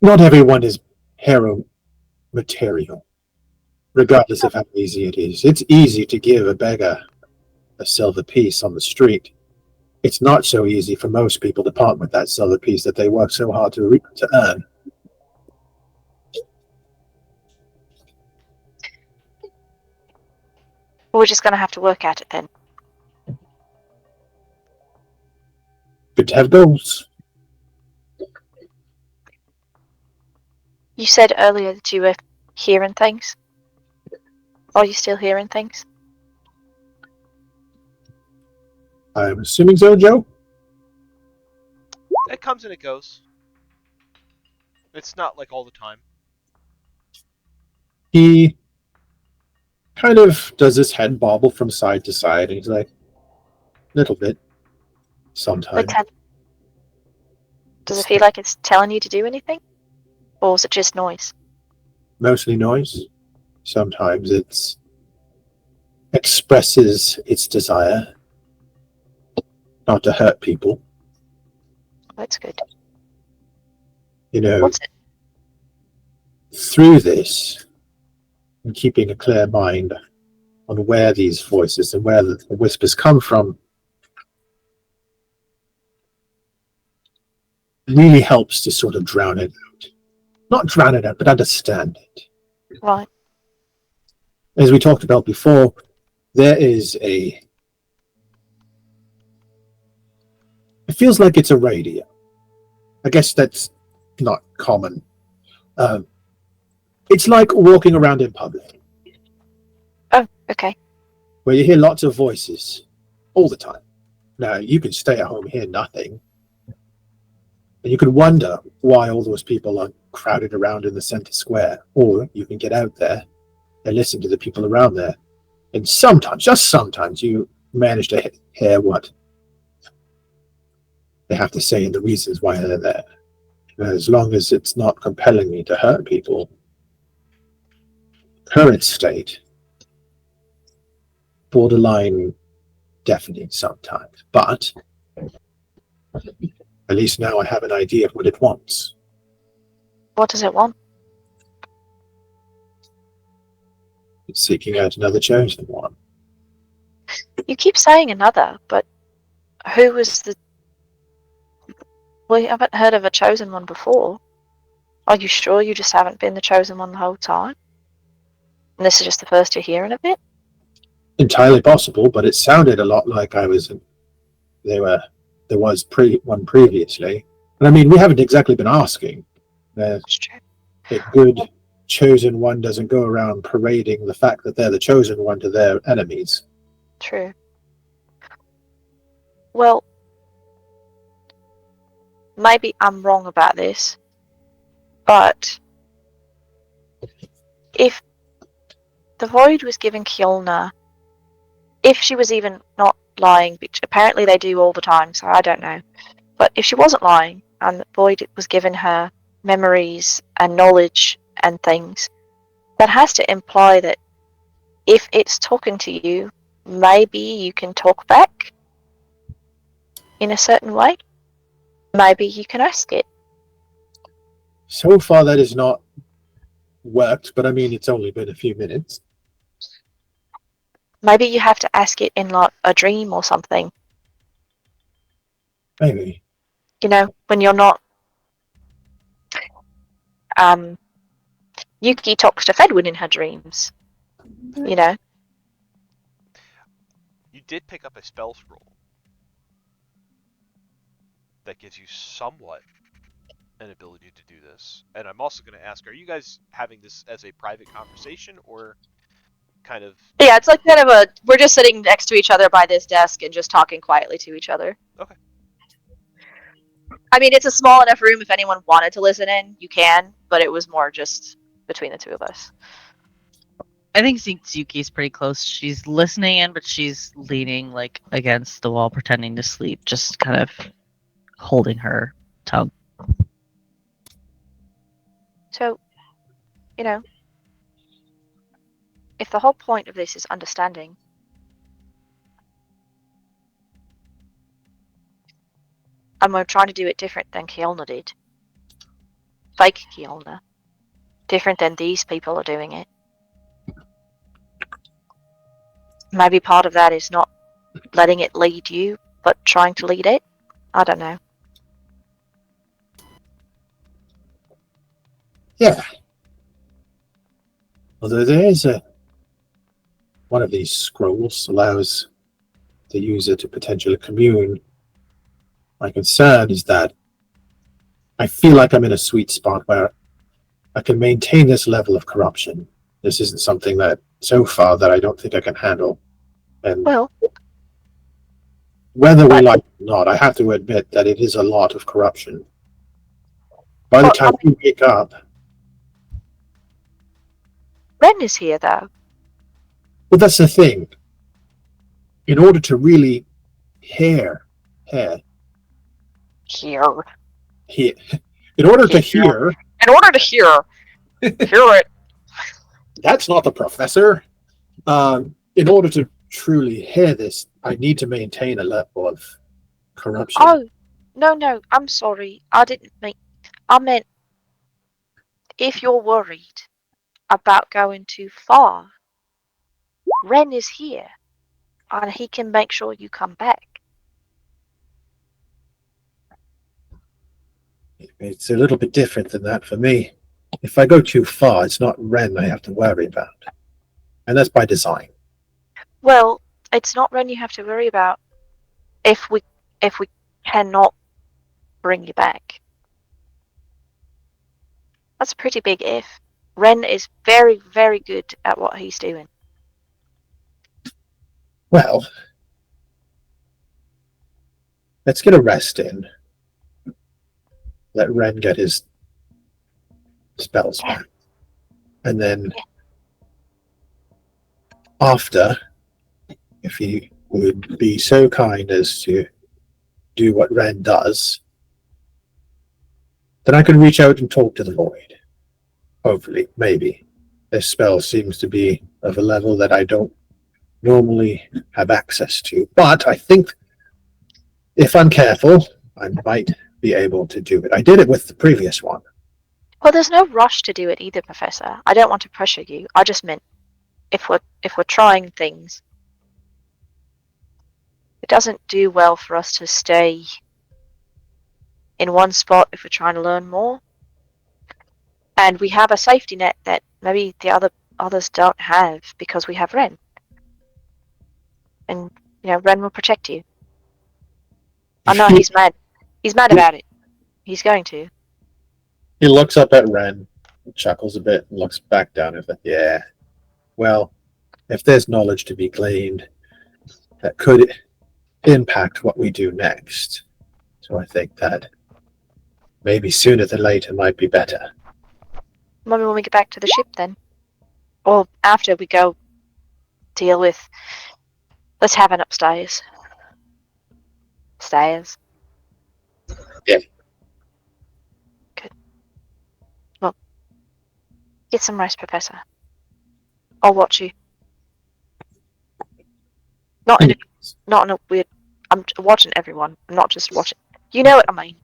not everyone is hero material, regardless of how easy it is. It's easy to give a beggar a silver piece on the street. It's not so easy for most people to part with that silver piece that they work so hard to earn. We're just going to have to work at it then. Good to have goals. You said earlier that you were hearing things. Are you still hearing things? I'm assuming so, Joe? It comes and it goes. It's not like all the time. He kind of does his head bobble from side to side, and he's like, little bit. Sometimes. Does it feel like it's telling you to do anything? Or is it just noise? Mostly noise. Sometimes it expresses its desire not to hurt people. That's good. You know, What's it? through this, and keeping a clear mind on where these voices and where the whispers come from, really helps to sort of drown it out. Not drown it out, but understand it. Right. As we talked about before, there is it feels like it's a radio. I guess that's not common. It's like walking around in public. Oh, okay. Where you hear lots of voices all the time. Now, you can stay at home, hear nothing. And you can wonder why all those people are crowded around in the center square. Or you can get out there and listen to the people around there. And sometimes, just sometimes, you manage to hear what they have to say and the reasons why they're there. As long as it's not compelling me to hurt people, current state, borderline deafening sometimes. But at least now I have an idea of what it wants. What does it want? It's seeking out another chosen one. You keep saying another, but who was the... We haven't heard of a chosen one before. Are you sure you just haven't been the chosen one the whole time? And this is just the first you're hearing of it? Entirely possible, but it sounded a lot like I was. There was one previously, and I mean we haven't exactly been asking. That's true. A good chosen one doesn't go around parading the fact that they're the chosen one to their enemies. True. Well, maybe I'm wrong about this, but if the Void was giving Kiolna, if she was even not lying, which apparently they do all the time, so I don't know, but if she wasn't lying and the Void was giving her memories and knowledge and things, that has to imply that if it's talking to you, maybe you can talk back in a certain way. Maybe you can ask it. So far, that has not worked, but I mean, it's only been a few minutes. Maybe you have to ask it in like a dream or something. Maybe. You know, when you're not. Yuki talks to Fedwin in her dreams. You know. You did pick up a spell scroll that gives you somewhat an ability to do this. And I'm also going to ask, are you guys having this as a private conversation or kind of... Yeah, it's like kind of a... We're just sitting next to each other by this desk and just talking quietly to each other. Okay. I mean, it's a small enough room. If anyone wanted to listen in, you can, but it was more just between the two of us. I think Yuki's pretty close. She's listening in, but she's leaning like against the wall, pretending to sleep, just kind of holding her tongue. So, you know, if the whole point of this is understanding, and we're trying to do it different than Kiolna did, fake Kiolna, different than these people are doing it, maybe part of that is not letting it lead you, but trying to lead it. I don't know. Yeah. Although there is one of these scrolls allows the user to potentially commune. My concern is that I feel like I'm in a sweet spot where I can maintain this level of corruption. This isn't something that, so far, that I don't think I can handle. And Well, whether we like it or not, I have to admit that it is a lot of corruption. By the time we wake up... Ren is here, though. Well, that's the thing. In order to really hear, Here. in order to hear, In order to hear it. that's not the professor. In order to truly hear this, I need to maintain a level of corruption. Oh, no, I'm sorry. I didn't mean... I meant, if you're worried about going too far, Ren is here, and he can make sure you come back. It's a little bit different than that for me. If I go too far, it's not Ren I have to worry about. And that's by design. Well, it's not Ren you have to worry about if we cannot bring you back. That's a pretty big if. Ren is very, very good at what he's doing. Well, let's get a rest in. Let Ren get his spells back. And then after, if you would be so kind as to do what Ren does, then I could reach out and talk to the void. Hopefully, maybe. This spell seems to be of a level that I don't normally have access to. But I think if I'm careful, I might be able to do it. I did it with the previous one. Well, there's no rush to do it either, Professor. I don't want to pressure you. I just meant if we're trying things, it doesn't do well for us to stay in one spot if we're trying to learn more. And we have a safety net that maybe the others don't have because we have Ren. And Ren will protect you. I know he's mad. He's mad about it. He's going to. He looks up at Ren, chuckles a bit, and looks back down at it. Yeah. Well, if there's knowledge to be gleaned, that could impact what we do next. So I think that maybe sooner than later might be better. Maybe when we get back to the ship then. Or after we go deal with... Let's have an upstairs. Stairs. Yeah. Good. Well, get some rest, Professor. I'll watch you. Not in a weird... I'm watching everyone. I'm not just watching... You know what I mean.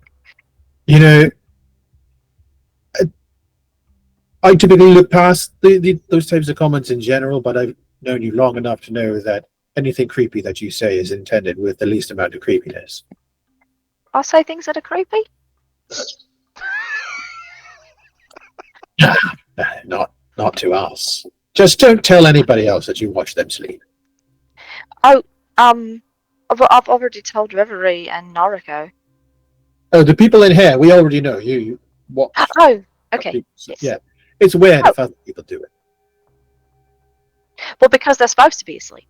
I typically look past those types of comments in general, but I've known you long enough to know that anything creepy that you say is intended with the least amount of creepiness. I'll say things that are creepy. Not to us. Just don't tell anybody else that you watch them sleep. Oh, I've already told Reverie and Noriko. Oh, the people in here, we already know. You watch. Oh, okay. Yes. Yeah. It's weird if other people do it. Well, because they're supposed to be asleep.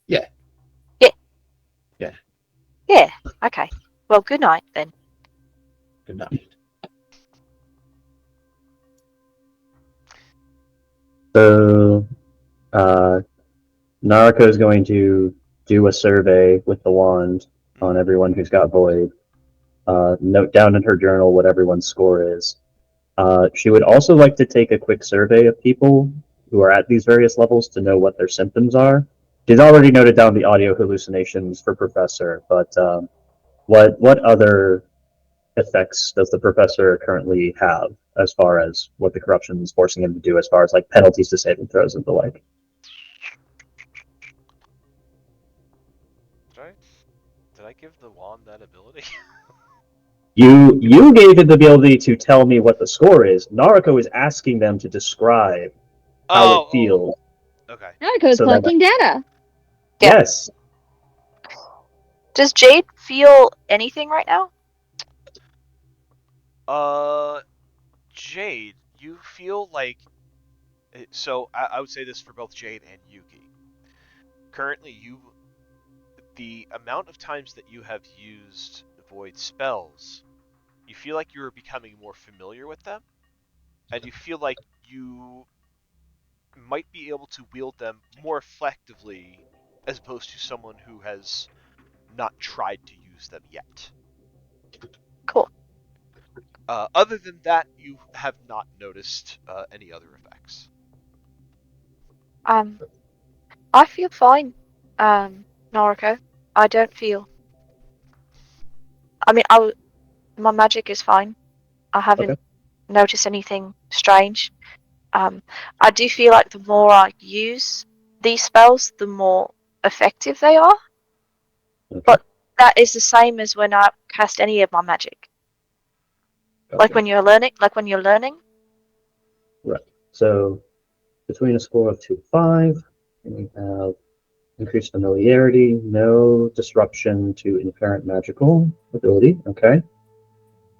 Yeah. Yeah. Yeah. Yeah. Okay. Well, good night then. Good night. So, Nariko is going to do a survey with the wand on everyone who's got void. Note down in her journal what everyone's score is. She would also like to take a quick survey of people who are at these various levels to know what their symptoms are. She's already noted down the audio hallucinations for Professor, but what other effects does the Professor currently have as far as what the corruption is forcing him to do, as far as like penalties to saving throws and the like? Did I give the wand that ability? You gave it the ability to tell me what the score is. Nariko is asking them to describe how it feels. Okay. Nariko's collecting data. Yeah. Yes. Does Jade feel anything right now? Jade, you feel like... So, I would say this for both Jade and Yuki. Currently, the amount of times that you have used void spells, you feel like you are becoming more familiar with them, and you feel like you might be able to wield them more effectively as opposed to someone who has not tried to use them yet. Cool. Other than that, you have not noticed any other effects. I feel fine, Noriko. I don't feel... I mean, my magic is fine. I haven't noticed anything strange. I do feel like the more I use these spells, the more effective they are. Okay. But that is the same as when I cast any of my magic. Okay. Like when you're learning. Right. So, between a score of 2 to 5, we have increased familiarity, no disruption to inherent magical ability. Okay.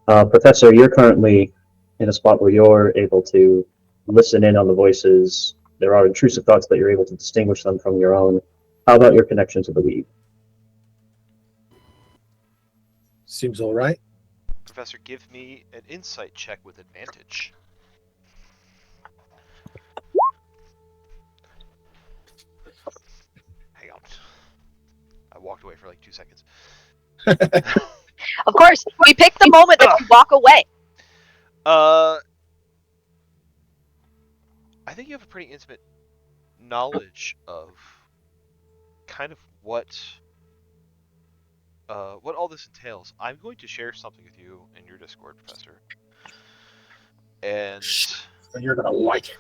Professor, you're currently in a spot where you're able to listen in on the voices. There are intrusive thoughts, but you're able to distinguish them from your own. How about your connection to the weave? Seems all right. Professor, give me an insight check with advantage. I walked away for like 2 seconds. Of course, we pick the moment that you walk away. I think you have a pretty intimate knowledge of kind of what all this entails. I'm going to share something with you in your Discord, Professor. And You're gonna like it.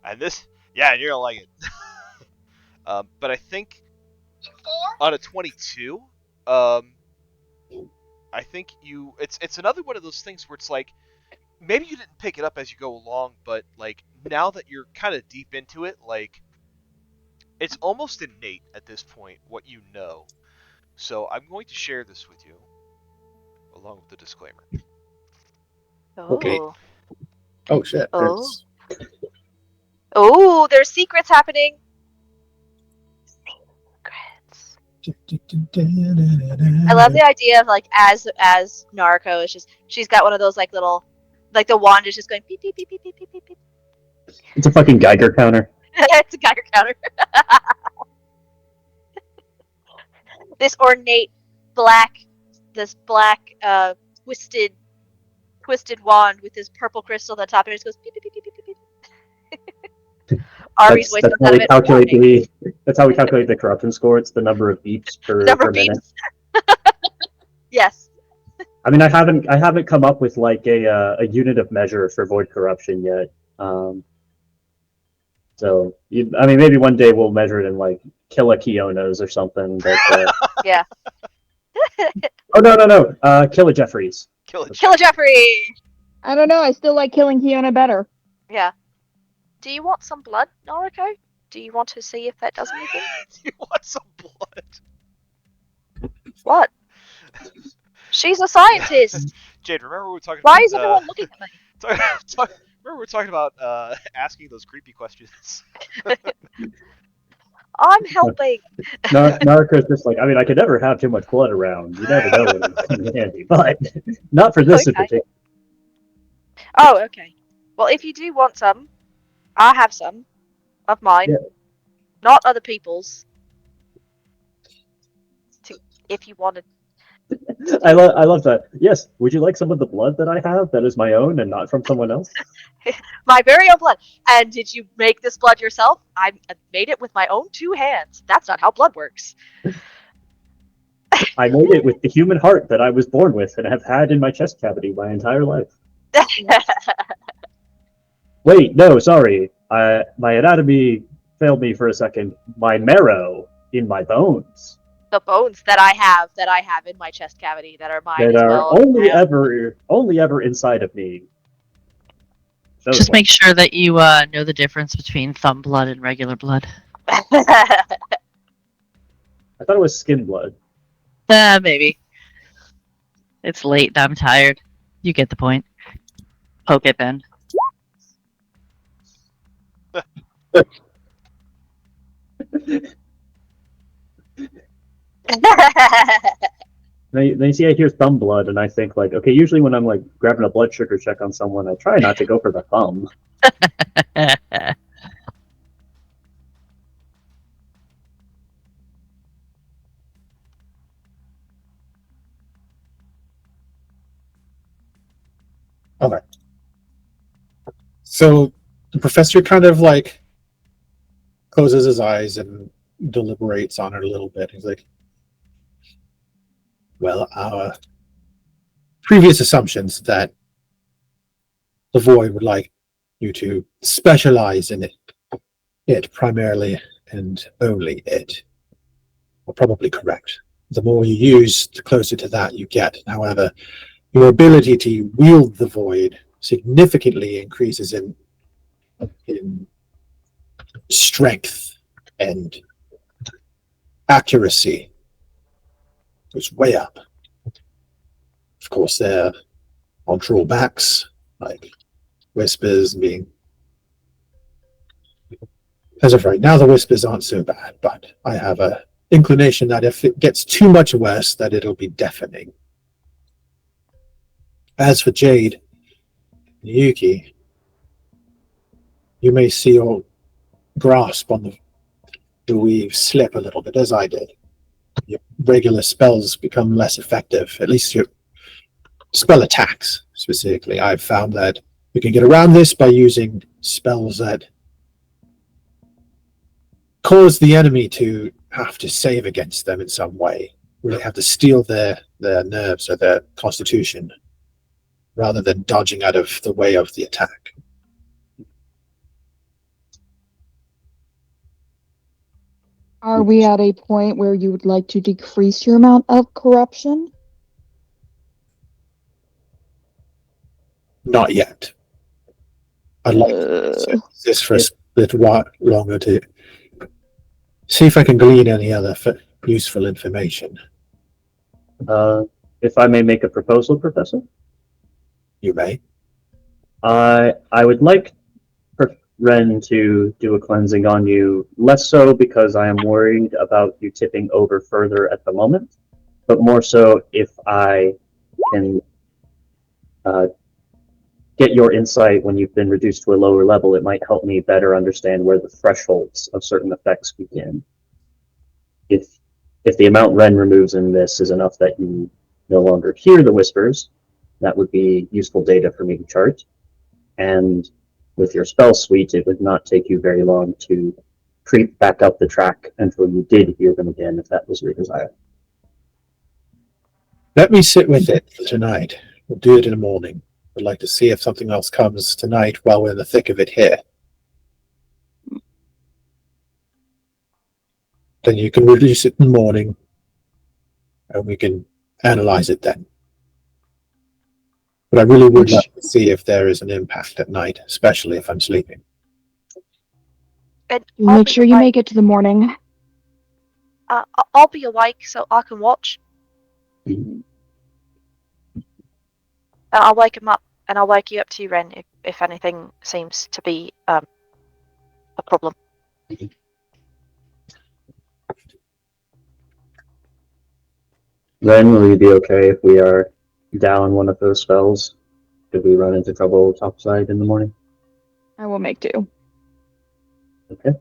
and you're gonna like it. But I think on a 22, I think it's another one of those things where it's like maybe you didn't pick it up as you go along, but like now that you're kind of deep into it, like it's almost innate at this point what you know. So I'm going to share this with you along with the disclaimer. Okay. Oh. Oh shit. Oh. Oh, there's secrets happening. Secrets. I love the idea of like as Narco is just she's got one of those like little like the wand is just going beep beep beep beep beep beep beep beep. It's a fucking Geiger counter. It's a Geiger counter. This ornate black twisted wand with this purple crystal on the top, and it just goes beep beep beep beep beep beep. Ari's voice comes out of it. That's how we calculate the corruption score. It's the number of beeps per minute. Yes. I mean, I haven't come up with like a unit of measure for void corruption yet. So I mean, maybe one day we'll measure it in like kilokionas or something. But yeah. Oh no! Killa Jeffries. Killa Jeffrey. I don't know. I still like killing Kiona better. Yeah. Do you want some blood, Noriko? Do you want to see if that does anything? Do you want some blood? What? She's a scientist. Jade, remember we were talking Why about... is everyone looking at me? Remember we were talking about asking those creepy questions? I'm helping. Narco's just like, I mean, I could never have too much blood around. You never know when it's going to be handy, but not for this in particular. Oh, okay. Well, if you do want some, I have some of mine, not other people's. If you wanted. I love that. Yes, would you like some of the blood that I have that is my own and not from someone else? My very own blood. And did you make this blood yourself? I made it with my own 2 hands. That's not how blood works. I made it with the human heart that I was born with and have had in my chest cavity my entire life. Wait, no, sorry. My anatomy failed me for a second. My marrow in my bones. The bones that I have in my chest cavity that are mine That as are well. only ever inside of me. So Just make sure that you know the difference between thumb blood and regular blood. I thought it was skin blood. Maybe. It's late and I'm tired. You get the point. Poke it, Ben. Then you see I hear thumb blood and I think like, okay, usually when I'm like grabbing a blood sugar check on someone, I try not to go for the thumb. Okay. So the professor kind of like closes his eyes and deliberates on it a little bit. He's like, well, our previous assumptions that the Void would like you to specialize in it primarily and only it were probably correct. The more you use, the closer to that you get. However, your ability to wield the Void significantly increases in strength and accuracy. Goes way up. Of course, there are drawbacks, like whispers being... As of right now, the whispers aren't so bad, but I have a inclination that if it gets too much worse, that it'll be deafening. As for Jade, Yuki, you may see your grasp on the weave slip a little bit, as I did. your regular spells become less effective. At least your spell attacks, specifically. I've found that we can get around this by using spells that cause the enemy to have to save against them in some way. Really have to steal their nerves or their constitution rather than dodging out of the way of the attack. Are we at a point where you would like to decrease your amount of corruption? Not yet. I'd like to this for a little while longer to see if I can glean any other useful information. If I may make a proposal, Professor? You may. I would like Ren to do a cleansing on you, less so because I am worried about you tipping over further at the moment, but more so if I can get your insight when you've been reduced to a lower level, it might help me better understand where the thresholds of certain effects begin. If the amount Ren removes in this is enough that you no longer hear the whispers, that would be useful data for me to chart. And with your spell suite, it would not take you very long to creep back up the track until you did hear them again, if that was your desire. Let me sit with it for tonight. We'll do it in the morning. I'd like to see if something else comes tonight while we're in the thick of it here. Then you can reduce it in the morning, and we can analyze it then. But I really would like to see if there is an impact at night, especially if I'm sleeping. And Make sure you make it to the morning. I'll be awake so I can watch. Mhm. I'll wake him up, and I'll wake you up too, Ren, if anything seems to be a problem. Ren, will you be okay if we are down one of those spells? Did we run into trouble topside in the morning? I will make do. Okay.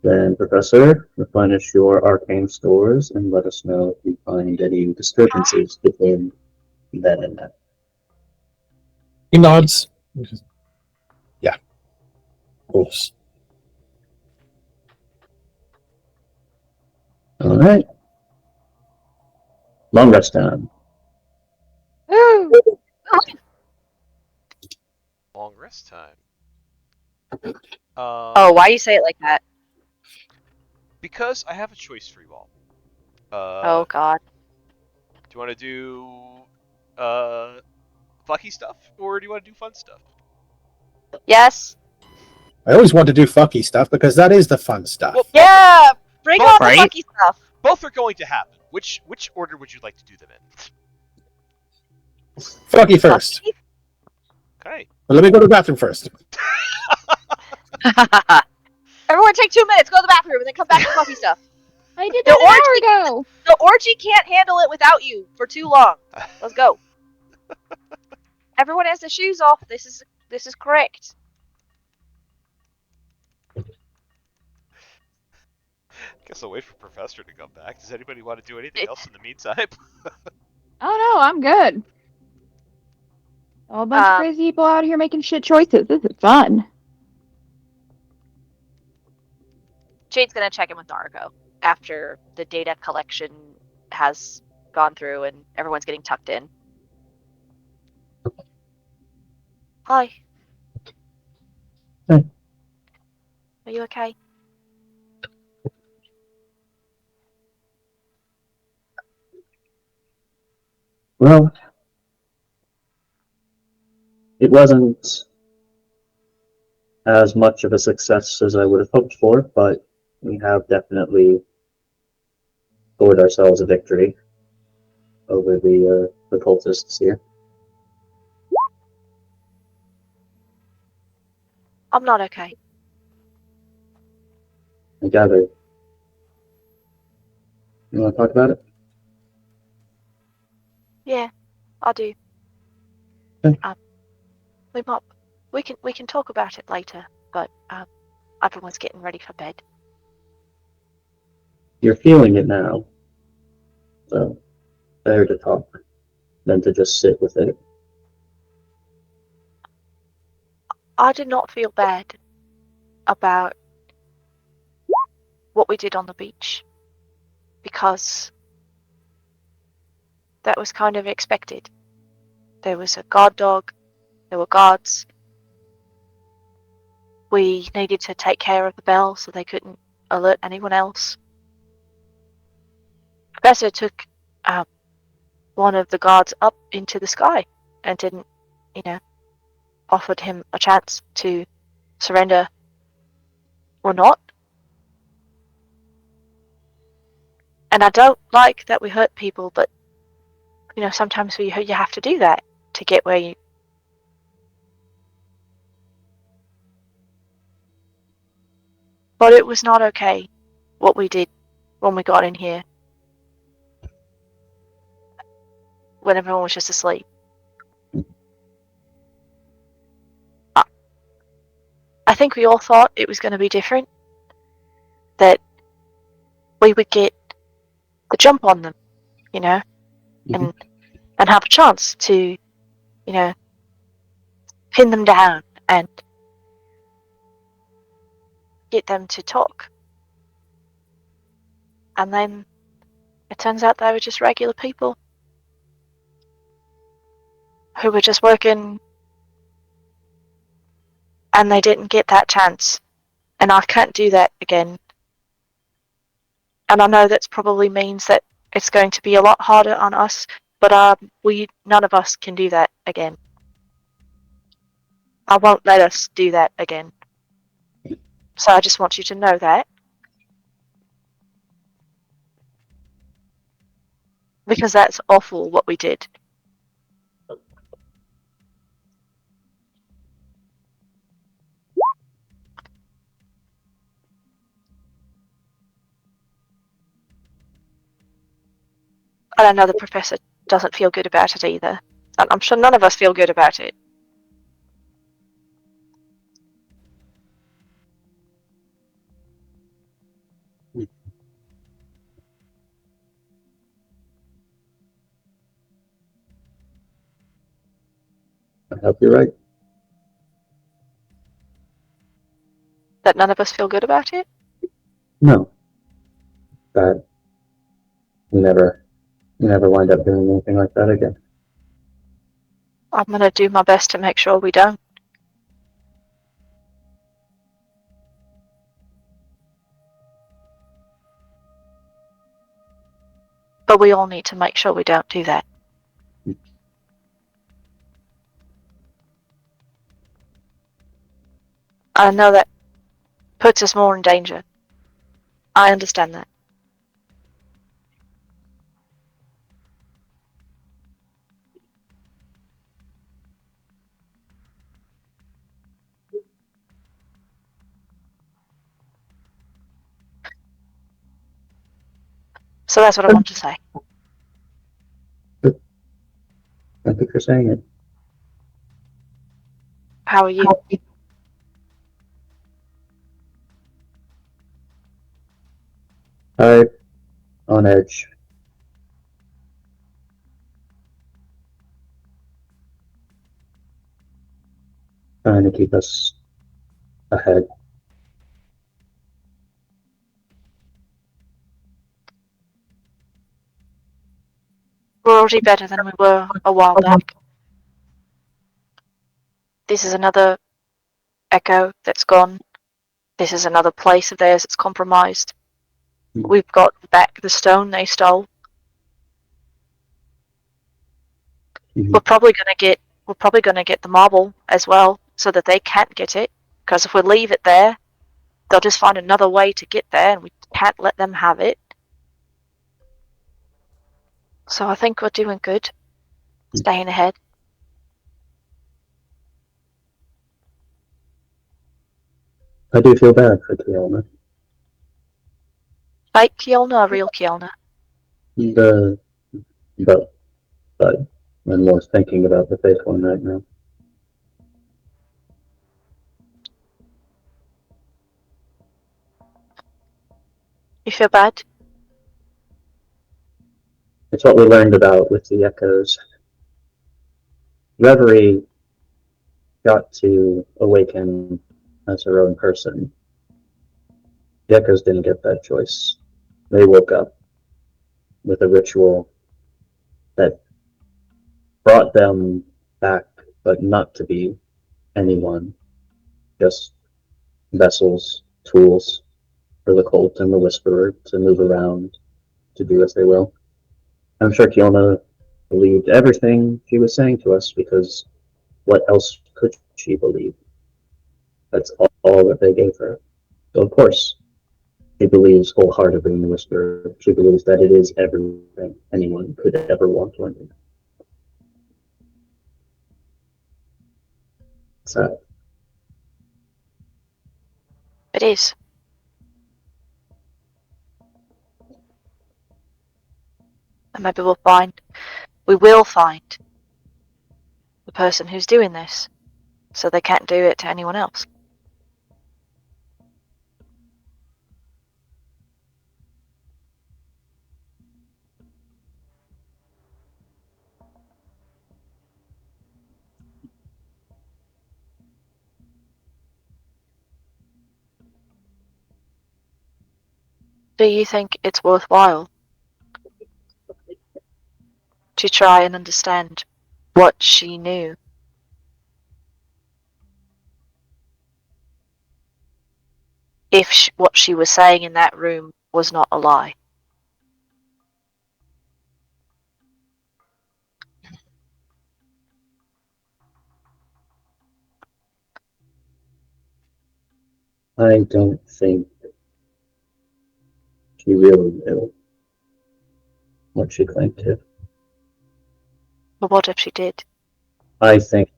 Then, Professor, replenish your arcane stores and let us know if you find any discrepancies between then and now. He nods. Yeah, of course. All right. Long rest time. Long rest time. Oh, why you say it like that? Because I have a choice for you all. Oh God. Do you want to do fucky stuff, or do you want to do fun stuff? Yes. I always want to do fucky stuff because that is the fun stuff. Well, Yeah. Bring Both on the right? funky stuff. both are going to happen. Which order would you like to do them in? Fucky first. Funky? Okay. But let me go to the bathroom first. Everyone, take 2 minutes. Go to the bathroom, and then come back to funky stuff. I did The that an orgy- hour ago. The orgy can't handle it without you for too long. Let's go. Everyone has their shoes off. This is correct. Guess I'll wait for Professor to come back. Does anybody want to do anything else in the meantime? Oh no, I'm good. A bunch of crazy people out here making shit choices. This is fun. Jade's gonna check in with Naruko after the data collection has gone through and everyone's getting tucked in. Hi. Hi. Are you okay? Well, it wasn't as much of a success as I would have hoped for, but we have definitely scored ourselves a victory over the cultists here. I'm not okay. I gather. You want to talk about it? Yeah, I do. Okay. We can talk about it later, but everyone's getting ready for bed. You're feeling it now. So, better to talk than to just sit with it. I did not feel bad about what we did on the beach because that was kind of expected. There was a guard dog, there were guards. We needed to take care of the bell so they couldn't alert anyone else. Professor took one of the guards up into the sky and didn't, offered him a chance to surrender or not. And I don't like that we hurt people, but sometimes you have to do that to get where you. But it was not okay what we did when we got in here, when everyone was just asleep. I think we all thought it was going to be different, that we would get the jump on them, and have a chance to, pin them down and get them to talk. And then it turns out they were just regular people who were just working, and they didn't get that chance. And I can't do that again. And I know that probably means that it's going to be a lot harder on us, but none of us can do that again. I won't let us do that again. So I just want you to know that. Because that's awful what we did. And I know the professor doesn't feel good about it either. And I'm sure none of us feel good about it. I hope you're right. That none of us feel good about it? No. That we never wind up doing anything like that again. I'm going to do my best to make sure we don't. But we all need to make sure we don't do that. I know that puts us more in danger. I understand that. So that's what I want to say. Thank you for saying it. How are you? I'm on edge. Trying to keep us ahead. We're already better than we were a while back. This is another echo that's gone. This is another place of theirs that's compromised. We've got back the stone they stole. We're probably gonna get the marble as well, so that they can't get it. Because if we leave it there, they'll just find another way to get there, and we can't let them have it. So I think we're doing good. Staying ahead. I do feel bad for Kielna. Fake Kielna or real Kielna? Both. But I'm more thinking about the fake one right now. You feel bad? It's what we learned about with the echoes. Reverie got to awaken as her own person. The echoes didn't get that choice. They woke up with a ritual that brought them back, but not to be anyone, just vessels, tools for the cult and the whisperer to move around, to do as they will. I'm sure Kiona believed everything she was saying to us, because what else could she believe? That's all that they gave her. So of course, she believes wholeheartedly in the whisperer. She believes that it is everything anyone could ever want to know. Sad. It is. And maybe we will find the person who's doing this, so they can't do it to anyone else. Do you think it's worthwhile to try and understand what she knew? If what she was saying in that room was not a lie? I don't think she really knew what she claimed to. But what if she did? I think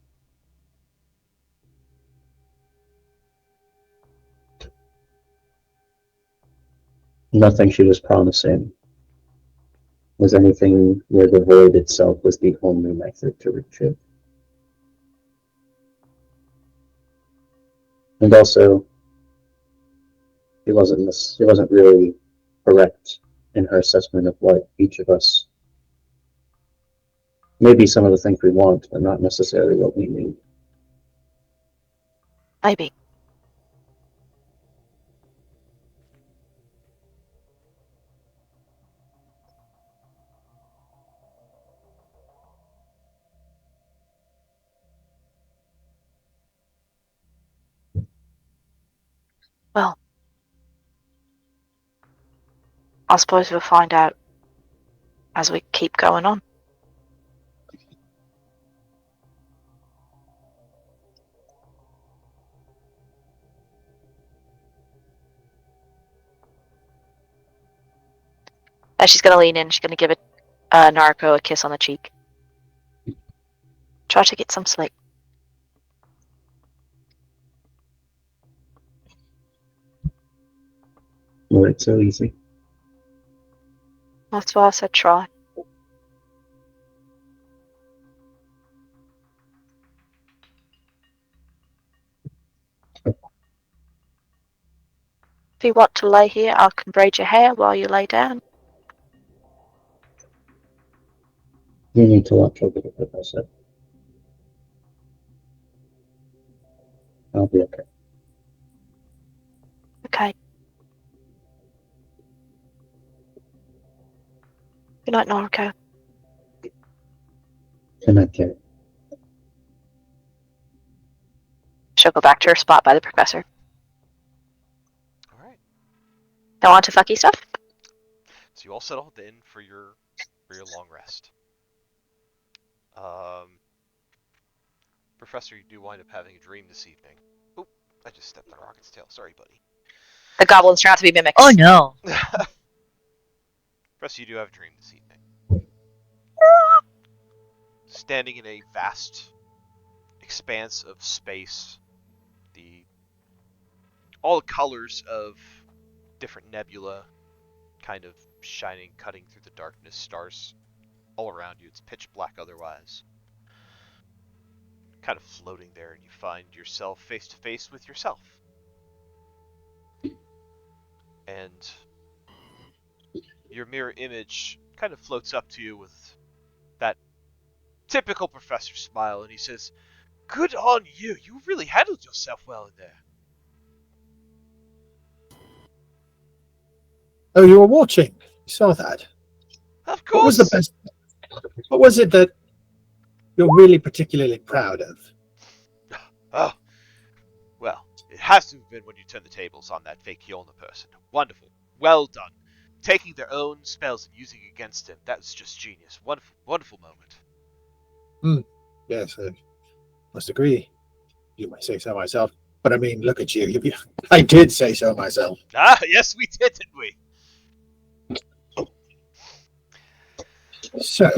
nothing she was promising was anything where the void itself was the only method to reach it. And also, she wasn't really correct in her assessment of what each of us, maybe some of the things we want, but not necessarily what we need. Maybe. Well, I suppose we'll find out as we keep going on. And she's going to lean in. She's going to give Narco a kiss on the cheek. Try to get some sleep. Oh, it's so easy. That's why I said try. If you want to lay here, I can braid your hair while you lay down. You need to watch over the professor. I'll be okay. Okay. Good night, Narco. Good night, Carrie. She'll go back to her spot by the professor. All right. Now on to fucky stuff. So you all settled in for your long rest. Professor, you do wind up having a dream this evening. Oop, I just stepped on Rocket's tail. Sorry, buddy. The goblins turn out to be mimics. Oh no. Professor, you do have a dream this evening. Standing in a vast expanse of space, all the colors of different nebula kind of shining, cutting through the darkness, stars all around you. It's pitch black otherwise. Kind of floating there, and you find yourself face to face with yourself. And your mirror image kind of floats up to you with that typical professor smile, and he says, "Good on you. You really handled yourself well in there." Oh, you were watching. You saw that. Of course. What was the best? What was it that you're really particularly proud of? Oh, well, it has to have been when you turned the tables on that fake Hyolna person. Wonderful. Well done. Taking their own spells and using it against him. That was just genius. Wonderful, wonderful moment. Yes, I must agree. You might say so myself. But I mean, look at you. I did say so myself. Ah, yes, we did, didn't we? So,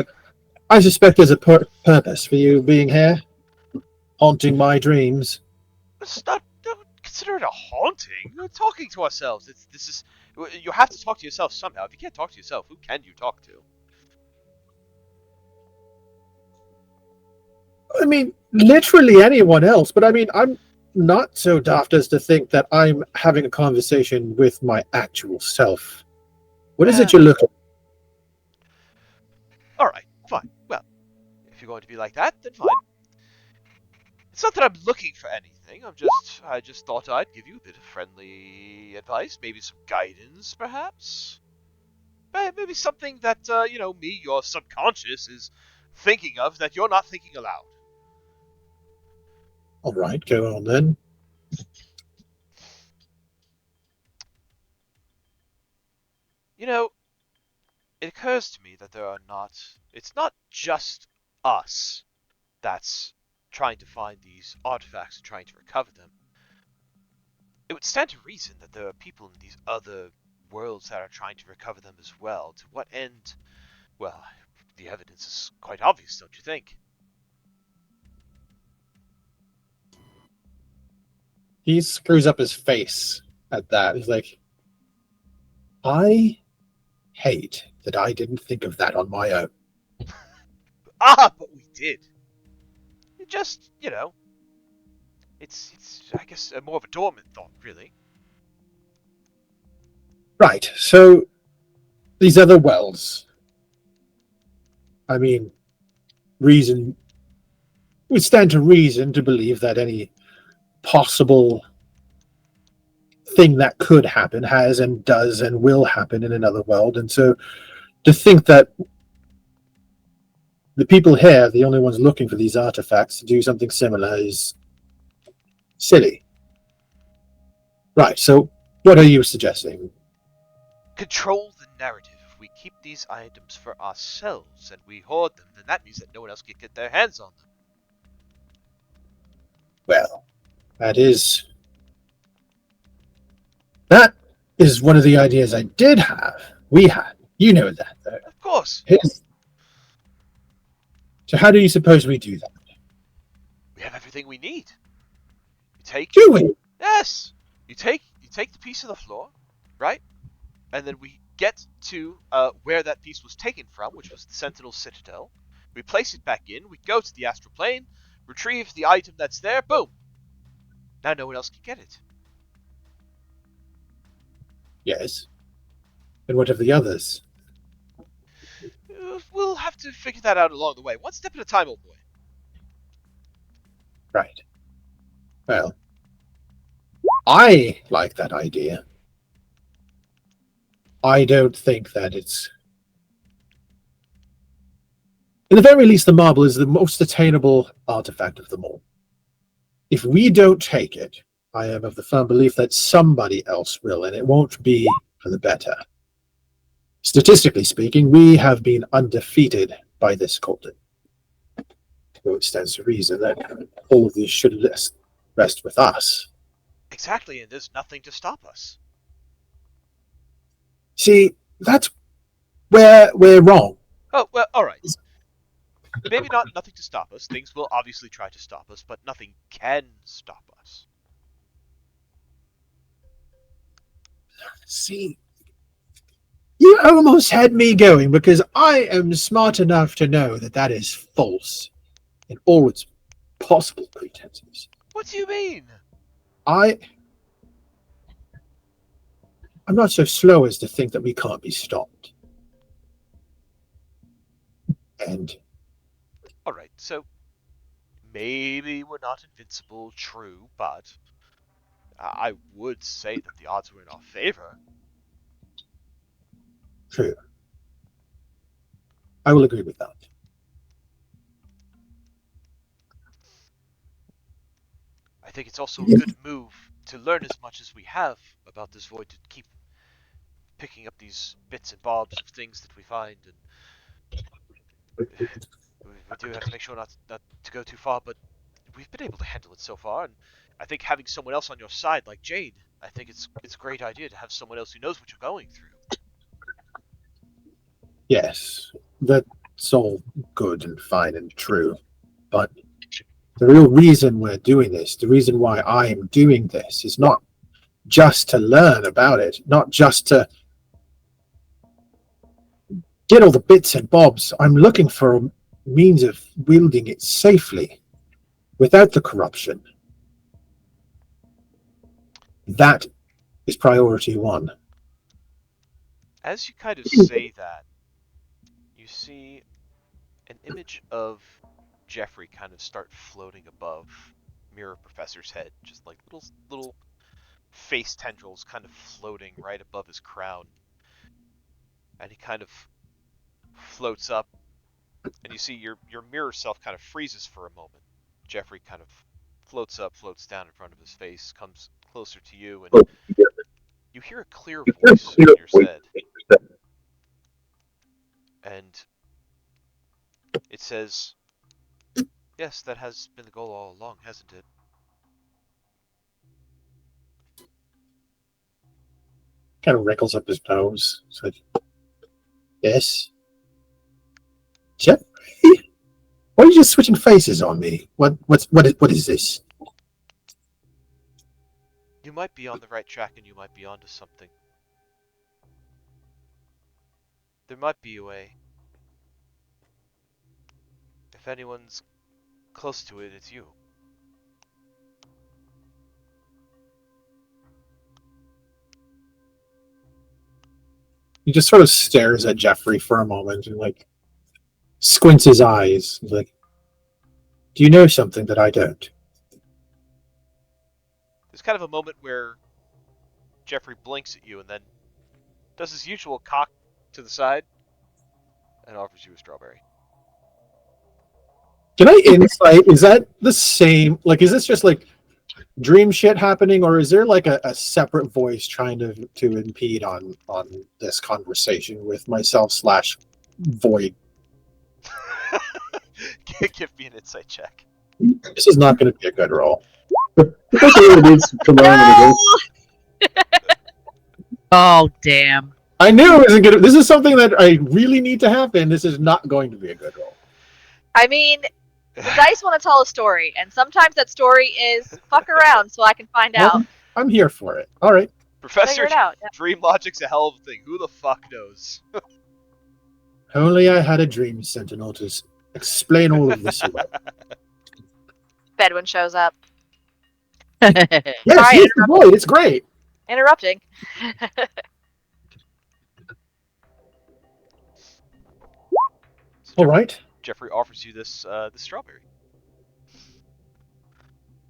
I suspect there's a purpose for you being here, haunting my dreams. It's not. Don't consider it a haunting. We're talking to ourselves. You have to talk to yourself somehow. If you can't talk to yourself, who can you talk to? I mean, literally anyone else, but I mean, I'm not so daft as to think that I'm having a conversation with my actual self. What is it you're looking at? Alright, fine. Well, if you're going to be like that, then fine. It's not that I'm looking for anything. I just thought I'd give you a bit of friendly advice, maybe some guidance, perhaps. Maybe something that, me, your subconscious, is thinking of that you're not thinking aloud. All right, go on then. You know, it occurs to me that it's not just us that's trying to find these artifacts and trying to recover them. It would stand to reason that there are people in these other worlds that are trying to recover them as well. To what end? Well, the evidence is quite obvious, don't you think? He screws up his face at that. He's like, I hate that I didn't think of that on my own. But we did. It just, it's I guess more of a dormant thought, really. Right, so these other wells. I mean, we stand to reason to believe that any possible thing that could happen has and does and will happen in another world. And so to think that the people here, the only ones looking for these artifacts to do something similar, is silly. Right, so what are you suggesting? Control the narrative. If we keep these items for ourselves and we hoard them, then that means that no one else can get their hands on them. Well, that is one of the ideas I did have. We had. You know that, though. Of course. So how do you suppose we do that? We have everything we need. Take. Do we? Yes. You take the piece of the floor, right? And then we get to where that piece was taken from, which was the Sentinel Citadel. We place it back in. We go to the astral plane, retrieve the item that's there. Boom. Now no one else can get it. Yes. And what of the others? We'll have to figure that out along the way. One step at a time, old boy. Right. Well, I like that idea. I don't think that it's... In the very least, the marble is the most attainable artifact of them all. If we don't take it, I am of the firm belief that somebody else will, and it won't be for the better. Statistically speaking, we have been undefeated by this cultic. So it stands to reason that all of these should rest with us. Exactly, and there's nothing to stop us. See, that's where we're wrong. Oh, well, alright. Maybe nothing to stop us. Things will obviously try to stop us, but nothing can stop us. See, you almost had me going, because I am smart enough to know that that is false in all its possible pretenses. What do you mean? I'm not so slow as to think that we can't be stopped. And All right, so maybe we're not invincible, true, but I would say that the odds were in our favor. true. I will agree with that. I think it's also a good move to learn as much as we have about this void, to keep picking up these bits and bobs of things that we find, and we do have to make sure not to go too far, but we've been able to handle it so far, and I think having someone else on your side like Jade, I think it's a great idea to have someone else who knows what you're going through. Yes, that's all good and fine and true. But the real reason we're doing this, the reason why I am doing this, is not just to learn about it, not just to get all the bits and bobs. I'm looking for a means of wielding it safely, without the corruption. That is priority one. As you kind of say that, you see an image of Jeffrey kind of start floating above Mirror Professor's head, just like little face tendrils kind of floating right above his crown. And he kind of floats up, and you see your mirror self kind of freezes for a moment. Jeffrey kind of floats up, floats down in front of his face, comes closer to you, and you hear a clear voice in your head. And it says, "Yes, that has been the goal all along, hasn't it?" Kind of wrinkles up his nose. It's like, yes. Jeffrey? Why are you just switching faces on me? What is this? You might be on the right track, and you might be onto something. There might be a way. If anyone's close to it, it's you. He just sort of stares at Jeffrey for a moment and like squints his eyes. He's like, do you know something that I don't? There's kind of a moment where Jeffrey blinks at you and then does his usual cock to the side and offers you a strawberry. Can I insight? Is that the same? Like, is this just like dream shit happening, or is there like a separate voice trying to impede on this conversation with myself / void? Give me an insight check. This is not going to be a good roll. Oh, damn. I knew it wasn't good. This is something that I really need to happen. This is not going to be a good roll. I mean, the dice want to tell a story, and sometimes that story is fuck around so I can find out. I'm here for it. All right. Professor, Figure it out. Yeah. dream logic's a hell of a thing. Who the fuck knows? Only I had a dream sentinel to explain all of this away. Bedouin shows up. Yes, Sorry, he's the void. It's great. Interrupting. So All right. Jeffrey offers you this strawberry.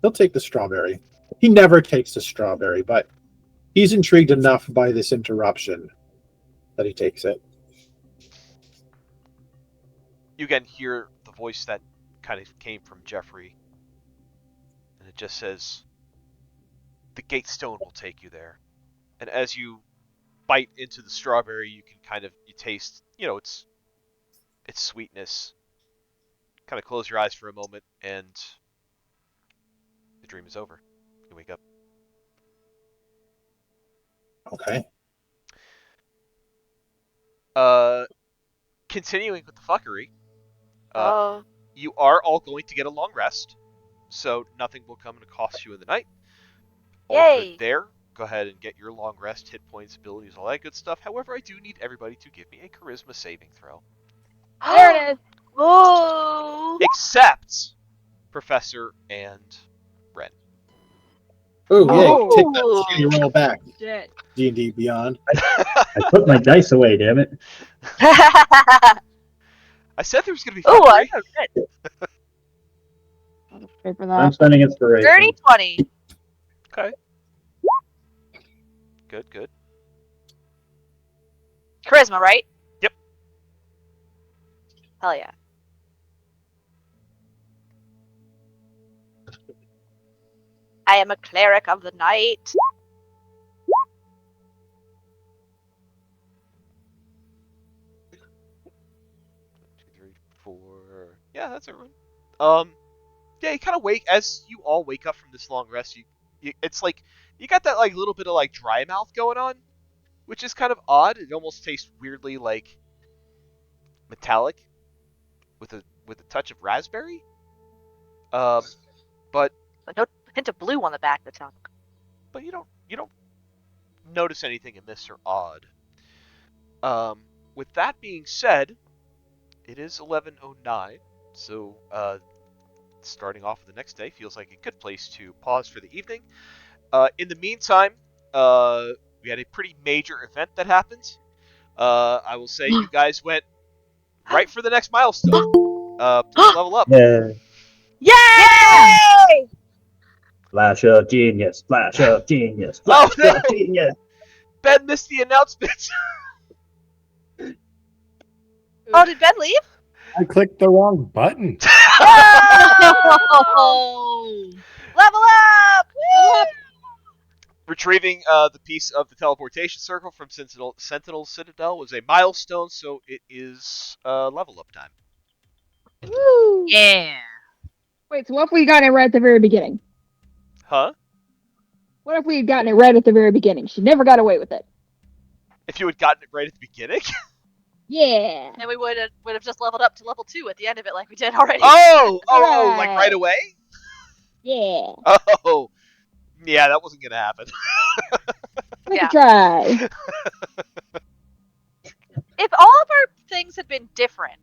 He'll take the strawberry. He never takes the strawberry, but he's intrigued enough by this interruption that he takes it. You again hear the voice that kind of came from Jeffrey, and it just says, "The gate stone will take you there." And as you bite into the strawberry, you can you taste, its sweetness. Kind of close your eyes for a moment, and the dream is over. You wake up. Okay. Continuing with the fuckery. Oh. You are all going to get a long rest, so nothing will come and cost you in the night. All Yay. good there. Go ahead and get your long rest, hit points, abilities, all that good stuff. However, I do need everybody to give me a charisma saving throw. There it is. Whoa. Except Professor and Ren. Oh, Oh. yeah. Take that shitty roll back. Shit. D&D Beyond. I put my dice away, damn it. I I said there was going to be Oh, I fuckery. know. Good. Pray for I'm that. spending inspiration. Dirty 20. Okay. Good. Charisma, right? Yep. Hell yeah. I am a cleric of the night. Two, three, four. Yeah, that's everyone. Yeah, you kind of as you all wake up from this long rest. It's like you got that like little bit of like dry mouth going on, which is kind of odd. It almost tastes weirdly like metallic, with a touch of raspberry. But A note, hint of blue on the back of the tongue. but you don't notice anything amiss or odd. With that being said, it is 11:09, so starting off with the next day feels like a good place to pause for the evening. In the meantime, we had a pretty major event that happened. I will say you guys went right for the next milestone. Please level up. Yeah. Yay! Flash of genius. Flash of genius. Oh, Flash no! of genius. Ben missed the announcement. Oh, did Ben leave? I clicked the wrong button. Oh! Level up! Woo! Retrieving the piece of the teleportation circle from Sentinel Citadel was a milestone, so it is level up time. Woo! Yeah. Wait, so what if we got it right at the very beginning? Huh? What if we had gotten it right at the very beginning? She never got away with it. If you had gotten it right at the beginning? Yeah. And we would have just leveled up to level 2 at the end of it like we did already. Oh, Right. like right away? Yeah. Oh, yeah, that wasn't gonna happen. Let's Yeah. try. If all of our things had been different,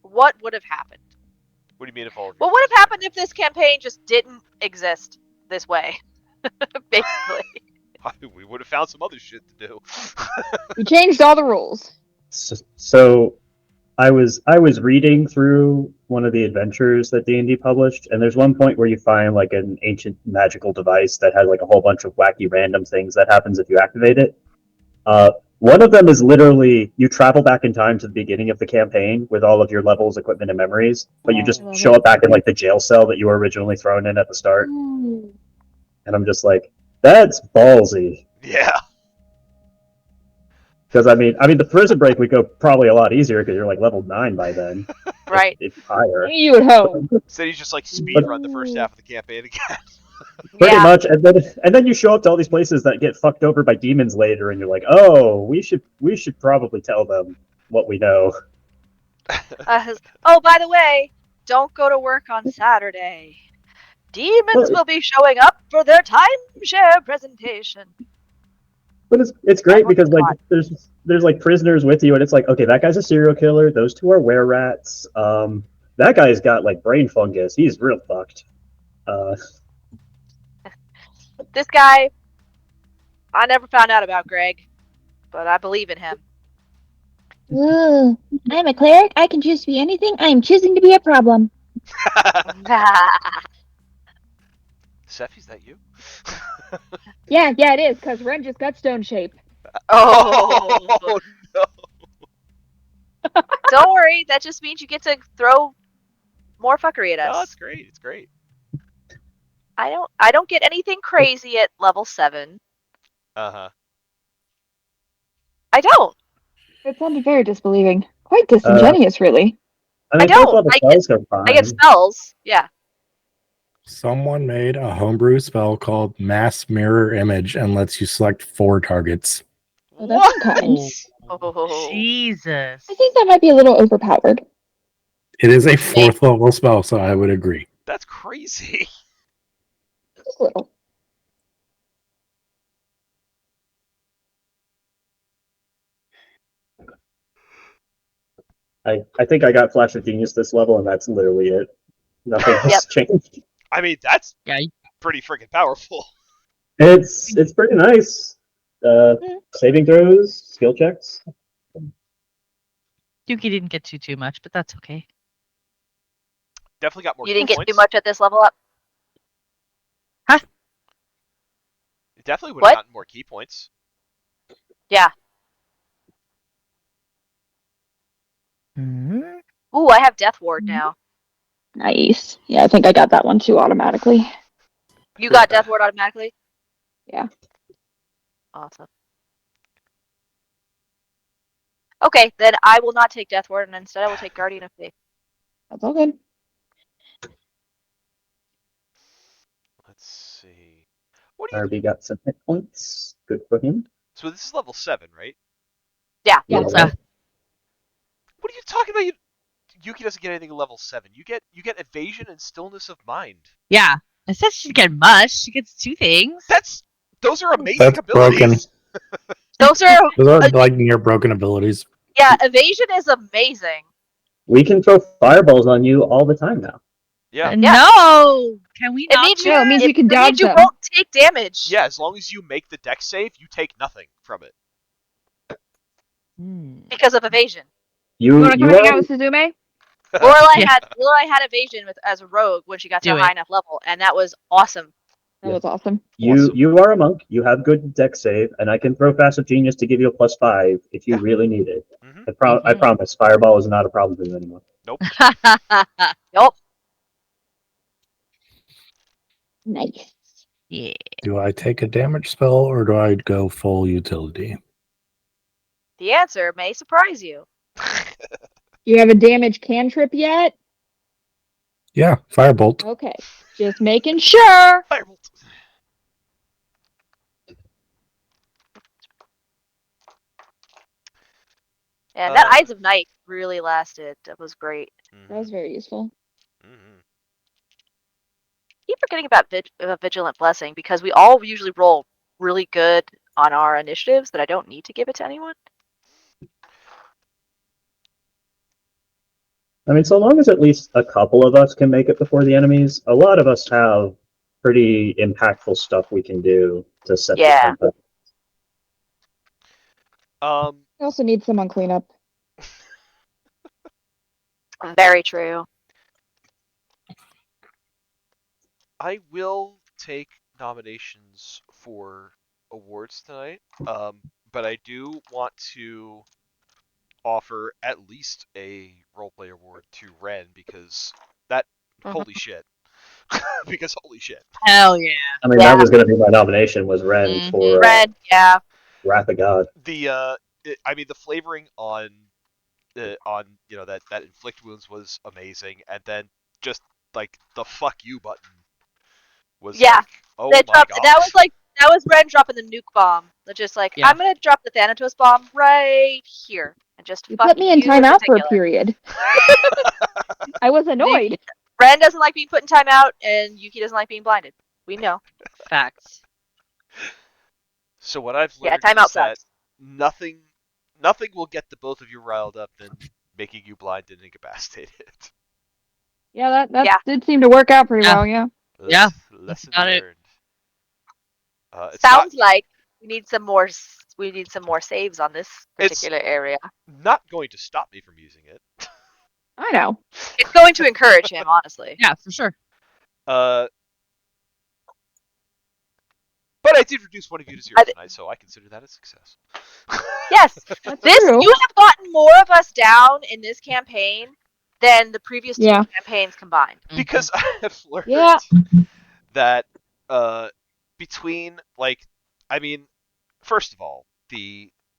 what would have happened? What do you mean if all of What would have happened if this campaign just didn't exist this way? Basically. We would have found some other shit to do. We changed all the rules. So I was reading through one of the adventures that D&D published, and there's one point where you find like an ancient magical device that has like a whole bunch of wacky random things that happens if you activate it. One of them is literally you travel back in time to the beginning of the campaign with all of your levels, equipment, and memories, but you just show up back in like the jail cell that you were originally thrown in at the start. Ooh. And I'm just like, that's ballsy. Yeah. Because I mean, the prison break would go probably a lot easier because you're like level 9 by then, Right. if higher. You would hope. So you just like speed run the first half of the campaign again. Pretty Yeah. much, and then you show up to all these places that get fucked over by demons later, and you're like, oh, we should probably tell them what we know. Oh, by the way, don't go to work on Saturday. Demons will be showing up for their timeshare presentation. But it's great Oh, because like God. there's like prisoners with you, and it's like, okay, that guy's a serial killer. Those two are were-rats. That guy's got like brain fungus. He's real fucked. This guy, I never found out about Greg, but I believe in him. Ooh, I'm a cleric. I can choose to be anything. I am choosing to be a problem. Seth, is that you? Yeah, it is, because Ren just got stone shape. Oh, no. don't worry. That just means you get to throw more fuckery at Oh, us. it's great. It's great. I don't get anything crazy at level 7. Uh-huh. I don't. It sounded very disbelieving. Quite disingenuous, really. I mean, I don't. both level I spells are fine. I get spells. Yeah. Someone made a homebrew spell called Mass Mirror Image and lets you select 4 targets. Well, that's unkind. Oh. Jesus. I think that might be a little overpowered. It is a 4th level spell, so I would agree. That's crazy. Just a little. I think I got Flash of Genius this level, and that's literally it. Nothing has Yep. changed. I mean, that's Yeah. pretty freaking powerful. It's pretty nice. Saving throws, skill checks. Yuki didn't get too much, but that's okay. Definitely got more You key didn't get points. too much at this level up. You definitely would What? have gotten more key points. Yeah. Mhm. Ooh, I have Death Ward now. Nice. Yeah, I think I got that one too automatically. You got Death Ward automatically? Yeah. Awesome. Okay, then I will not take Death Ward, and instead I will take Guardian of Faith. That's all good. Let's see. What do you? Arby got some hit points. Good for him. So this is level 7, right? Yeah. Yeah. Yeah. What are you talking about? Yuki doesn't get anything at level 7. You get evasion and stillness of mind. Yeah. I said she didn't get much. She gets 2 things. Those are amazing That's abilities. Those are Those are like near broken abilities. yeah. Evasion is amazing. We can throw fireballs on you all the time now. Yeah. No! Can we It not? means do you. No, it means you can It dodge means you them. won't take damage. Yeah, as long as you make the dex save, you take nothing from it. Because of evasion. You You want to come you hang out are with Suzume? Lorelai had evasion as a rogue when she got to Do a it. high enough level, and that was awesome. That was awesome. you are a monk. You have good dex save, and I can throw Fast of Genius to give you a +5 if you Yeah. really need it. Mhm. I promise, Fireball is not a problem for you anymore. Nope. Nice. Yeah. Do I take a damage spell or do I go full utility? The answer may surprise you. You have a damage cantrip yet? Yeah, firebolt. Okay. Just making sure. Firebolt. And that Eyes of Night really lasted. That was great. That was very useful. Mhm. Keep forgetting about Vigilant Blessing because we all usually roll really good on our initiatives that I don't need to give it to anyone. I mean, so long as at least a couple of us can make it before the enemies, a lot of us have pretty impactful stuff we can do to set Yeah. the tempo. I also need some on cleanup. Very true. I will take nominations for awards tonight, but I do want to offer at least a roleplay award to Ren because that holy shit. Because holy shit. Hell yeah. I mean, that was going to be my nomination, was Ren for Red, yeah. Wrath of God. The the flavoring on that inflict wounds was amazing, and then just like the fuck you button was Yeah. like, oh my god. That was Ren dropping the nuke bomb. That's just like, Yeah. I'm gonna drop the Thanatos bomb right here and just You fuck put me in you timeout for a particular. period. I was annoyed. Ren doesn't like being put in timeout, and Yuki doesn't like being blinded. We know. Facts. So what I've Yeah, learned timeout is that sucks. nothing will get the both of you riled up than making you blind and incapacitated. Yeah, that Yeah. did seem to work out pretty well, yeah. Yeah, Lesson got it. learned. It's Sounds like we need some more saves on this particular area. not going to stop me from using it. I know. It's going to encourage him, honestly. Yeah, for sure. But I did reduce one of you to 0 tonight, so I consider that a success. Yes, That's this true. you have gotten more of us down in this campaign than the previous 2 Yeah. campaigns combined. Because I have learned Yeah. that between first of all,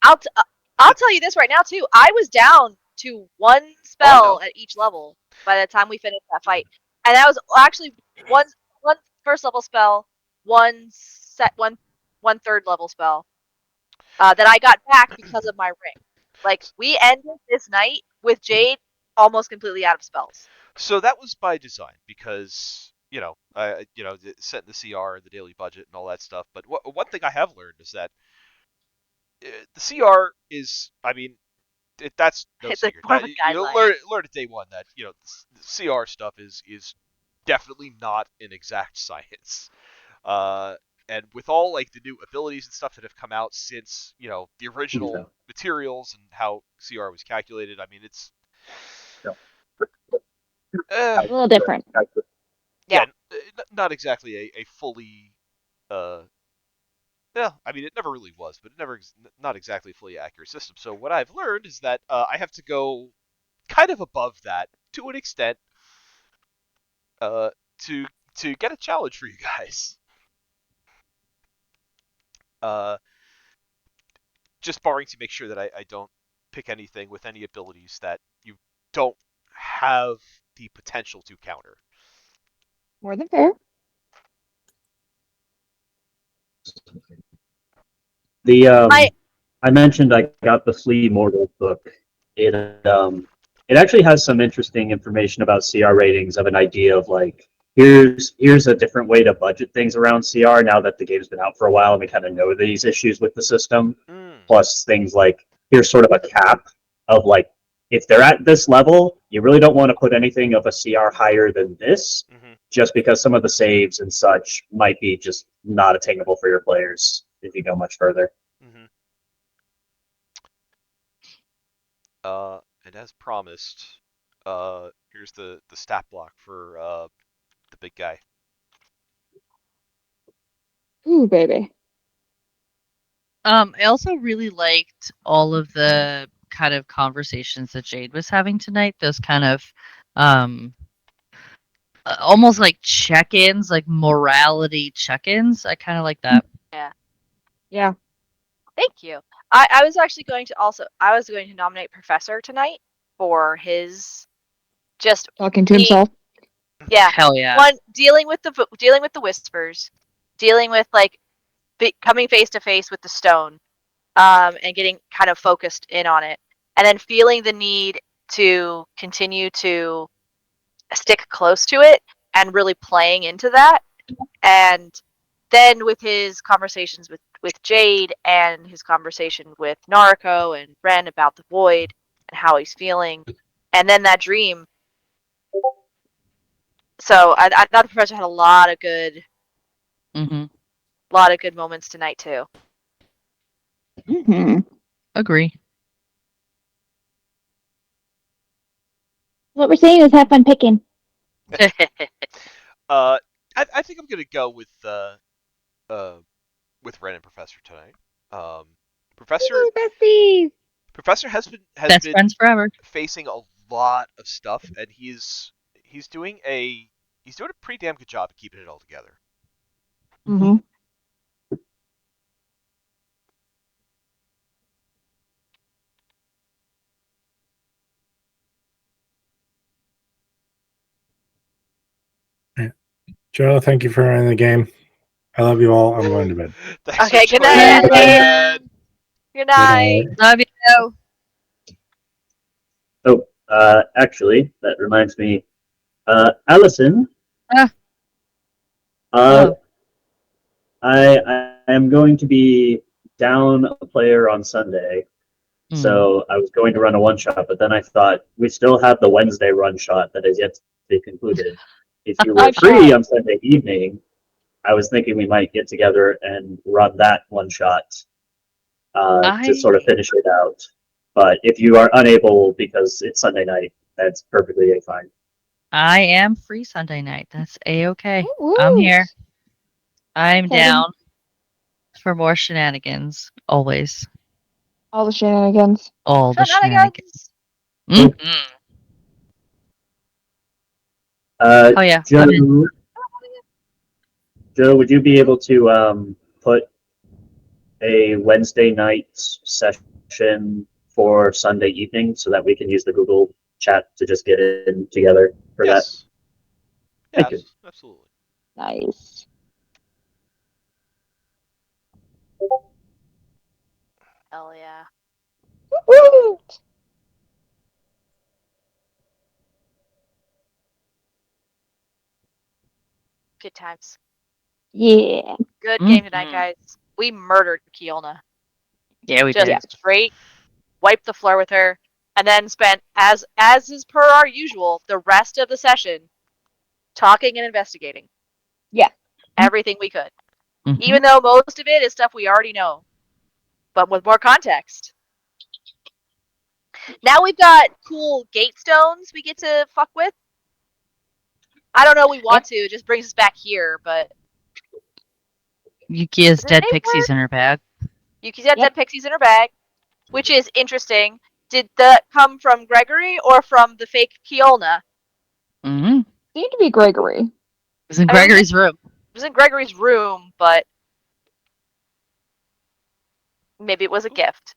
I'll tell you this right now too. I was down to 1 spell at each level by the time we finished that fight, and that was actually one first level spell, one third level spell that I got back because of my ring. Like, we ended this night with Jade almost completely out of spells. So that was by design because set in the CR and the daily budget and all that stuff. But one thing I have learned is that the CR is, that's no It's a secret. more of a You'll guideline. learn at day one that the CR stuff is definitely not an exact science. and with all like the new abilities and stuff that have come out since the original materials and how CR was calculated, I mean it's A little different. yeah, not exactly a fully yeah, I mean it never really was, but not exactly a fully accurate system. So what I've learned is that I have to go kind of above that to an extent uh, to get a challenge for you guys. Just barring to make sure that I don't pick anything with any abilities that you don't have the potential to counter. More than fair. I mentioned I got the Flea Mortal book. It actually has some interesting information about CR ratings of an idea of like here's a different way to budget things around CR now that the game's been out for a while and we kind of know these issues with the system. Plus things like here's sort of a cap of like if they're at this level, you really don't want to put anything of a CR higher than this, just because some of the saves and such might be just not attainable for your players if you go much further. And as promised, here's the stat block for the big guy. Ooh, baby. I also really liked all of the kind of conversations that Jade was having tonight. Those kind of almost like check-ins, like morality check-ins. I kind of like that. Yeah. Thank you. I was actually going to nominate Professor tonight for his just Talking to himself. Yeah. Hell yeah. One, dealing with the whispers, dealing with like coming face to face with the stone, and getting kind of focused in on it, and then feeling the need to continue to stick close to it and really playing into that, and then with his conversations with Jade and his conversation with Nariko and Ren about the void and how he's feeling, and then that dream. So I thought the professor had a lot of good moments tonight too. Agree. What we're saying is have fun picking. I think I'm gonna go with Ren and Professor tonight. Professor Ooh, besties. Professor has been Best friends forever. facing a lot of stuff, and he's doing a pretty damn good job of keeping it all together. Joe, thank you for running the game. I love you all. I'm going to bed. Okay, good night. Good night. Love you. Oh, actually, that reminds me. Allison. I am going to be down a player on Sunday, so I was going to run a one shot, but then I thought we still have the Wednesday run shot that is yet to be concluded. If you were free on Sunday evening, I was thinking we might get together and run that one shot to sort of finish it out. But if you are unable because it's Sunday night, that's perfectly fine. I am free Sunday night. That's a-okay. I'm here. I'm down for more shenanigans. Always. All the shenanigans. All the shenanigans. Oh yeah. Joe, would you be able to put a Wednesday night session for Sunday evening so that we can use the Google chat to just get in together for that? Thank you. Absolutely. Nice. Hell yeah. Woo! Good times. Yeah. Good game tonight, guys. We murdered Kiona. Yeah, we just did. Straight wiped the floor with her, and then spent, as is per our usual, the rest of the session talking and investigating. Yeah. Everything we could. Mhm. Even though most of it is stuff we already know, but with more context. Now we've got cool gate stones we get to fuck with. I don't know we want to, it just brings us back here, but Yuki has Did dead they pixies in her bag. Yuki's got Yep. dead pixies in her bag, which is interesting. Did that come from Gregory or from the fake Kiolna? Mm-hmm. Seemed to be Gregory. It was in I mean, Gregory's room. It was in Gregory's room, but maybe it was a gift.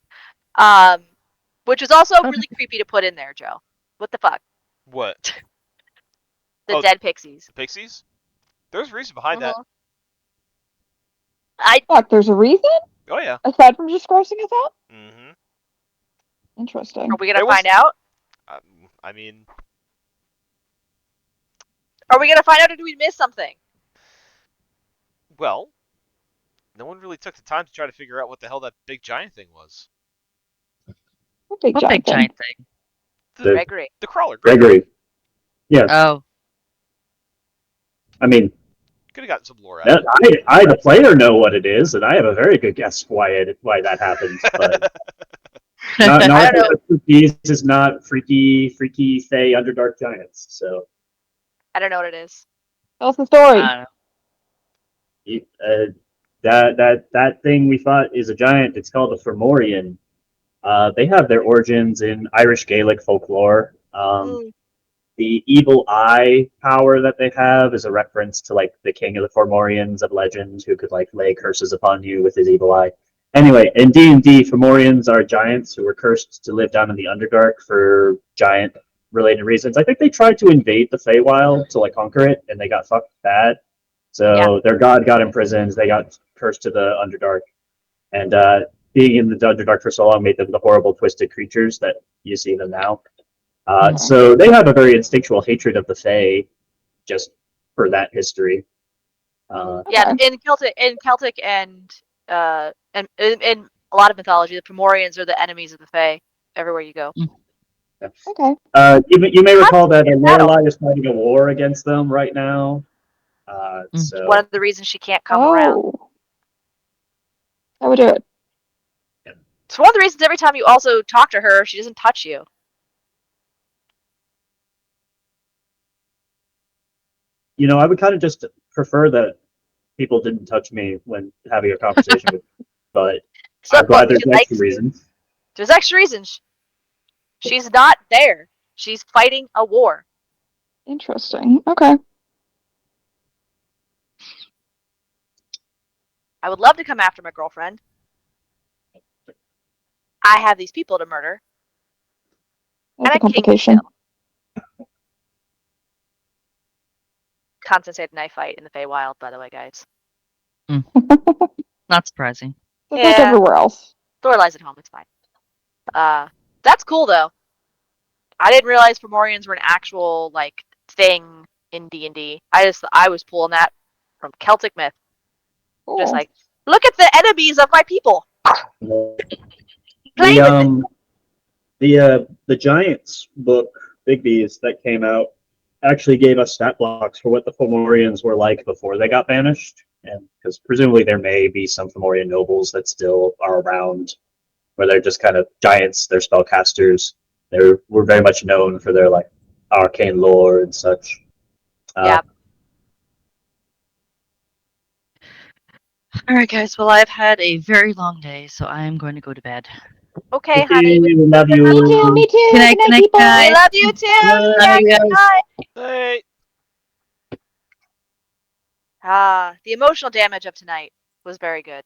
Which was also really creepy to put in there, Joe. What the fuck? What? The Oh, dead pixies. The pixies? There's a reason behind that. Fuck, there's a reason Oh yeah. aside from just grossing us out. Mm-hmm. Interesting. Are we gonna There was- find out? I mean, Are we gonna find out, or do we miss something? well, no one really took the time to try to figure out what the hell that big giant thing was. What big What giant big thing? giant thing? The, Gregory. the crawler. Gregory. Yes. Oh, I mean, Could have gotten some lore out of I, the player, know what it is, and I have a very good guess why that happens. But it. not I don't know. these is not freaky Fey Underdark giants. So I don't know what it is. Tell us the story. I don't know. that thing we thought is a giant. It's called a Fomorian. They have their origins in Irish Gaelic folklore. The evil eye power that they have is a reference to like the king of the Fomorians of legend, who could like lay curses upon you with his evil eye. Anyway, in D&D, Fomorians are giants who were cursed to live down in the Underdark for giant related reasons. I think they tried to invade the Feywild to like conquer it, and they got fucked bad. So their god got imprisoned. They got cursed to the Underdark, and being in the Underdark for so long made them the horrible, twisted creatures that you see them now. So they have a very instinctual hatred of the Fae, just for that history. Yeah, in Celtic and in a lot of mythology, the Fomorians are the enemies of the Fae everywhere you go. Okay. You may recall that Lorelai is fighting a war against them right now. So One of the reasons she can't come around. That would do it. It's one of the reasons every time you also talk to her, she doesn't touch you. I would kind of just prefer that people didn't touch me when having a conversation with me, but I'm glad there's extra reasons. There's extra reasons. She's not there. She's fighting a war. Interesting. Okay. I would love to come after my girlfriend. I have these people to murder. That's a king to complication. kill. Concentrated knife fight in the Feywild, by the way, guys. Not surprising. It's like everywhere else. Thor lies at home. It's fine. That's cool though. I didn't realize Fomorians were an actual like thing in D&D. I was pulling that from Celtic myth. Cool. Just like, look at the enemies of my people. The Giants book, Big Bees, that came out actually gave us stat blocks for what the Fomorians were like before they got banished, and because presumably there may be some Fomorian nobles that still are around, where they're just kind of giants. They're spellcasters. They were very much known for their like arcane lore and such. Yeah. All right, guys. Well, I've had a very long day, so I am going to go to bed. Okay, honey. We love you. Me too. Good night, people. guys. We love you too. Love you guys. Hey. The emotional damage of tonight was very good.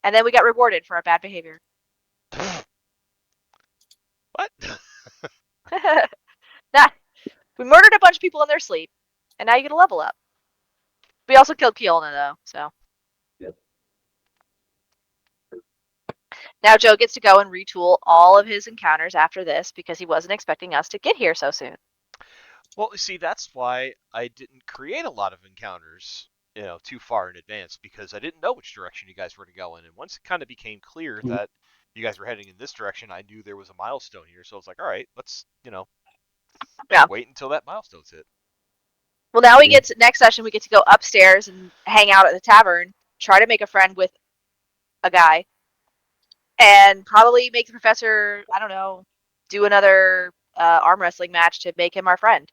And then we got rewarded for our bad behavior. What? Nah, we murdered a bunch of people in their sleep, and now you get a level up. We also killed Kiolna, though, so. Yep. Now Joe gets to go and retool all of his encounters after this because he wasn't expecting us to get here so soon. Well, see, that's why I didn't create a lot of encounters, too far in advance, because I didn't know which direction you guys were to go in. And once it kind of became clear that you guys were heading in this direction, I knew there was a milestone here. So I was like, all right, let's, wait until that milestone's hit. Well, now we get to next session. We get to go upstairs and hang out at the tavern, try to make a friend with a guy, and probably make the professor, I don't know, do another arm wrestling match to make him our friend.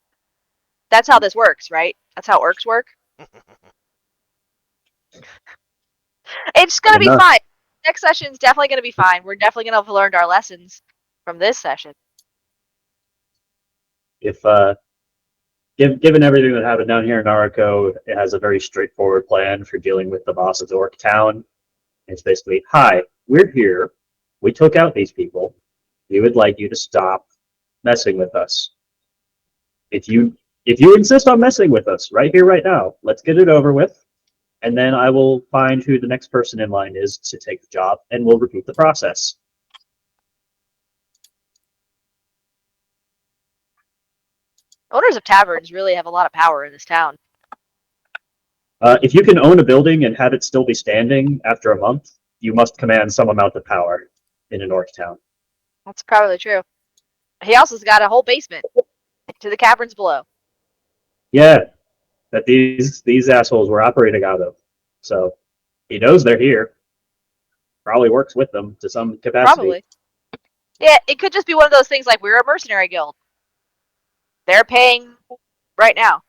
That's how this works, right? That's how orcs work. It's gonna be fine. Next session's definitely gonna be fine. We're definitely gonna have learned our lessons from this session. If given everything that happened down here in Narako, it has a very straightforward plan for dealing with the boss of Orc Town. It's basically, hi, we're here. We took out these people. We would like you to stop messing with us. If you insist on messing with us right here, right now, let's get it over with. And then I will find who the next person in line is to take the job, and we'll repeat the process. Owners of taverns really have a lot of power in this town. If you can own a building and have it still be standing after a month, you must command some amount of power in an orc town. That's probably true. He also's got a whole basement to the caverns below. Yeah, that these assholes were operating out of. So he knows they're here. Probably works with them to some capacity. Probably. Yeah, it could just be one of those things like we're a mercenary guild. They're paying right now.